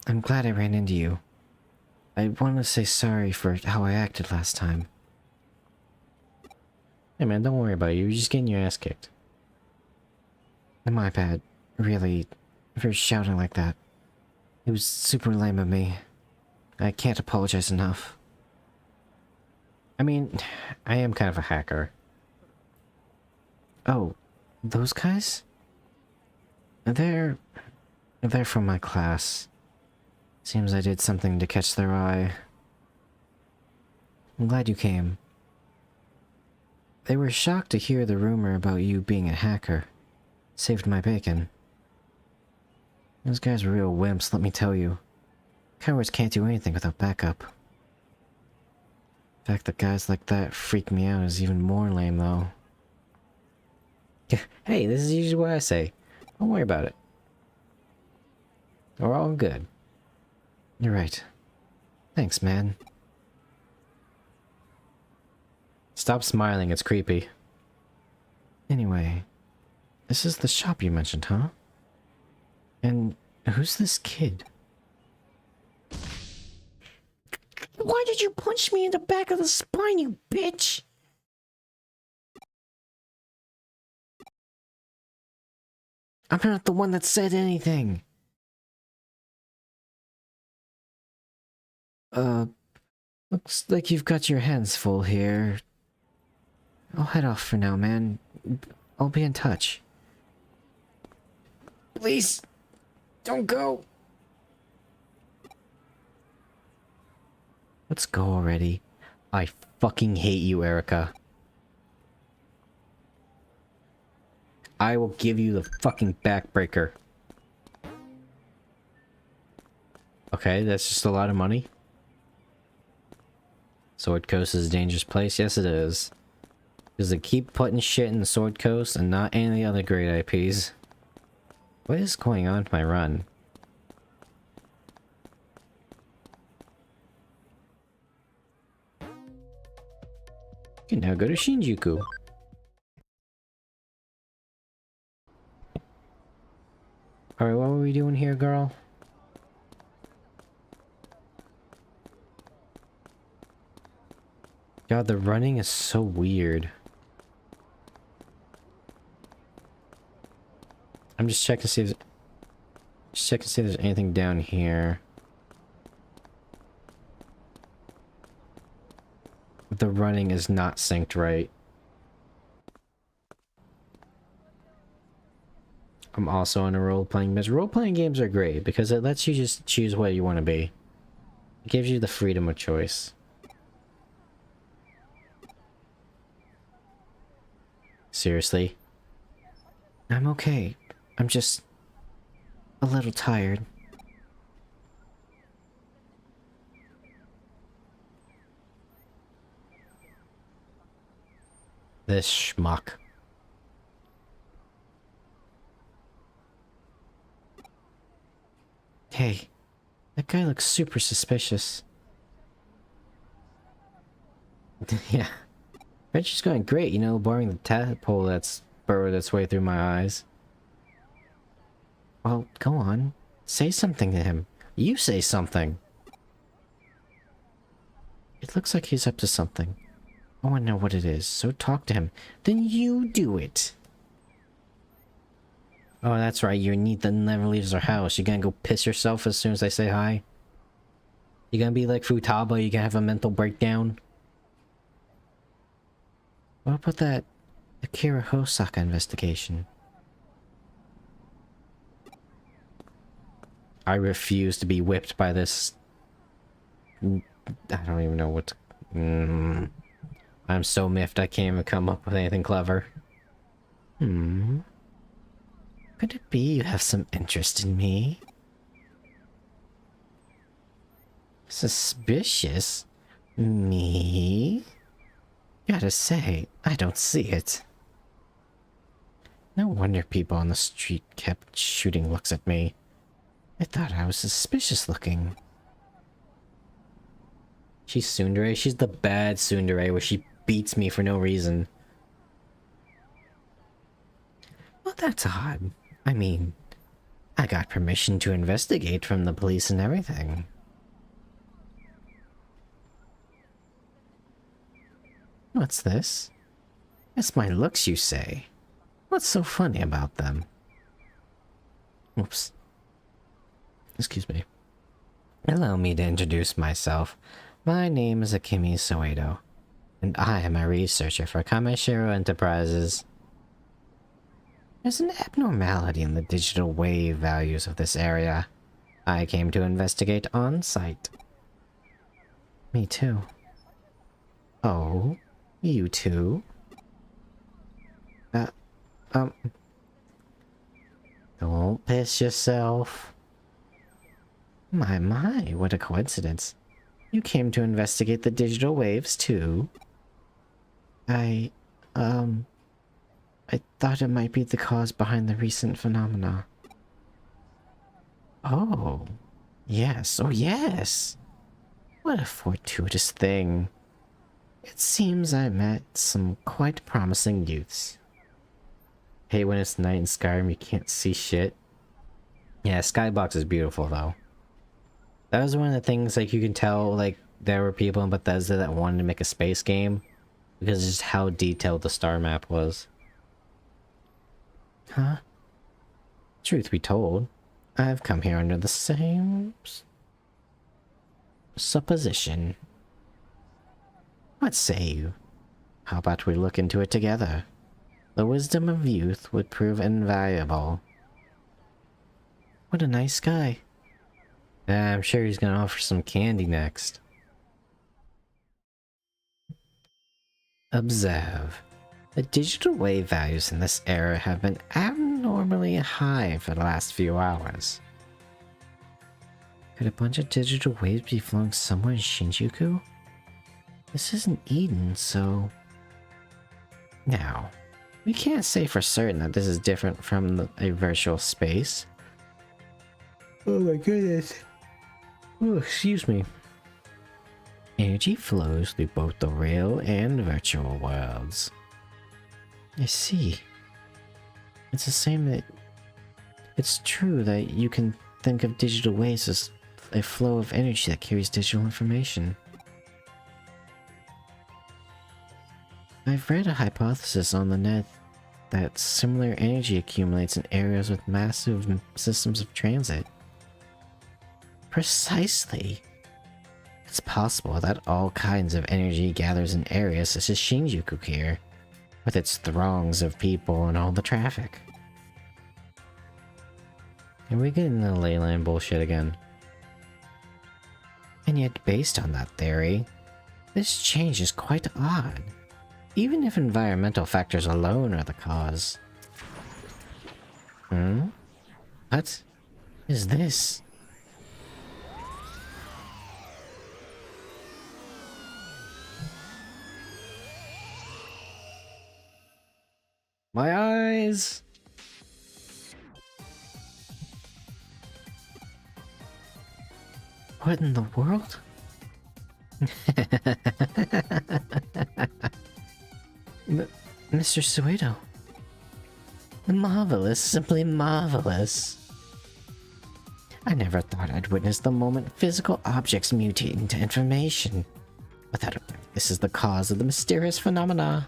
I'm glad I ran into you. I want to say sorry for how I acted last time. Hey man, don't worry about it. You're just getting your ass kicked. My bad. Really, for shouting like that. It was super lame of me. I can't apologize enough. I mean, I am kind of a hacker. Oh, those guys? They're from my class. Seems I did something to catch their eye. I'm glad you came. They were shocked to hear the rumor about you being a hacker. Saved my bacon. Those guys were real wimps, let me tell you. Cowards can't do anything without backup. The fact that guys like that freak me out is even more lame, though. Hey, this is usually what I say. Don't worry about it. We're all good. You're right. Thanks, man. Stop smiling, it's creepy. Anyway, this is the shop you mentioned, huh? And who's this kid? Why did you punch me in the back of the spine, you bitch? I'm not the one that said anything. Looks like you've got your hands full here. I'll head off for now, man. I'll be in touch. Please, don't go. Let's go already. I fucking hate you, Erica. I will give you the fucking backbreaker. Okay, that's just a lot of money. Sword Coast is a dangerous place. Yes, it is. Because they keep putting shit in the Sword Coast and not any of the other great IPs. What is going on with my run? You can now go to Shinjuku. Alright, what were we doing here, girl? God, the running is so weird. I'm just checking to see if there's anything down here. The running is not synced right. I'm also in a role-playing business. Role-playing games are great because it lets you just choose what you want to be. It gives you the freedom of choice. Seriously? I'm okay. I'm just a little tired. This schmuck. Hey, that guy looks super suspicious. Yeah. Adventure's going great, you know, barring the tadpole that's burrowed its way through my eyes. Well, go on. Say something to him. You say something. It looks like he's up to something. I want to know what it is, so talk to him. Then you do it. Oh, that's right, you're neat that never leaves her house. You gonna go piss yourself as soon as I say hi? You gonna be like Futaba, you gonna have a mental breakdown? What about that Akira Hosaka investigation? I refuse to be whipped by this. I don't even know what. I'm so miffed I can't even come up with anything clever. Could it be you have some interest in me? Suspicious? Me? Gotta say, I don't see it. No wonder people on the street kept shooting looks at me. I thought I was suspicious looking. She's tsundere. She's the bad tsundere where she beats me for no reason. Well, that's odd. I mean, I got permission to investigate from the police and everything. What's this? It's my looks, you say. What's so funny about them? Oops. Excuse me. Allow me to introduce myself. My name is Akemi Soedo, and I am a researcher for Kameshiro Enterprises. There's an abnormality in the digital wave values of this area. I came to investigate on site. Me too. Oh, you too? Don't piss yourself. My, what a coincidence. You came to investigate the digital waves too? I thought it might be the cause behind the recent phenomena. Oh, yes, oh yes! What a fortuitous thing. It seems I met some quite promising youths. Hey, when it's night in Skyrim, you can't see shit. Yeah, Skybox is beautiful though. That was one of the things, like, you can tell, like, there were people in Bethesda that wanted to make a space game because of just how detailed the star map was. Huh? Truth be told, I've come here under the same supposition. What say you? How about we look into it together? The wisdom of youth would prove invaluable. What a nice guy. I'm sure he's gonna offer some candy next. Observe. The digital wave values in this area have been abnormally high for the last few hours. Could a bunch of digital waves be flowing somewhere in Shinjuku? This isn't Eden, so... Now, we can't say for certain that this is different from a virtual space. Oh my goodness. Oh, excuse me. Energy flows through both the real and virtual worlds. I see. It's the same that... It's true that you can think of digital waves as a flow of energy that carries digital information. I've read a hypothesis on the net that similar energy accumulates in areas with massive systems of transit. Precisely. It's possible that all kinds of energy gathers in areas such as Shinjuku here, with its throngs of people and all the traffic. Are we getting the leyline bullshit again? And yet, based on that theory, this change is quite odd, even if environmental factors alone are the cause. What is this? My eyes! What in the world? Mr. Soedo. Marvelous, simply marvelous. I never thought I'd witness the moment physical objects mutate into information. Without a doubt, this is the cause of the mysterious phenomena.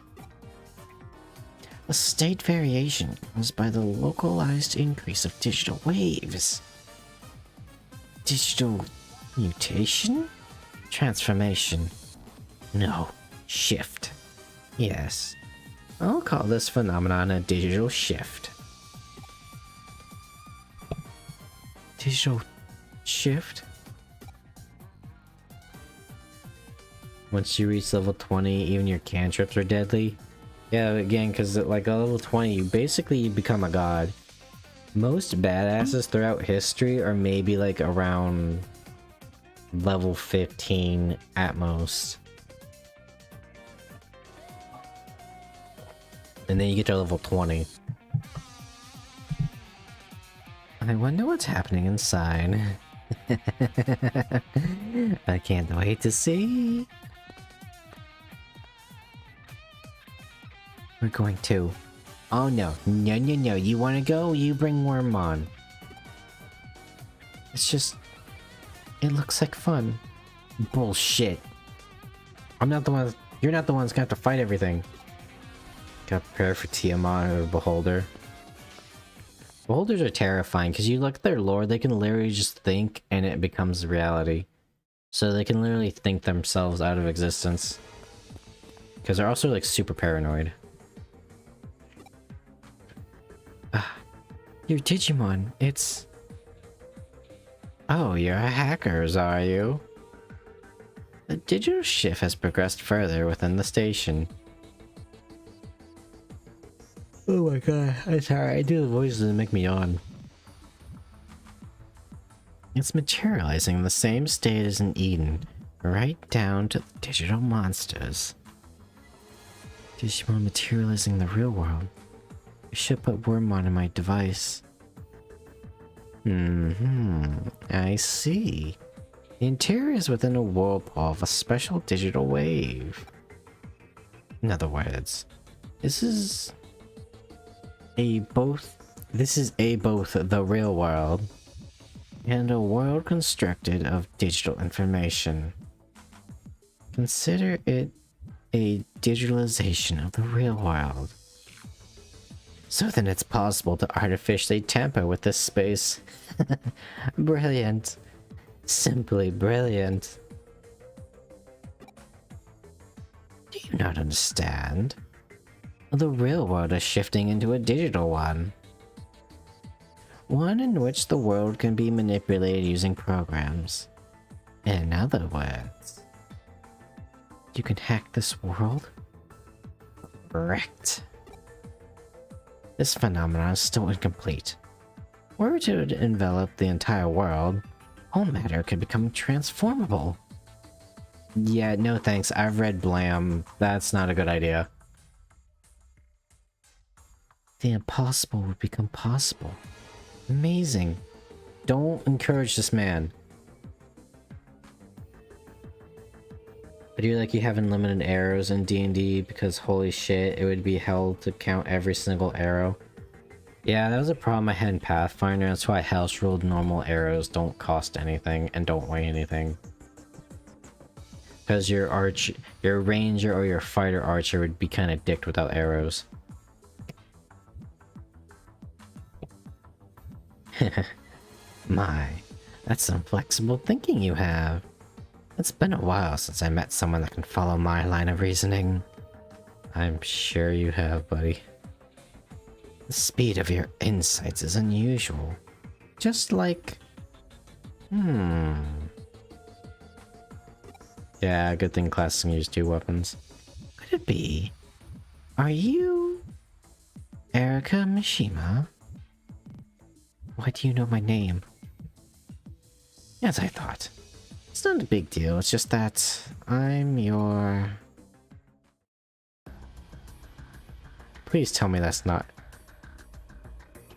A state variation caused by the localized increase of digital waves. Digital mutation? Transformation. No, shift. Yes, I'll call this phenomenon a digital shift. Digital shift. Once you reach level 20, even your cantrips are deadly. Yeah, again, because like at level 20, you basically become a god. Most badasses throughout history are maybe like around level 15 at most. And then you get to level 20. I wonder what's happening inside. I can't wait to see. We're going to. Oh no, no, no, no. You want to go? You bring Wormmon. It's just. It looks like fun. Bullshit. I'm not the one. You're not the one's gonna have to fight everything. Gotta prepare for Tiamat or Beholder. Beholders are terrifying because you look at their lore, they can literally just think and it becomes reality. So they can literally think themselves out of existence. Because they're also like super paranoid. Your Digimon, it's... Oh, you're a hackers, are you? The digital shift has progressed further within the station. Oh my god, I'm sorry, I do the voices that make me yawn. It's materializing in the same state as in Eden, right down to the digital monsters. Digimon materializing in the real world. I should put Wormmon in my device. I see. The interior is within a whirlpool of a special digital wave. In other words, this is both the real world and a world constructed of digital information. Consider it a digitalization of the real world. So then it's possible to artificially tamper with this space. Brilliant. Simply brilliant. Do you not understand? The real world is shifting into a digital one. One in which the world can be manipulated using programs. In other words, you can hack this world? Correct. This phenomenon is still incomplete. Were it to envelop the entire world, all matter could become transformable. Yeah, no thanks. I've read Blam. That's not a good idea. The impossible would become possible. Amazing. Don't encourage this man. I do like you have unlimited arrows in D&D because holy shit, it would be hell to count every single arrow. Yeah, that was a problem I had in Pathfinder, that's why house ruled normal arrows don't cost anything and don't weigh anything. Because your ranger or your fighter archer would be kind of dicked without arrows. My, that's some flexible thinking you have. It's been a while since I met someone that can follow my line of reasoning. I'm sure you have, buddy. The speed of your insights is unusual. Just like... Yeah, good thing classes can use 2 weapons. Could it be? Are you... Erika Mishima? Why do you know my name? As I thought. It's not a big deal, it's just that I'm your... Please tell me that's not...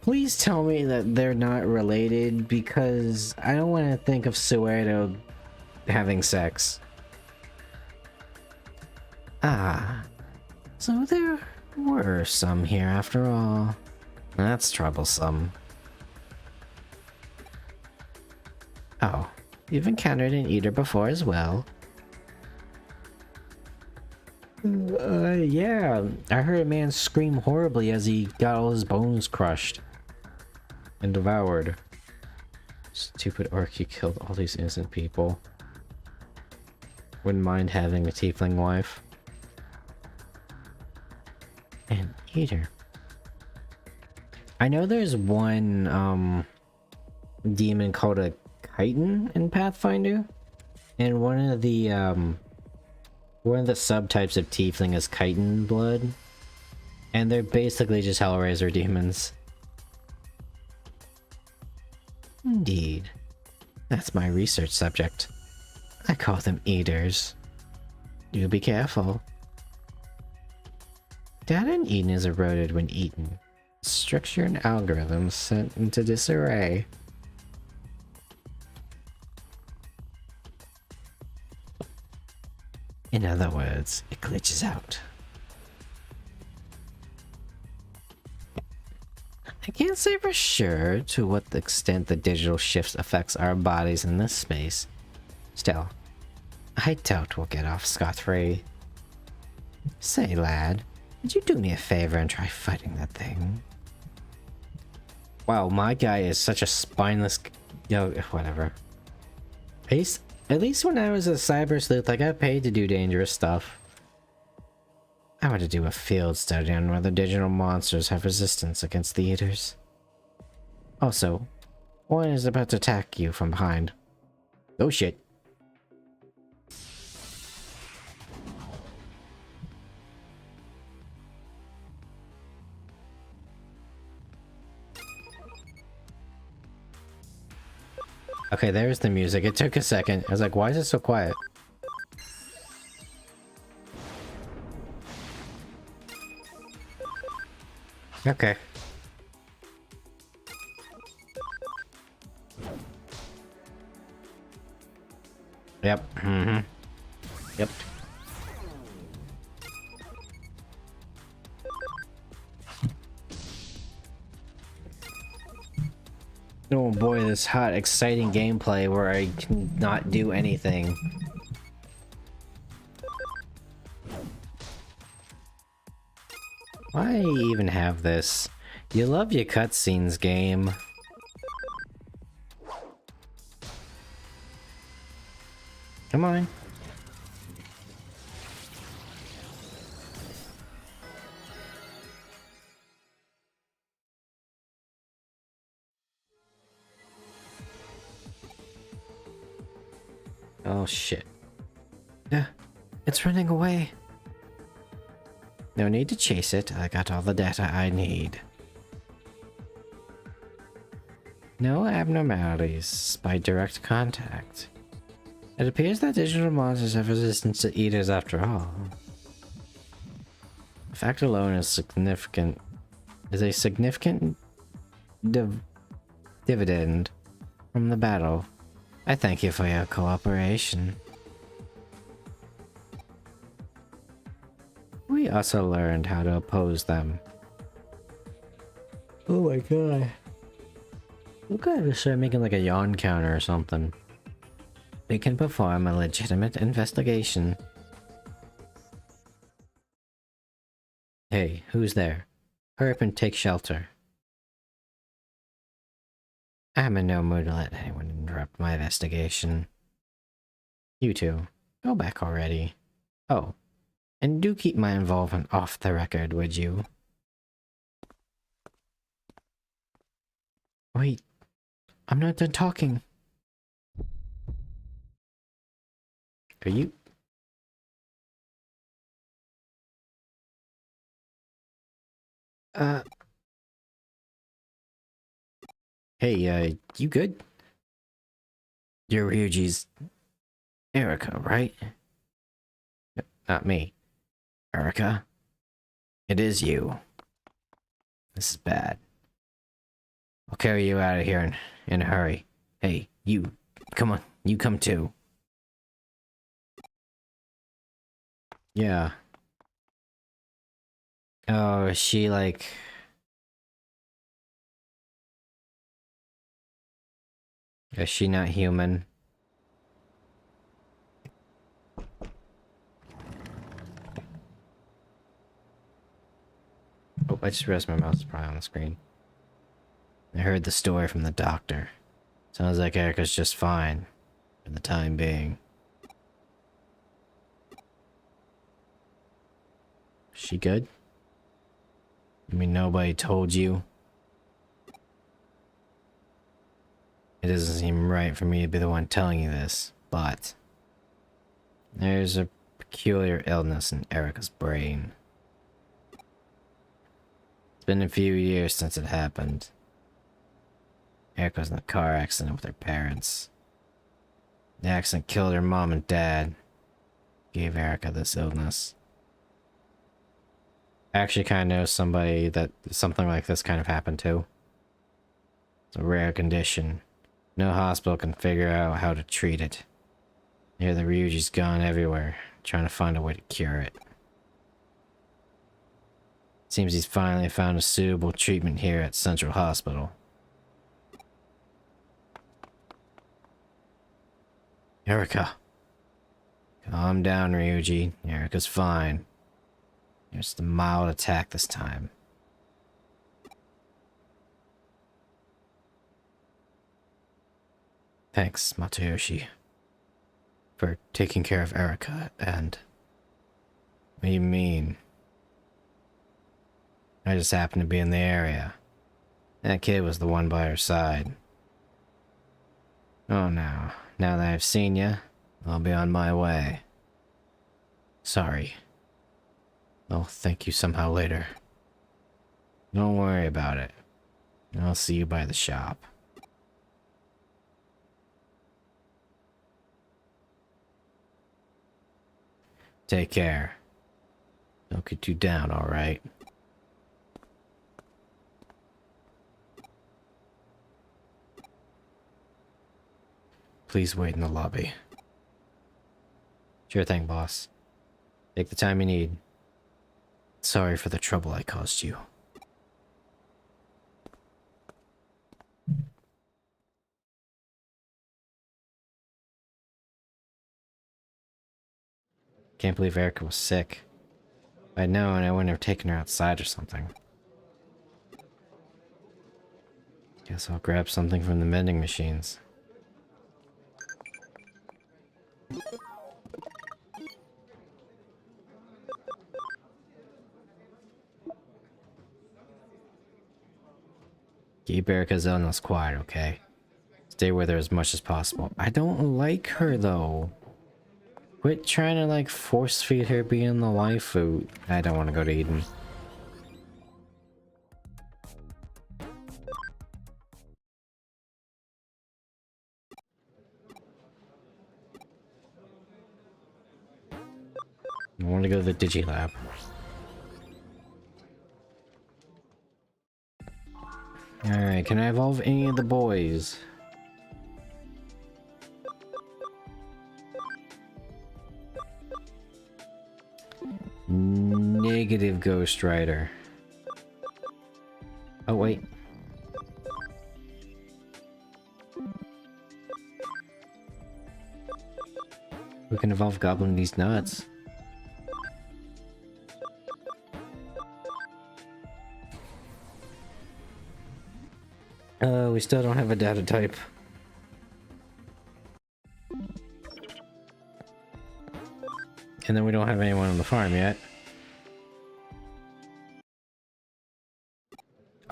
Please tell me that they're not related, because I don't want to think of Suedo having sex. Ah, so there were some here after all. That's troublesome. Oh, you've encountered an eater before as well? Yeah, I heard a man scream horribly as he got all his bones crushed and devoured. Stupid orc, he killed all these innocent people. Wouldn't mind having a tiefling wife. An eater. I know there's one demon called a Titan in Pathfinder, and one of the subtypes of tiefling is chitin blood, and they're basically just Hellraiser demons. Indeed. That's my research subject. I call them eaters. You be careful. Data in Eden is eroded when eaten. Structure and algorithms sent into disarray. In other words, it glitches out. I can't say for sure to what extent the digital shifts affects our bodies in this space. Still, I doubt we'll get off scot-free. Say, lad, would you do me a favor and try fighting that thing? Wow, my guy is such a spineless... Yo, whatever. At least when I was a cyber sleuth, I got paid to do dangerous stuff. I want to do a field study on whether digital monsters have resistance against the eaters. Also, one is about to attack you from behind. Oh shit. Okay, there's the music. It took a second. I was like, why is it so quiet? Okay. Yep. Mm-hmm. Yep. Oh boy, this hot, exciting gameplay where I can not do anything. Why even have this? You love your cutscenes, game. Come on. Oh shit. Yeah, it's running away. No need to chase it. I got all the data I need. No abnormalities by direct contact. It appears that digital monsters have resistance to eaters after all. The fact alone is significant. Is a significant dividend from the battle. I thank you for your cooperation. We also learned how to oppose them. Oh my god. I'm gonna start making like a yawn counter or something. We can perform a legitimate investigation. Hey, who's there? Hurry up and take shelter. I'm in no mood to let anyone interrupt my investigation. You two, go back already. Oh, and do keep my involvement off the record, would you? Wait, I'm not done talking. Are you? Hey, you good? You're Ryuji's Erica, right? No, not me. Erica? It is you. This is bad. I'll carry you out of here in a hurry. Hey, you, come on, you come too. Yeah. Oh, is she like... Is she not human? Oh, I just realized my mouse is probably on the screen. I heard the story from the doctor. Sounds like Erica's just fine. For the time being. She good? I mean, nobody told you? it doesn't seem right for me to be the one telling you this, but there's a peculiar illness in Erica's brain. It's been a few years since it happened. Erica was in a car accident with her parents. The accident killed her mom and dad. Gave Erica this illness. I actually kind of know somebody that something like this kind of happened to. It's a rare condition. No hospital can figure out how to treat it. Here the Ryuji's gone everywhere, trying to find a way to cure it. Seems he's finally found a suitable treatment here at Central Hospital. Erica. Calm down, Ryuji. Erica's fine. Just a mild attack this time. Thanks, Matsuyoshi, for taking care of Erica, and... What do you mean? I just happened to be in the area. That kid was the one by her side. Oh, now that I've seen you, I'll be on my way. Sorry. I'll thank you somehow later. Don't worry about it. I'll see you by the shop. Take care. Don't get too down, alright? Please wait in the lobby. Sure thing, boss. Take the time you need. Sorry for the trouble I caused you. Can't believe Erica was sick. If I'd known, I wouldn't have taken her outside or something. Guess I'll grab something from the vending machines. Keep Erica's illness quiet, okay? Stay with her as much as possible. I don't like her, though. Quit trying to, like, force feed her being the waifu. I don't want to go to Eden. I want to go to the Digilab. Alright, can I evolve any of the boys? Negative Ghost Rider. Oh, wait. We can evolve Goblin these nuts. We still don't have a data type. And then we don't have anyone on the farm yet.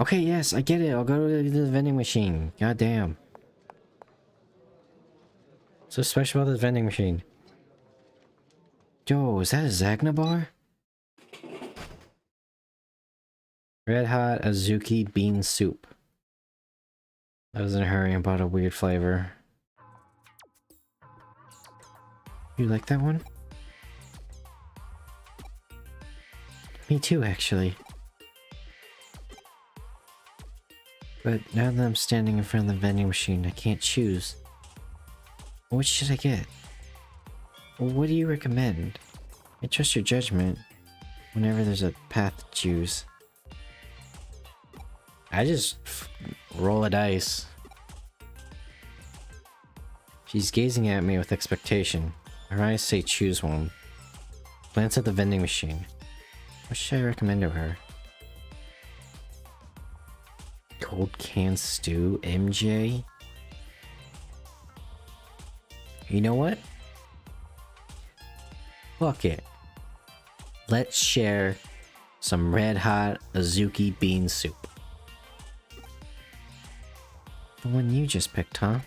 Okay, yes, I get it. I'll go to the vending machine. God damn. So special about this vending machine. Yo, is that a Zagna bar? Red hot Azuki bean soup. I was in a hurry and bought a weird flavor. You like that one? Me too, actually. But now that I'm standing in front of the vending machine, I can't choose. What should I get? What do you recommend? I trust your judgment whenever there's a path to choose. I just roll a dice. She's gazing at me with expectation. Her eyes say choose one. Glance at the vending machine. What should I recommend to her? Cold canned stew, MJ? You know what? Fuck it. Let's share some red hot Azuki bean soup. The one you just picked, huh?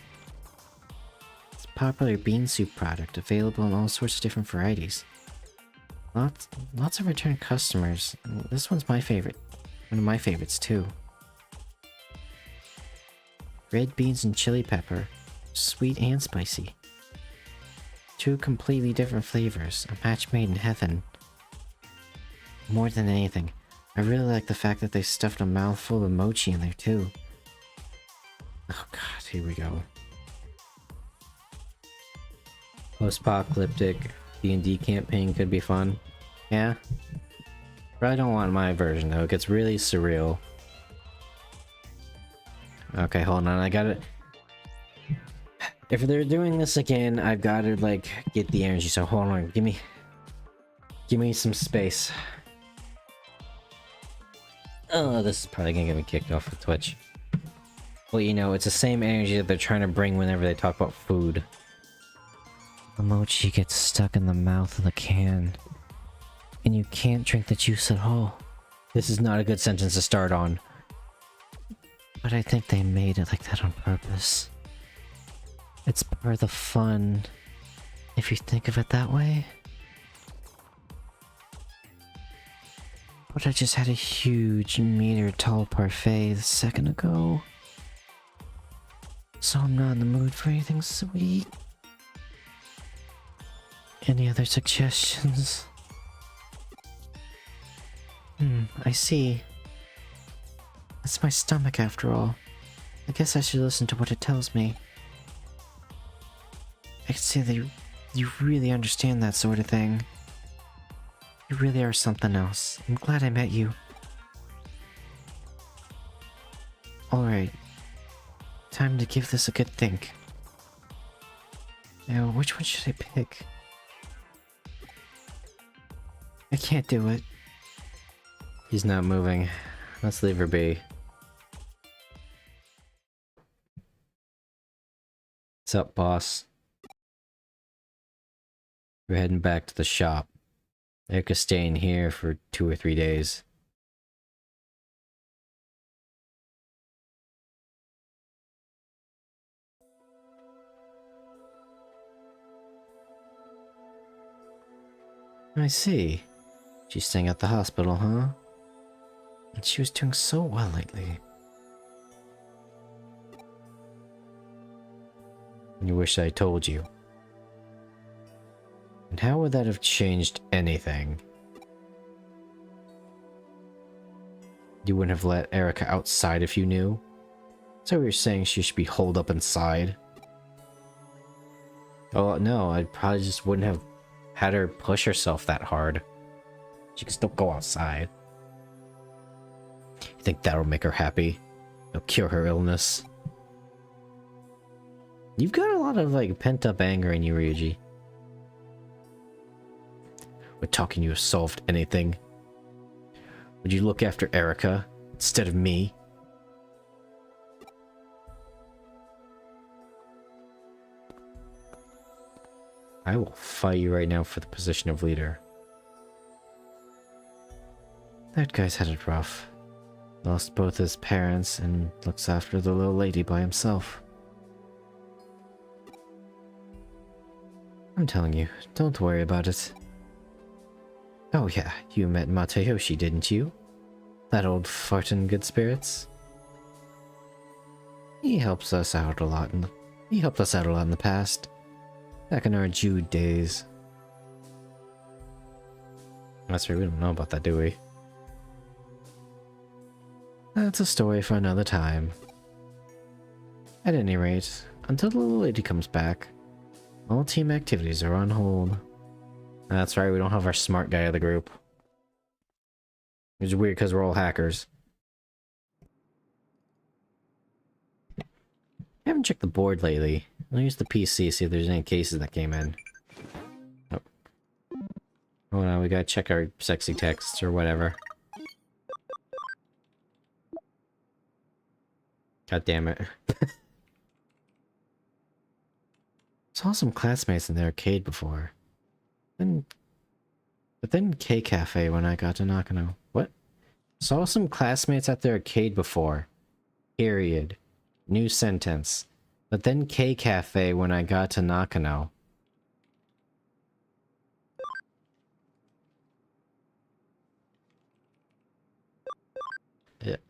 It's a popular bean soup product, available in all sorts of different varieties. Lots of return customers. This one's my favorite. One of my favorites, too. Red beans and chili pepper. Sweet and spicy. Two completely different flavors. A match made in heaven. More than anything, I really like the fact that they stuffed a mouthful of mochi in there, too. Oh god, here we go. Post-apocalyptic D&D campaign could be fun. Yeah? Probably don't want my version though, it gets really surreal. Okay, hold on, I gotta... If they're doing this again, I've gotta, like, get the energy, so hold on, give me some space. Oh, this is probably gonna get me kicked off of Twitch. Well, you know, it's the same energy that they're trying to bring whenever they talk about food. The mochi gets stuck in the mouth of the can, and you can't drink the juice at all. This is not a good sentence to start on. But I think they made it like that on purpose. It's part of the fun, if you think of it that way. But I just had a huge meter-tall parfait a second ago. So I'm not in the mood for anything sweet. Any other suggestions? I see. It's my stomach after all. I guess I should listen to what it tells me. I can see that you really understand that sort of thing. You really are something else. I'm glad I met you. Alright. Time to give this a good think. Now, which one should I pick? I can't do it. He's not moving. Let's leave her be. What's up, boss? We're heading back to the shop. Erica's staying here for 2 or 3 days. I see. She's staying at the hospital, huh? And she was doing so well lately. You wish I told you. And how would that have changed anything? You wouldn't have let Erica outside if you knew? So you're saying she should be holed up inside? Oh no, I probably just wouldn't have had her push herself that hard. She can still go outside. You think that'll make her happy? It'll cure her illness? You've got a lot of, like, pent-up anger in you, Ryuji. Would talking you have solved anything? Would you look after Erica instead of me? I will fight you right now for the position of leader. That guy's had it rough. Lost both his parents and looks after the little lady by himself. I'm telling you, don't worry about it. Oh yeah, you met Matayoshi, didn't you? That old fart in good spirits? He helps us out a lot in the past. Back in our Jude days. That's right, we don't know about that, do we? That's a story for another time. At any rate, until the little lady comes back, all team activities are on hold. That's right, we don't have our smart guy of the group. Which is weird because we're all hackers. I haven't checked the board lately. I'll use the PC, see if there's any cases that came in. Oh. Oh no, we gotta check our sexy texts or whatever. God damn it. Saw some classmates in the arcade before. But then K-Cafe when I got to Nakano. What? Saw some classmates at the arcade before. Period. New sentence. But then K Cafe when I got to Nakano.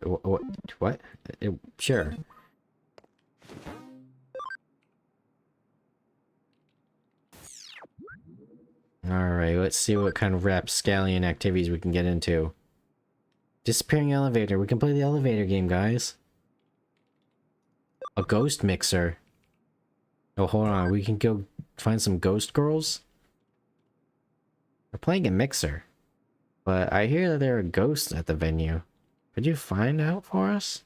What? Sure. Alright, let's see what kind of rapscallion activities we can get into. Disappearing elevator. We can play the elevator game, guys. A ghost mixer. Oh, hold on. We can go find some ghost girls? We're playing a mixer. But I hear that there are ghosts at the venue. Could you find out for us?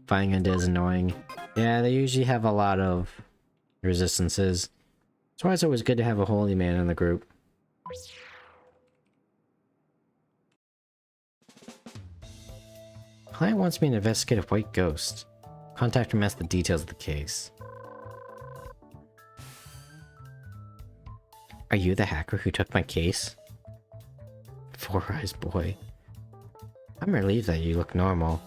Finding it is annoying. Yeah, they usually have a lot of resistances. That's why it's always good to have a holy man in the group. Client wants me to investigate a white ghost. Contact him, ask the details of the case. Are you the hacker who took my case? Four Eyes Boy. I'm relieved that you look normal.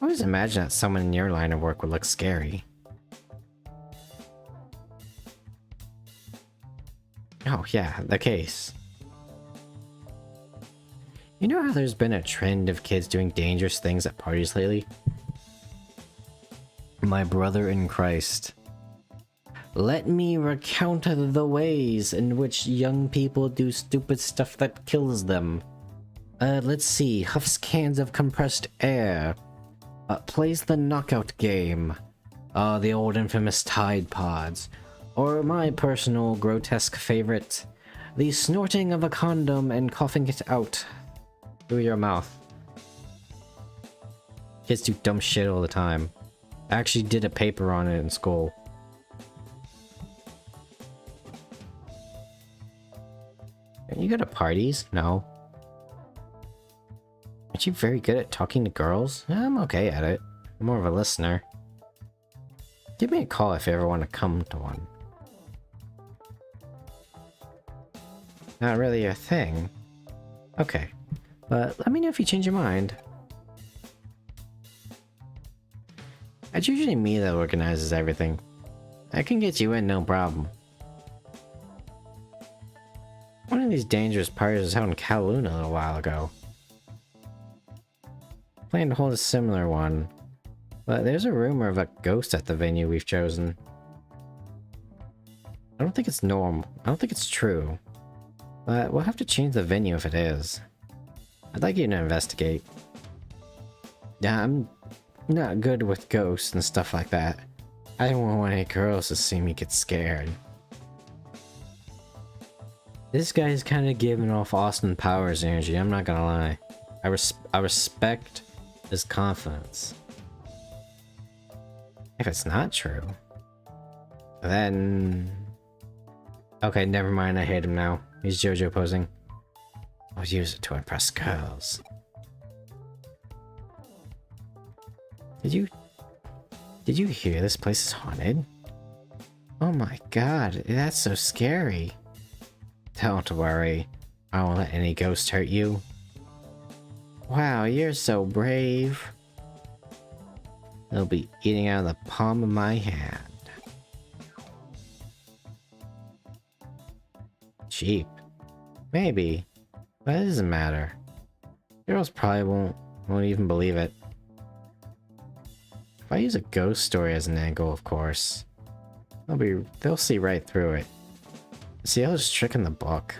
I always imagine that someone in your line of work would look scary. Oh yeah, the case. You know how there's been a trend of kids doing dangerous things at parties lately? My brother in Christ. Let me recount the ways in which young people do stupid stuff that kills them. Let's see. Huffs cans of compressed air. Plays the knockout game. The old infamous Tide Pods. Or my personal grotesque favorite. The snorting of a condom and coughing it out through your mouth. Kids do dumb shit all the time. I actually did a paper on it in school. You go to parties? No. Aren't you very good at talking to girls? I'm okay at it. I'm more of a listener. Give me a call if you ever want to come to one. Not really your thing. Okay. But let me know if you change your mind. It's usually me that organizes everything. I can get you in, no problem. One of these dangerous parties was held in Kowloon a little while ago. Plan to hold a similar one, but there's a rumor of a ghost at the venue we've chosen. I don't think it's normal. I don't think it's true. But we'll have to change the venue if it is. I'd like you to investigate. Yeah, I'm not good with ghosts and stuff like that. I don't want any girls to see me get scared. This guy's kind of giving off Austin Powers energy, I'm not gonna lie. I respect his confidence. If it's not true, then... Okay, never mind, I hate him now. He's JoJo posing. I'll use it to impress girls. Did you hear this place is haunted? Oh my god, that's so scary. Don't worry, I won't let any ghost hurt you. Wow, you're so brave. They'll be eating out of the palm of my hand. Cheap. Maybe. But it doesn't matter. Girls probably won't even believe it. If I use a ghost story as an angle, of course, they'll see right through it. See, I was tricking the book.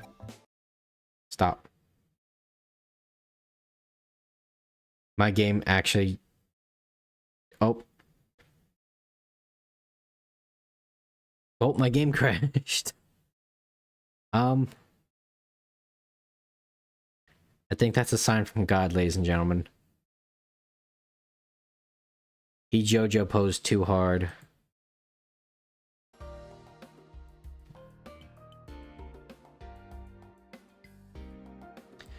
Stop. My game actually... Oh. Oh, my game crashed. I think that's a sign from God, ladies and gentlemen. He JoJo posed too hard.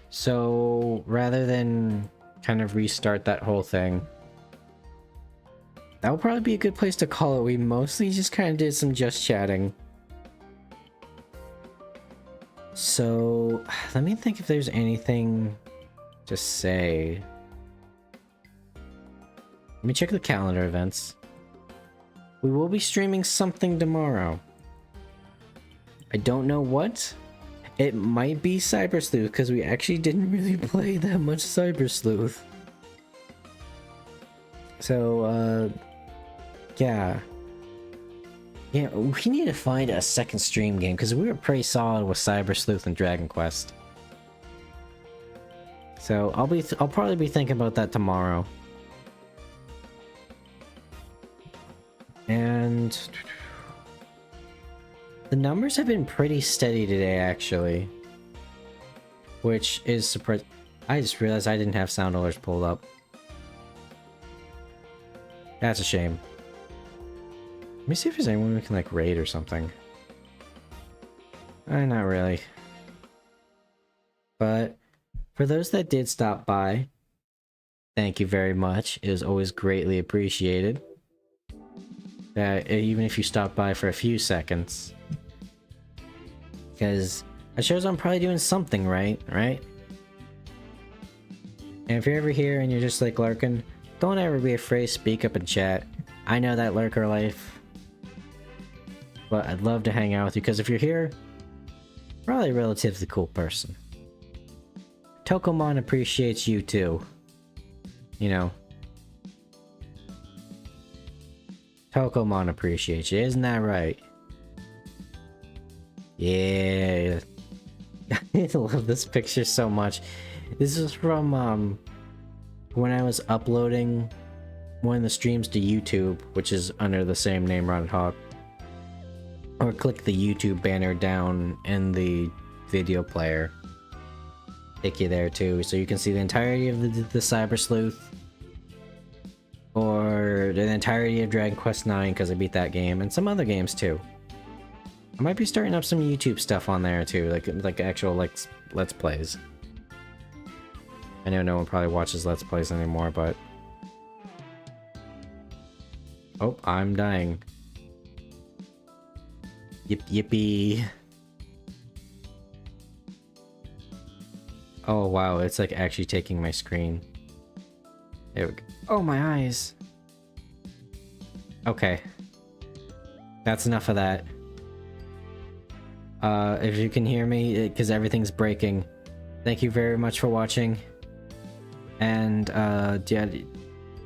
So, rather than kind of restart that whole thing, that would probably be a good place to call it. We mostly just kind of did some just chatting. So, let me think if there's anything to say. Let me check the calendar events. We will be streaming something tomorrow. I don't know what. It might be Cyber Sleuth, because we actually didn't really play that much Cyber Sleuth. So, yeah. Yeah, we need to find a second stream game, because we were pretty solid with Cyber Sleuth and Dragon Quest. So, I'll probably be thinking about that tomorrow. And the numbers have been pretty steady today, actually, which is surprising. I just realized I didn't have sound alerts pulled up. That's a shame. Let me see if there's anyone we can like raid or something. Not really. But for those that did stop by, thank you very much. It was always greatly appreciated. Even if you stopped by for a few seconds. Because that shows I'm probably doing something right? And if you're ever here and you're just like lurking, don't ever be afraid to speak up and chat. I know that lurker life. But I'd love to hang out with you, because if you're here, probably a relatively cool person. Tokomon appreciates you too. You know. Tokomon appreciates you, isn't that right? Yeah. I love this picture so much. This is from when I was uploading one of the streams to YouTube, which is under the same name, Hawke. Or click the YouTube banner down in the video player. Take you there too, so you can see the entirety of the Cyber Sleuth. Or the entirety of Dragon Quest IX, because I beat that game, and some other games too. I might be starting up some YouTube stuff on there too, like actual Let's Plays. I know no one probably watches Let's Plays anymore, but... Oh, I'm dying. Yippee. Oh wow, it's like actually taking my screen. There we go. Oh, my eyes. Okay. That's enough of that. If you can hear me, because everything's breaking, thank you very much for watching. And, yeah,